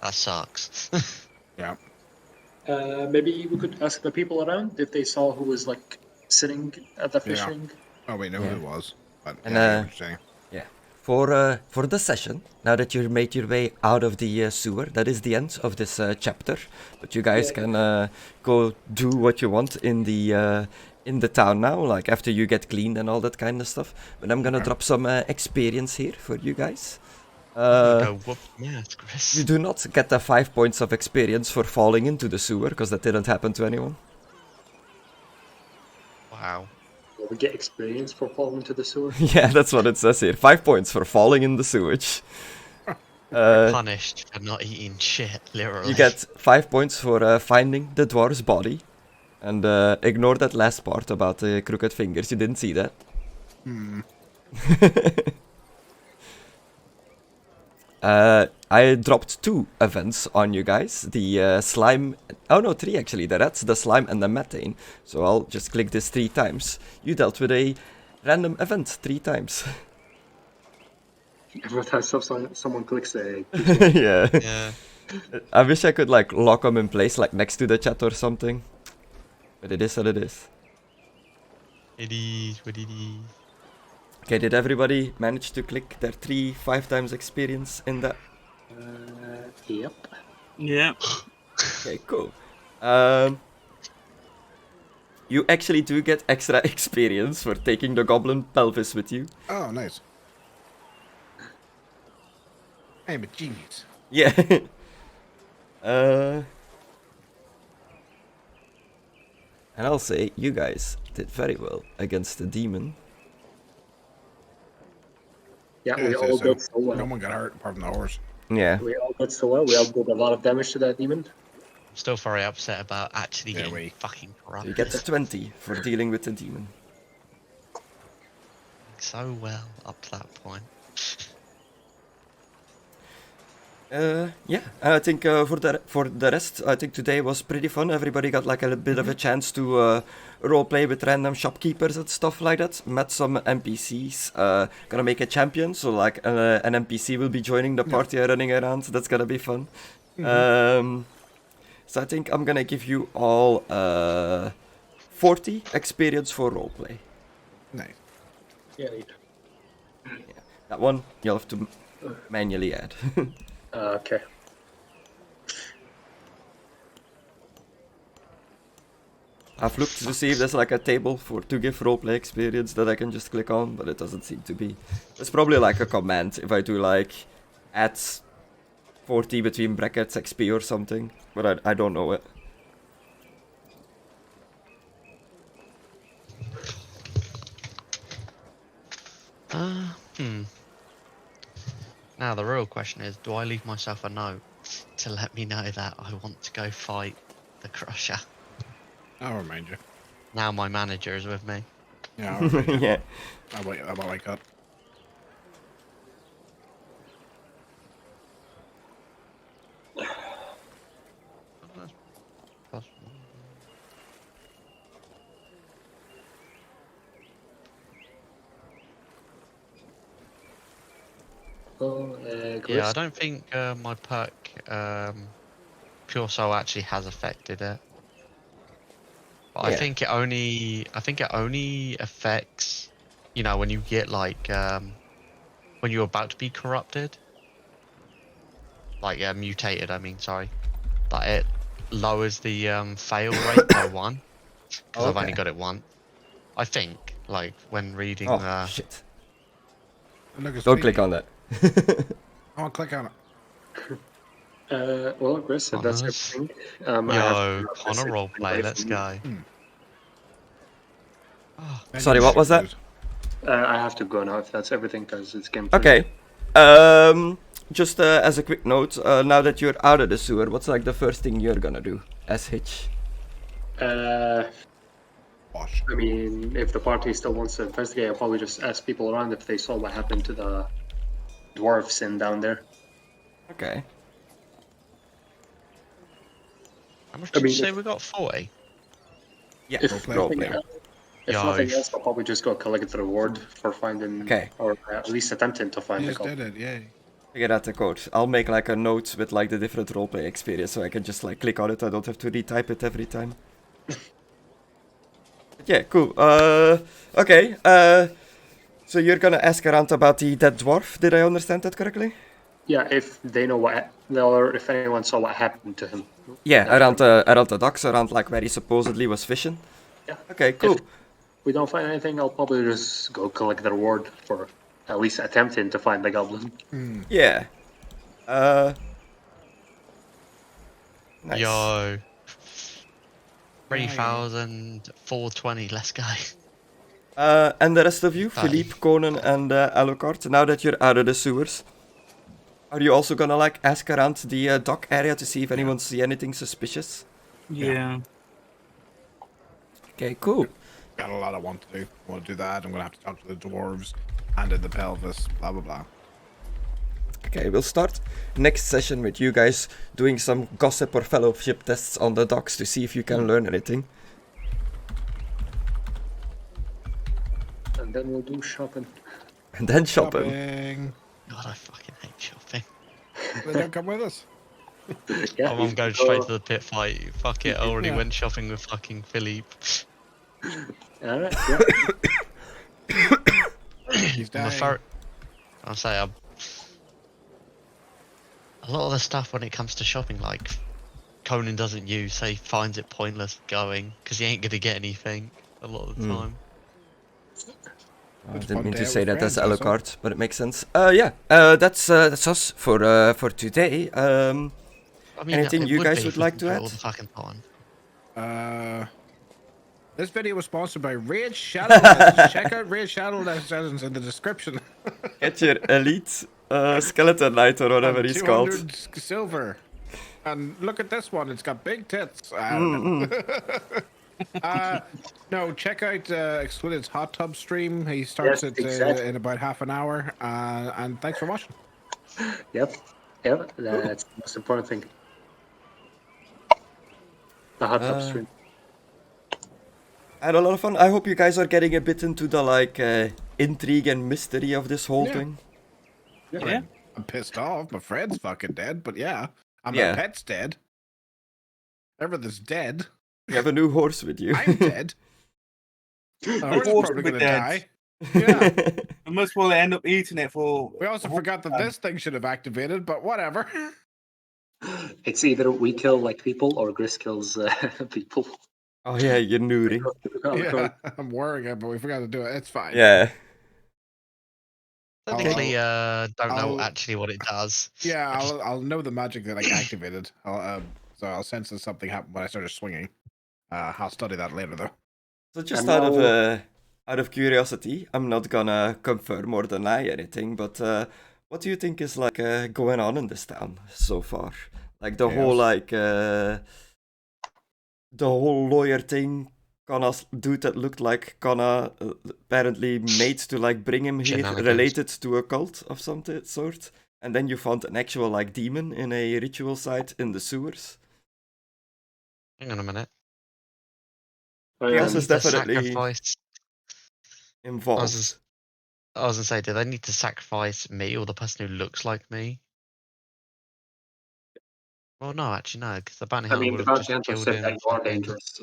that sucks." Yeah. Maybe we could ask the people around if they saw who was like sitting at the fishing. Oh, we know who it was. But And, yeah, I get what you're saying. Yeah. For the session, now that you've made your way out of the sewer, that is the end of this chapter. But you guys can go do what you want in the town now, like after you get cleaned and all that kind of stuff. But I'm gonna drop some experience here for you guys. Go whoop yes, Chris. You do not get the 5 points of experience for falling into the sewer, because that didn't happen to anyone. Wow. Will we get experience for falling into the sewer? Yeah, that's what it says here. 5 points for falling in the sewage. Punished for not eating shit, literally. You get 5 points for finding the dwarf's body. And ignore that last part about the crooked fingers. You didn't see that. I dropped 2 events on you guys. The slime... Oh no, 3 actually. The rats, the slime, and the methane. So I'll just click this 3 times. You dealt with a random event 3 times. Every time someone clicks a... Yeah. Yeah. I wish I could like lock them in place, like next to the chat or something. But it is what it is. It is what it is. Okay, did everybody manage to click their 5 times experience in that? Yep. Yeah. Okay, cool. You actually do get extra experience for taking the goblin pelvis with you. Oh, nice. I'm a genius. Yeah. And I'll say you guys did very well against the demon. Yeah, Yeah, we I'd say all so. did so well. No one got hurt apart from the horse. Yeah. We all did so well. We all did a lot of damage to that demon. Still very upset about actually Yeah, getting we- fucking So corrupted you get 20 for dealing with the demon. so well up to that point. Yeah, I think for the rest, I think today was pretty fun. Everybody got like a bit of a chance to roleplay with random shopkeepers and stuff like that. Met some NPCs. Gonna make a champion, so like an NPC will be joining the party running around. That's gonna be fun. So I think I'm gonna give you all 40 experience for roleplay. Nice. Yeah. That one you'll have to manually add. Okay. I've looked to see if there's like a table to give roleplay experience that I can just click on, but it doesn't seem to be. There's probably like a command if I do like add 40 between brackets XP or something, but I don't know it. Now the real question is, do I leave myself a note to let me know that I want to go fight the Crusher? I'll remind you. Now my manager is with me. Yeah, I'll remind you. Yeah. I'll wake up. Yeah, I don't think my perk Pure Soul actually has affected it. But I Yeah. think it only affects, you know, when you get like when you're about to be corrupted. Like mutated, I mean, sorry. But it lowers the fail rate by 1. Because I've only Okay. got it once. I think, like when reading Oh shit! Look, it's Don't creepy. click on that. I want to click on it. Well, Chris, if that's Honest. everything. Yo, Conna roleplay, let's go. Then Sorry, you what should was that? lose. I have to go now if that's everything because it's game. Okay. Just as a quick note, now that you're out of the sewer, what's like the first thing you're gonna do as Hitch? Wash. I mean, if the party still wants to investigate, I'll probably just ask people around if they saw what happened to the dwarves in down there. Okay. How much I did mean, you say if- we got? 40? Yeah. If Roleplay. nothing, Roleplay. if Yo. nothing else, I'll probably just go collect the reward for finding, Okay. or at least attempting to find You the just goblin. did it, yay. Figure out the code. I'll make like a note with like the different roleplay experience so I can just like click on it. I don't have to retype it every time. Yeah, cool. Okay. So you're gonna ask around about the dead dwarf. Did I understand that correctly? Yeah, if they know what, or if anyone saw what happened to him. Yeah, around the docks, around like where he supposedly was fishing. Yeah. Okay, cool. If we don't find anything, I'll probably just go collect the reward for at least attempting to find the goblin. Yeah. Nice. Yo. 3,420, let's go. And the rest of you, Hi. Philippe, Conan, and Alucard, now that you're out of the sewers, are you also gonna like ask around the dock area to see if anyone see anything suspicious? Yeah. Okay, cool. Got a lot I want to do. I want to do that. I'm going to have to talk to the dwarves, handle the pelvis, blah, blah, blah. Okay, we'll start next session with you guys doing some gossip or fellowship tests on the docks to see if you can learn anything. And then we'll do shopping. And then shopping. Shopping. God, I fucking hate shopping. They don't come with us. Yeah, I'm going straight to the pit fight. Fuck it, I already Yeah. went shopping with fucking Philippe. Alright, yeah. He's dying. I'll say a lot of the stuff when it comes to shopping, like Conan doesn't use, so he finds it pointless going because he ain't gonna get anything a lot of the time. I It's a didn't fun mean day to out say with that as friends, Alucard, but it makes sense. That's us for today. I mean, Anything it you would guys be would if we like could to do it add? all the fucking time. This video was sponsored by Raid Shadow. Check out Raid Shadow Legends in the description. Get your elite skeleton knight or whatever And he's called. 200 silver. And look at this one. It's got big tits. I don't know. No, check out Excluded's hot tub stream. He starts Yes, it exactly. in about half an hour. And thanks for watching. Yep, that's the most important thing. The hot tub stream. I had a lot of fun. I hope you guys are getting a bit into the intrigue and mystery of this whole Yeah. thing. Yeah. I'm pissed off. My friend's fucking dead, but yeah. My Yeah. pet's dead. Everything's dead. You have a new horse with you. I'm dead. The horse is horse probably will gonna be dead. die. Yeah. And most probably end up eating it for. We also forgot that this thing should have activated, but whatever. It's either we kill like people or Gris kills people. Oh yeah, you're neuring. Yeah, I'm worrying it, but we forgot to do it. It's fine. Yeah. Technically, don't know I'll- actually what it does. Yeah, I'll know the magic that I activated. So I'll sense that something happened when I started swinging. I'll study that later though. So just And out of curiosity, I'm not gonna confirm or deny anything, but what do you think is going on in this town so far? Like the whole the whole lawyer thing, Connor's dude that looked like Conna apparently made to bring him here, Shenanigans. related to a cult of some sort, and then you found an actual demon in a ritual site in the sewers. Hang on a minute. Chaos They is need to definitely sacrifice- involved. I was gonna say, do they need to sacrifice me or the person who looks like me? Well, no, actually, no, because the bounty I hunter mean, would the have bounty just hunter killed said him. that you are fucking- dangerous.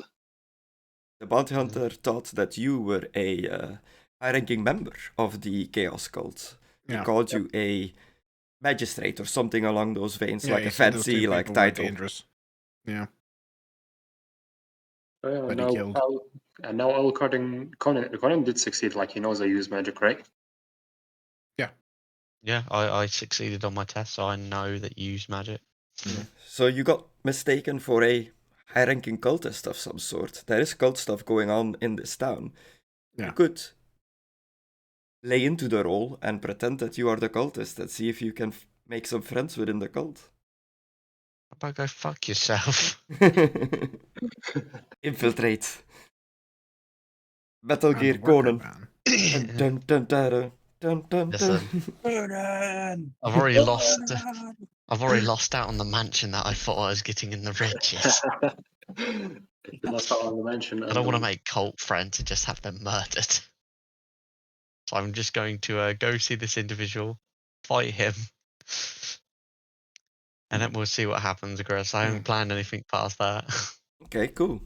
The bounty hunter thought that you were a high-ranking member of the Chaos Cult. He Yeah. called you a magistrate or something along those veins, Yeah, like he a said those two fancy people were title. dangerous. Yeah. Well, But he killed. now Alucard and Conan did succeed. Like he knows I use magic, right? Yeah, I succeeded on my test, so I know that you use magic. So you got mistaken for a high-ranking cultist of some sort. There is cult stuff going on in this town. Yeah. You could lay into the role and pretend that you are the cultist and see if you can make some friends within the cult. How about go fuck yourself? Infiltrate. Metal I'm Gear the worker Conan. man. Dun, dun, dun, dun, dun, dun, Listen. dun. I've already lost. I've already lost out on the mansion that I thought I was getting in the riches. You lost out on the mansion. I don't want to make cult friends and just have them murdered. So I'm just going to go see this individual, fight him, and then we'll see what happens, Chris. I haven't planned anything past that. Okay, cool.